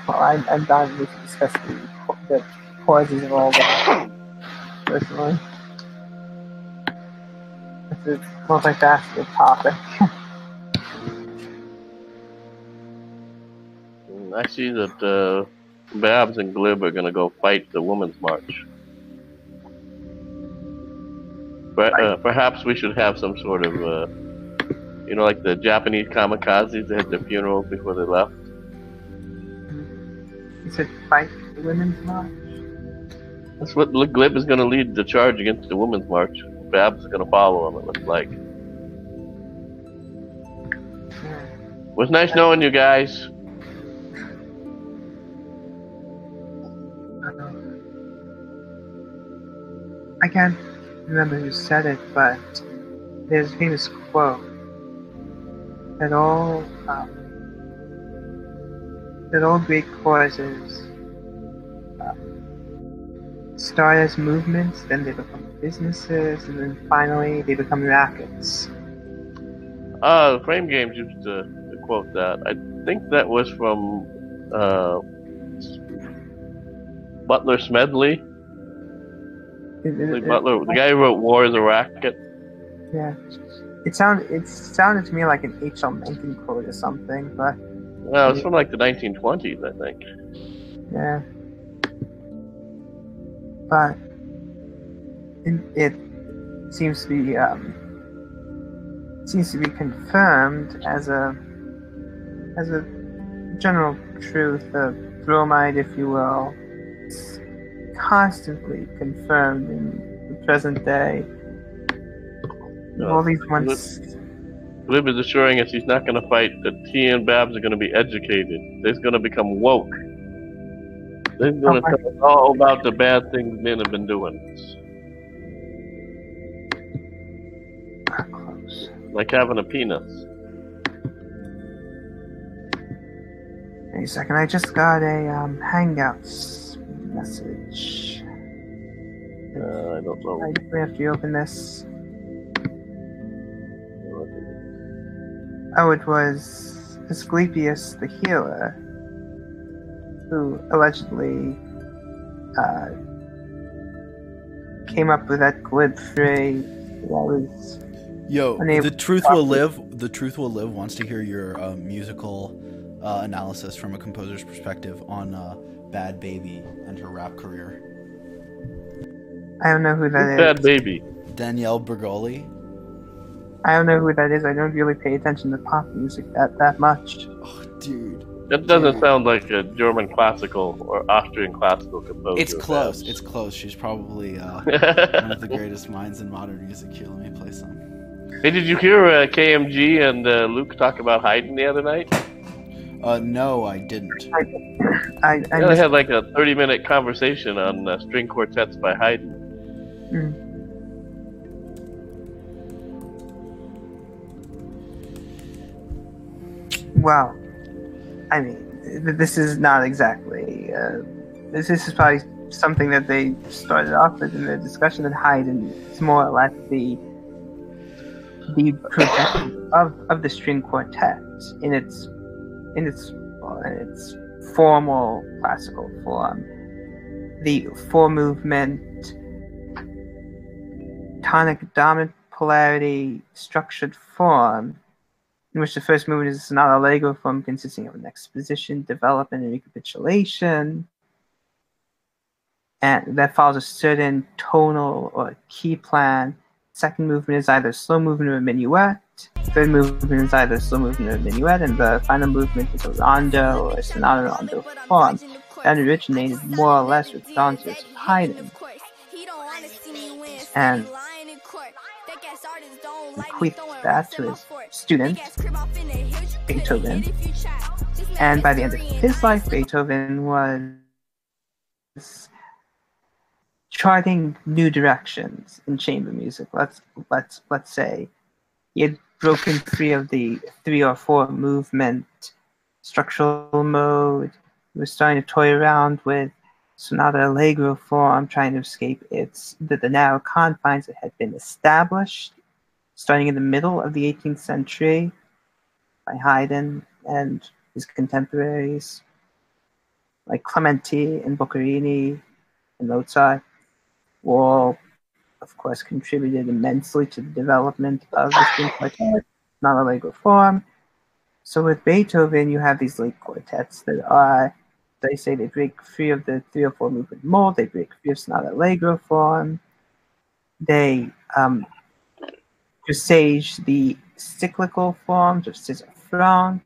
I'm done with discussing the causes of all that, personally. It's a multifaceted topic. I see that Babs and Glib are going to go fight the Women's March. Perhaps we should have some sort of, like the Japanese kamikazes that had their funerals before they left. You said fight the Women's March? That's what Glib is going to lead the charge against the Women's March. Babs is going to follow him, it looks like. It was nice knowing you guys. I can't remember who said it, but there's a famous quote that all great causes start as movements, then they become businesses, and then finally they become rackets. Frame Games used to quote that. I think that was from Butler Smedley. Butler, the guy who wrote War is a Racket. Yeah. It sounded to me like an H.L. Mencken quote or something, but... Well, it's from like the 1920s, I think. Yeah. But it seems to be confirmed as a general truth of bromide, if you will. It's constantly confirmed in the present day. All these ones. Glib is assuring us he's not going to fight, that he and Babs are going to be educated. They're going to become woke. They're going to tell us all about the bad things men have been doing. Close. Like having a penis. Wait a second, I just got a Hangouts message. I don't know. I definitely have to open this. Oh, it was Asclepius the healer who allegedly came up with that glib phrase that was Yo, unable the to truth stop will it. live. The truth will live. Wants to hear your musical analysis from a composer's perspective on Bad Baby and her rap career. I don't know who that is. Bad Baby. Danielle Bergoli. I don't know who that is. I don't really pay attention to pop music that much. Oh, dude. That doesn't Dude. sound like a German classical or Austrian classical composer. It's close. perhaps. It's close. She's probably one of the greatest minds in modern music. Here, let me play some. Hey, did you hear KMG and Luke talk about Haydn the other night? No, I didn't. I Yeah, they had like a 30-minute conversation on string quartets by Haydn. Well, I mean, this is not exactly. This is probably something that they started off with in the discussion that Haydn is more or less the projection of the string quartet in its formal classical form. The four movement tonic dominant polarity structured form, in which the first movement is a sonata allegro form consisting of an exposition, development, and recapitulation, and that follows a certain tonal or key plan. Second movement is either a slow movement or a minuet. Third movement is either a slow movement or a minuet, and the final movement is a rondo or a sonata rondo form that originated more or less with Dante's Haydn. And bequeathed that to his student, Beethoven. And by the end of his life, Beethoven was charting new directions in chamber music. Let's say he had broken free of the 3 or 4 movement structural mode. He was starting to toy around with sonata allegro form, trying to escape the narrow confines that had been established starting in the middle of the 18th century by Haydn and his contemporaries like Clementi and Boccherini and Mozart, who all, of course, contributed immensely to the development of the string quartet, sonata allegro form. So with Beethoven, you have these late quartets that are, they say, they break free of the 3 or 4 movement mold, they break free of sonata allegro form, they presage the cyclical forms of César Franck.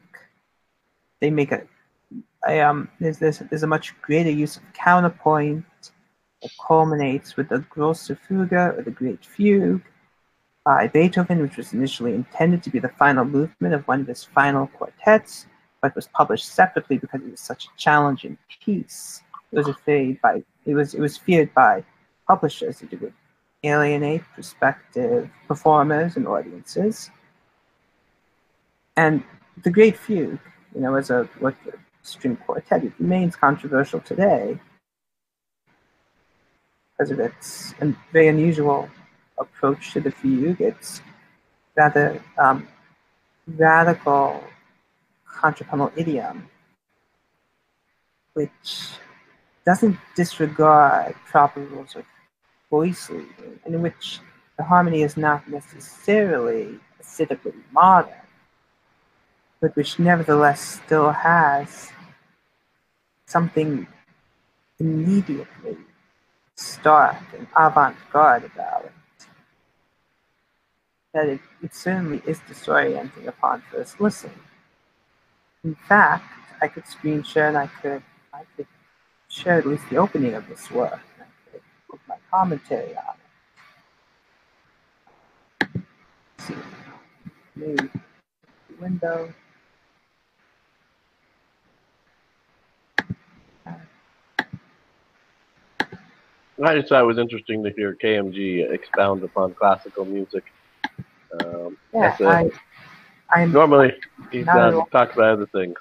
They make there's a much greater use of counterpoint that culminates with the grosse Fuge or the Great Fugue by Beethoven, which was initially intended to be the final movement of one of his final quartets, but was published separately because it was such a challenging piece. It was feared by publishers that it would alienate prospective performers and audiences. And the Great Fugue, as a string quartet, it remains controversial today because of its very unusual approach to the fugue. It's rather radical contrapuntal idiom, which doesn't disregard proper rules of voice leading, and in which the harmony is not necessarily aesthetically modern, but which nevertheless still has something immediately stark and avant-garde about it. That it certainly is disorienting upon first listen. In fact, I could screen share and I could share at least the opening of this work. And I could put my commentary on it. Let's see, maybe the window. I just thought it was interesting to hear KMG expound upon classical music. Normally, he's talk about other things.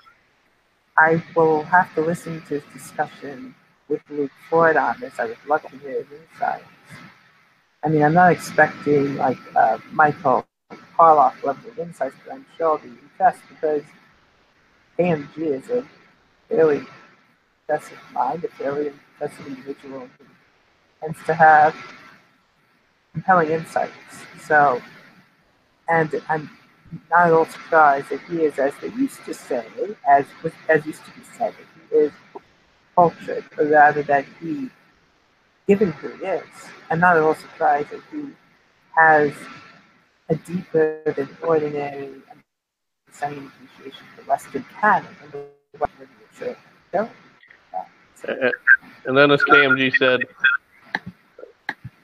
I will have to listen to his discussion with Luke Floyd on this. I would love to hear his insights. I mean, I'm not expecting like Michael Harloff level of insights, but I'm sure I'll be impressed because AMG is a fairly impressive mind, a fairly impressive individual who tends to have compelling insights. So, and I'm not at all surprised that he is, as they used to say, as used to be said, that he is cultured, or rather that he, given who he is, I'm not at all surprised that he has a deeper than ordinary understanding appreciation for Western canon and the what literature don't. And then as KMG said,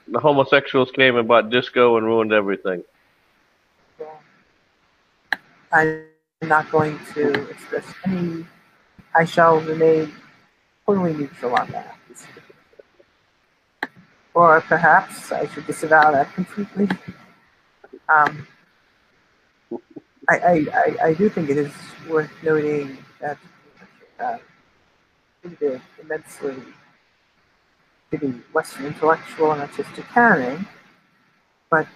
the homosexuals came and bought disco and ruined everything. Well, I'm not going to express any. I shall remain totally neutral on that. Or perhaps I should disavow that completely. I do think it is worth noting that he did immensely to the Western intellectual and artistic canon, but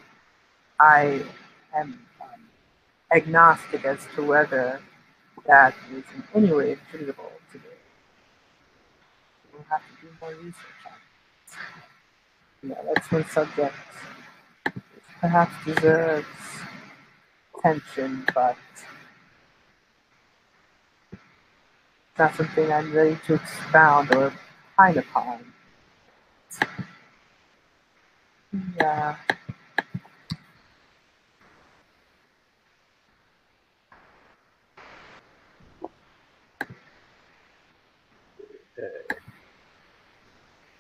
I am agnostic as to whether that is in any way attributable to the. We'll have to do more research on it. That's one subject which perhaps deserves attention, but it's not something I'm ready to expound or opine upon. Yeah.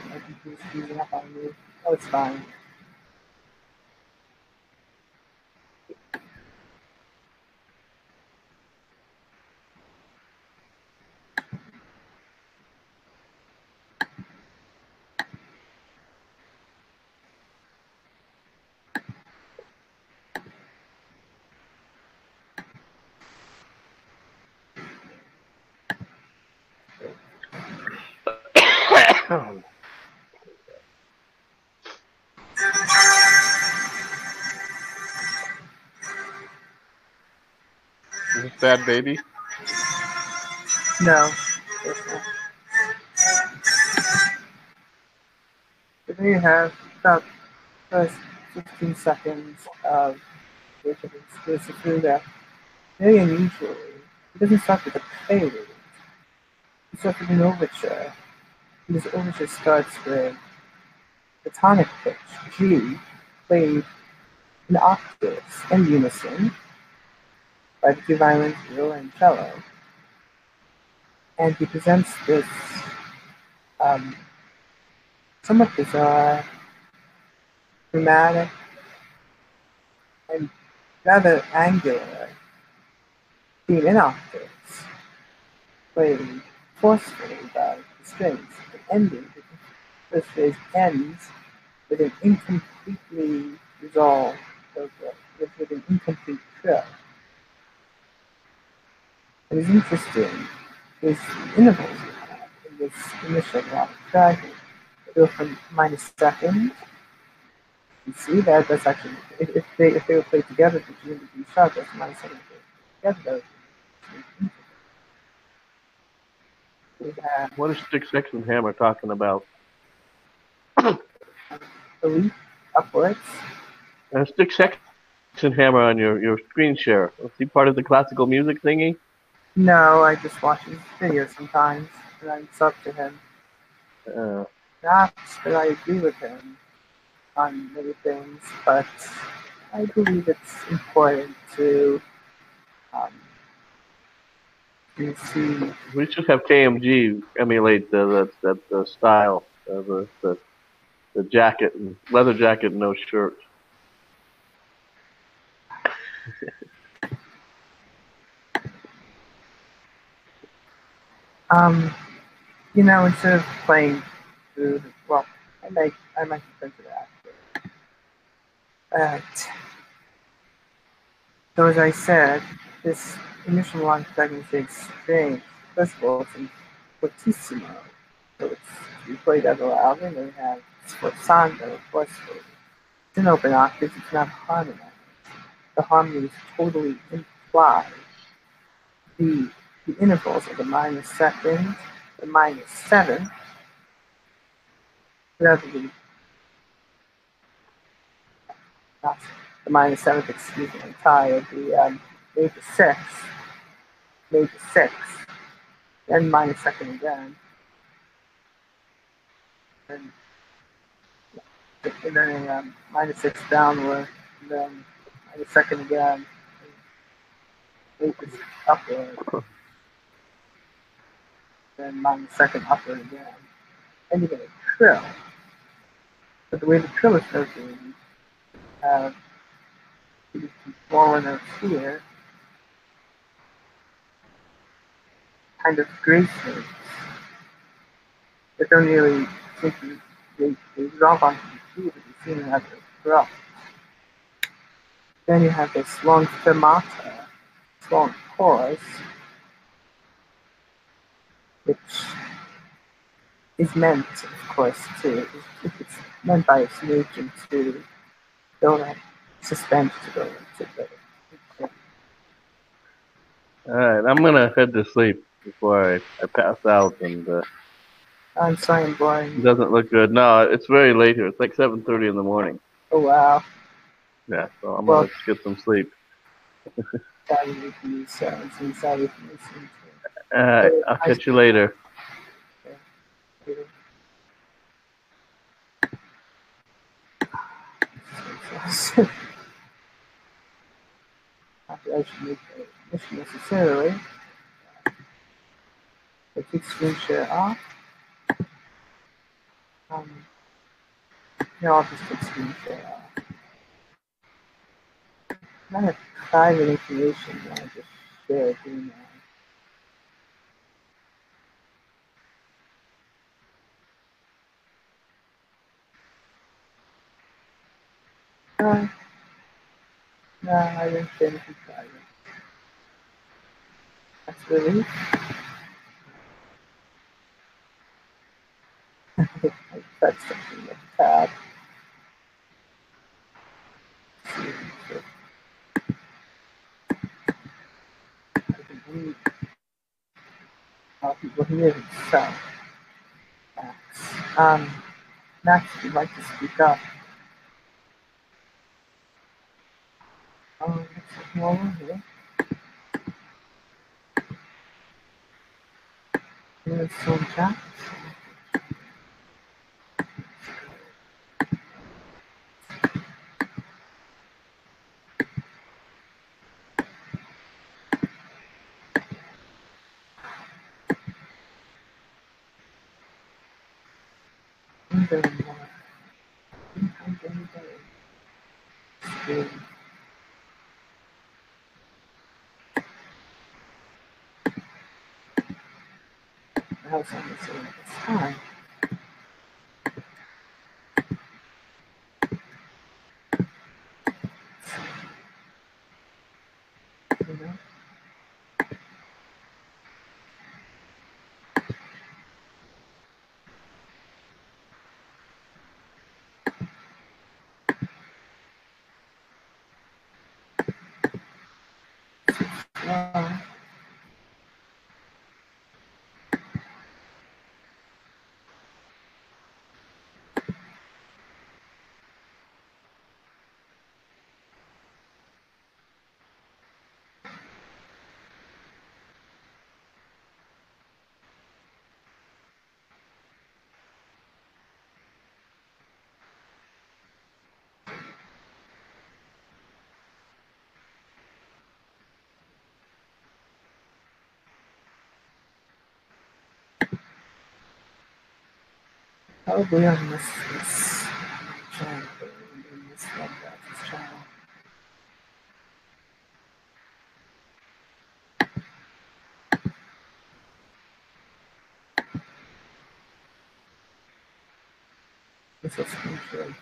I think he's using up on me. Oh, it's fine. Is this Bad Baby? No. There's not. But there you have about first 15 seconds of Richard exclusive through that. Very unusually, it doesn't start with a prelude. It starts with an overture. And this overture starts with the tonic pitch, G, played in octaves in unison by the two violins, viola, and cello. And he presents this somewhat bizarre, dramatic, and rather angular theme in octaves, played forcefully by the strings, and ending. The first phrase ends with an incompletely resolved, with an incomplete trill. What is interesting is the intervals we have in this initial block tracking. They go from -2nd. You see that that's actually if they were played together, the G and the D sharp, that's -2nd together. We have What is Stick Six and Hammer talking about? the leap upwards. Stick Six and Hammer on your screen share. Was he part of the classical music thingy? No, I just watch his videos sometimes, and I'm sub to him. Not that I agree with him on many things, but I believe it's important to see. We should have KMG emulate the style, the jacket and leather jacket and no shirt. Instead of playing through, well, I might think of that. But so as I said, this initial long segment is strange. First of all, it's in fortissimo, so it's to be played ever louder. They have sforzando, forceful. It's an open octave, it's not harmonized. The harmony is totally implied. The intervals of the minor second, the minor seventh, rather than not the minor seventh, excuse me, I'm tired. The major six, then minor second again, and then minor six downward, and then minor second again, major upward, then minor second upward again, and you get a trill. But the way the trill is notated, you have these smaller notes here, kind of grace notes that don't really simply they drop onto the key, but you see them as a drop. Then you have this long fermata, this long chorus, which is meant, of course, it's meant by its nature to build up suspense to go into the. All right, I'm gonna head to sleep before I pass out, and I'm sorry, I'm boring. it doesn't look good. No, it's very late here. It's like 7:30 in the morning. Oh wow. Yeah, so I'm Well, gonna get some sleep. sorry for you, sorry for listening to. All right, I'll catch you later. I should make a mission necessarily. I take screen share off. Here, I'll just take screen share off. I have private information that I just shared in no, I didn't share anything private. That's relief. I touched something with the tab. I can read how people hear themselves. Max. Max, if you'd like to speak up. Let's look more over here. Here's some chat. Have something to say at this time. You know? Probably on this channel, in this webcast channel. This is screen share again.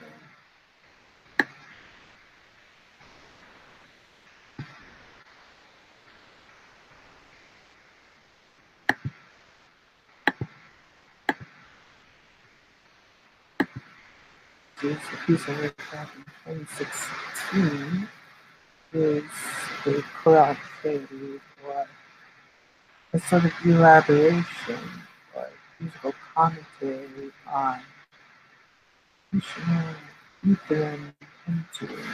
introduced a piece of work back in 2016 is a Quran theory, or a sort of elaboration or musical commentary on missionary Lutheran entry.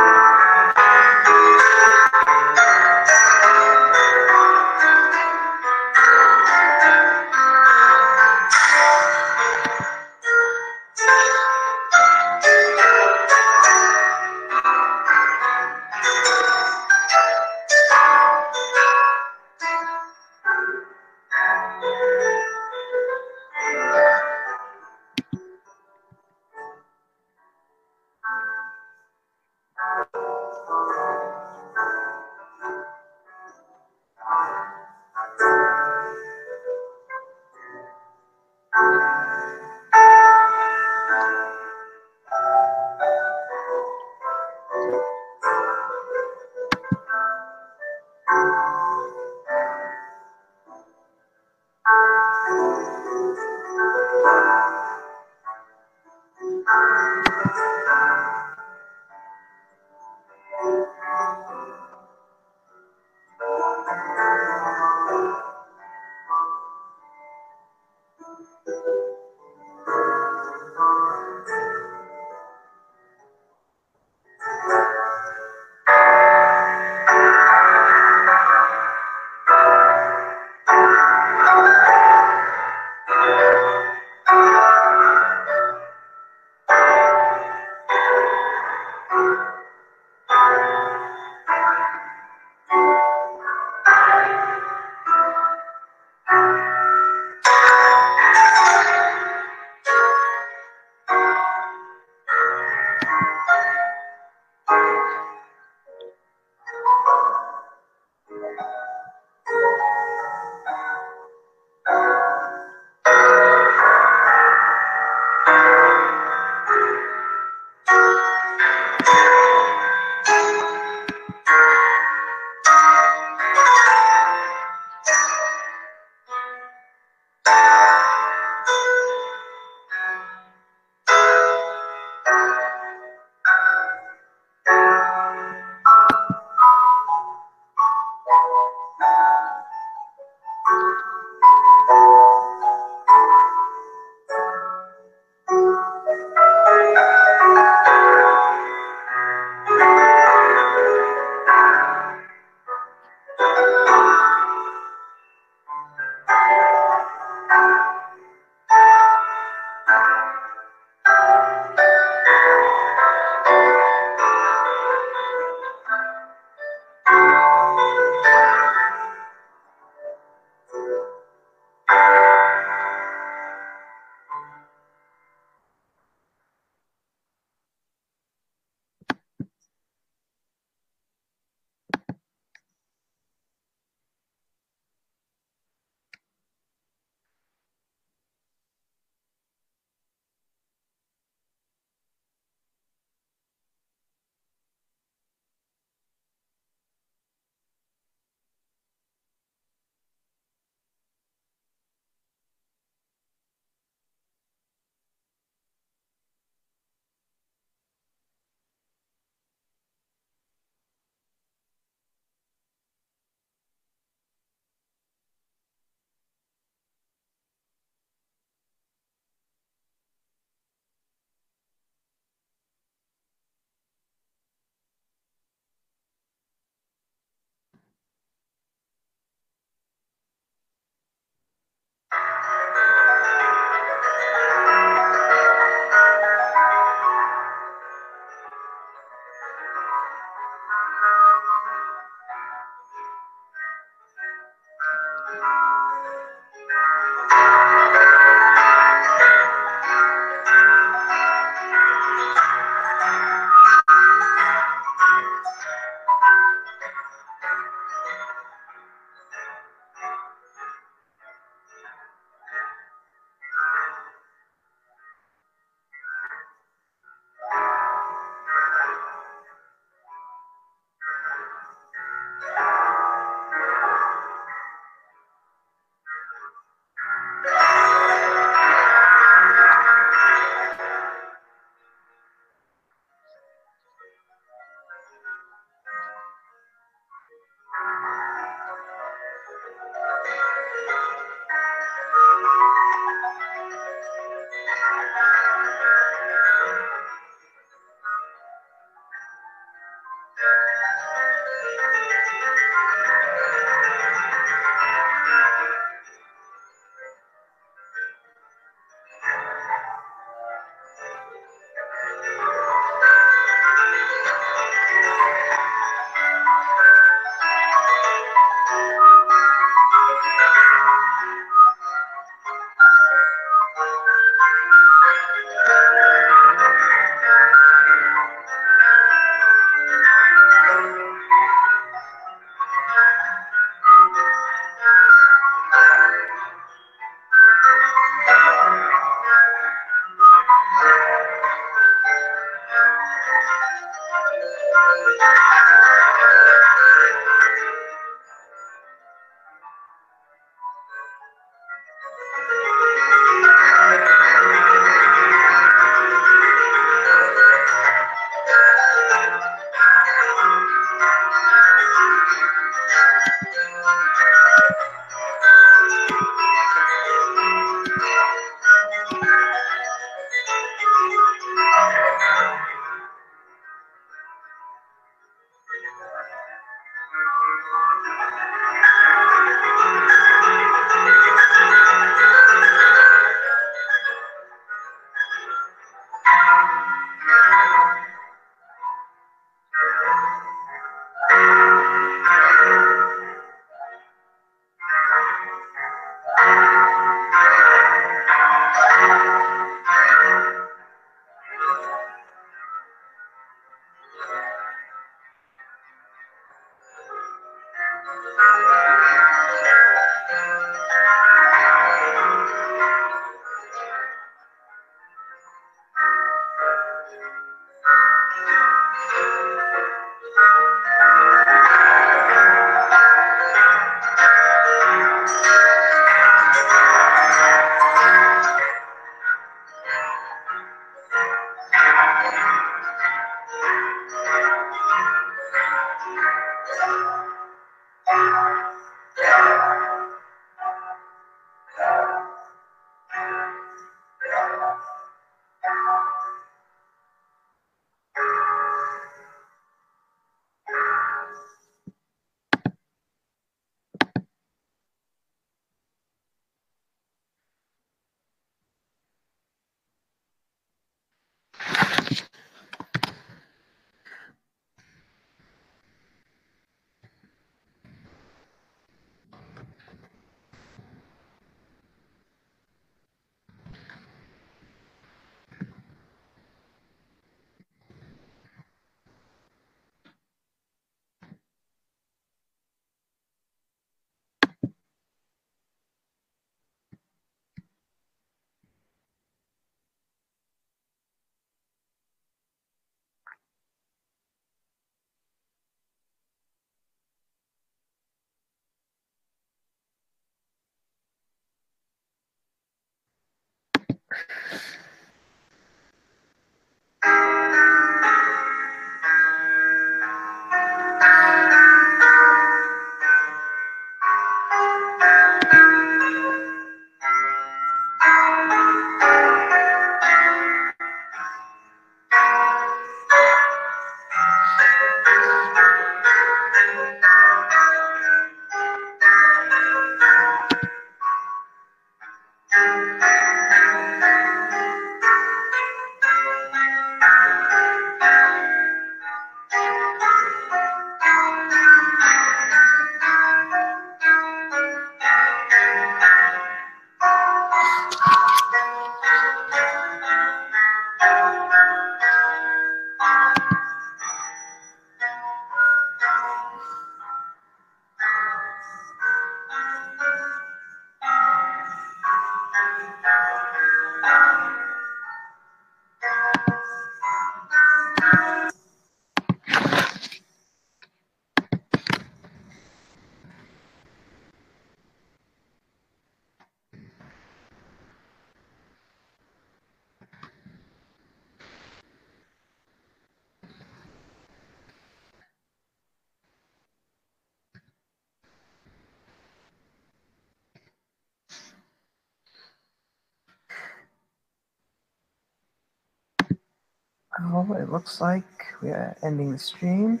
Well, it looks like we are ending the stream.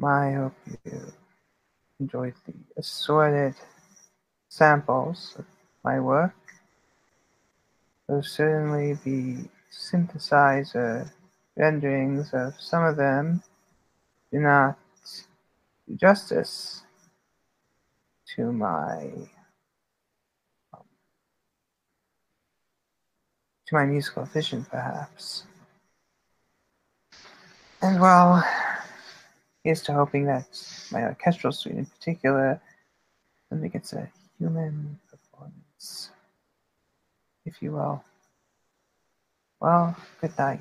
I hope you enjoyed the assorted samples of my work. Though certainly the synthesizer renderings of some of them do not do justice to my musical vision, perhaps. And well, here's to hoping that my orchestral suite in particular really gets a human performance, if you will. Well, good night.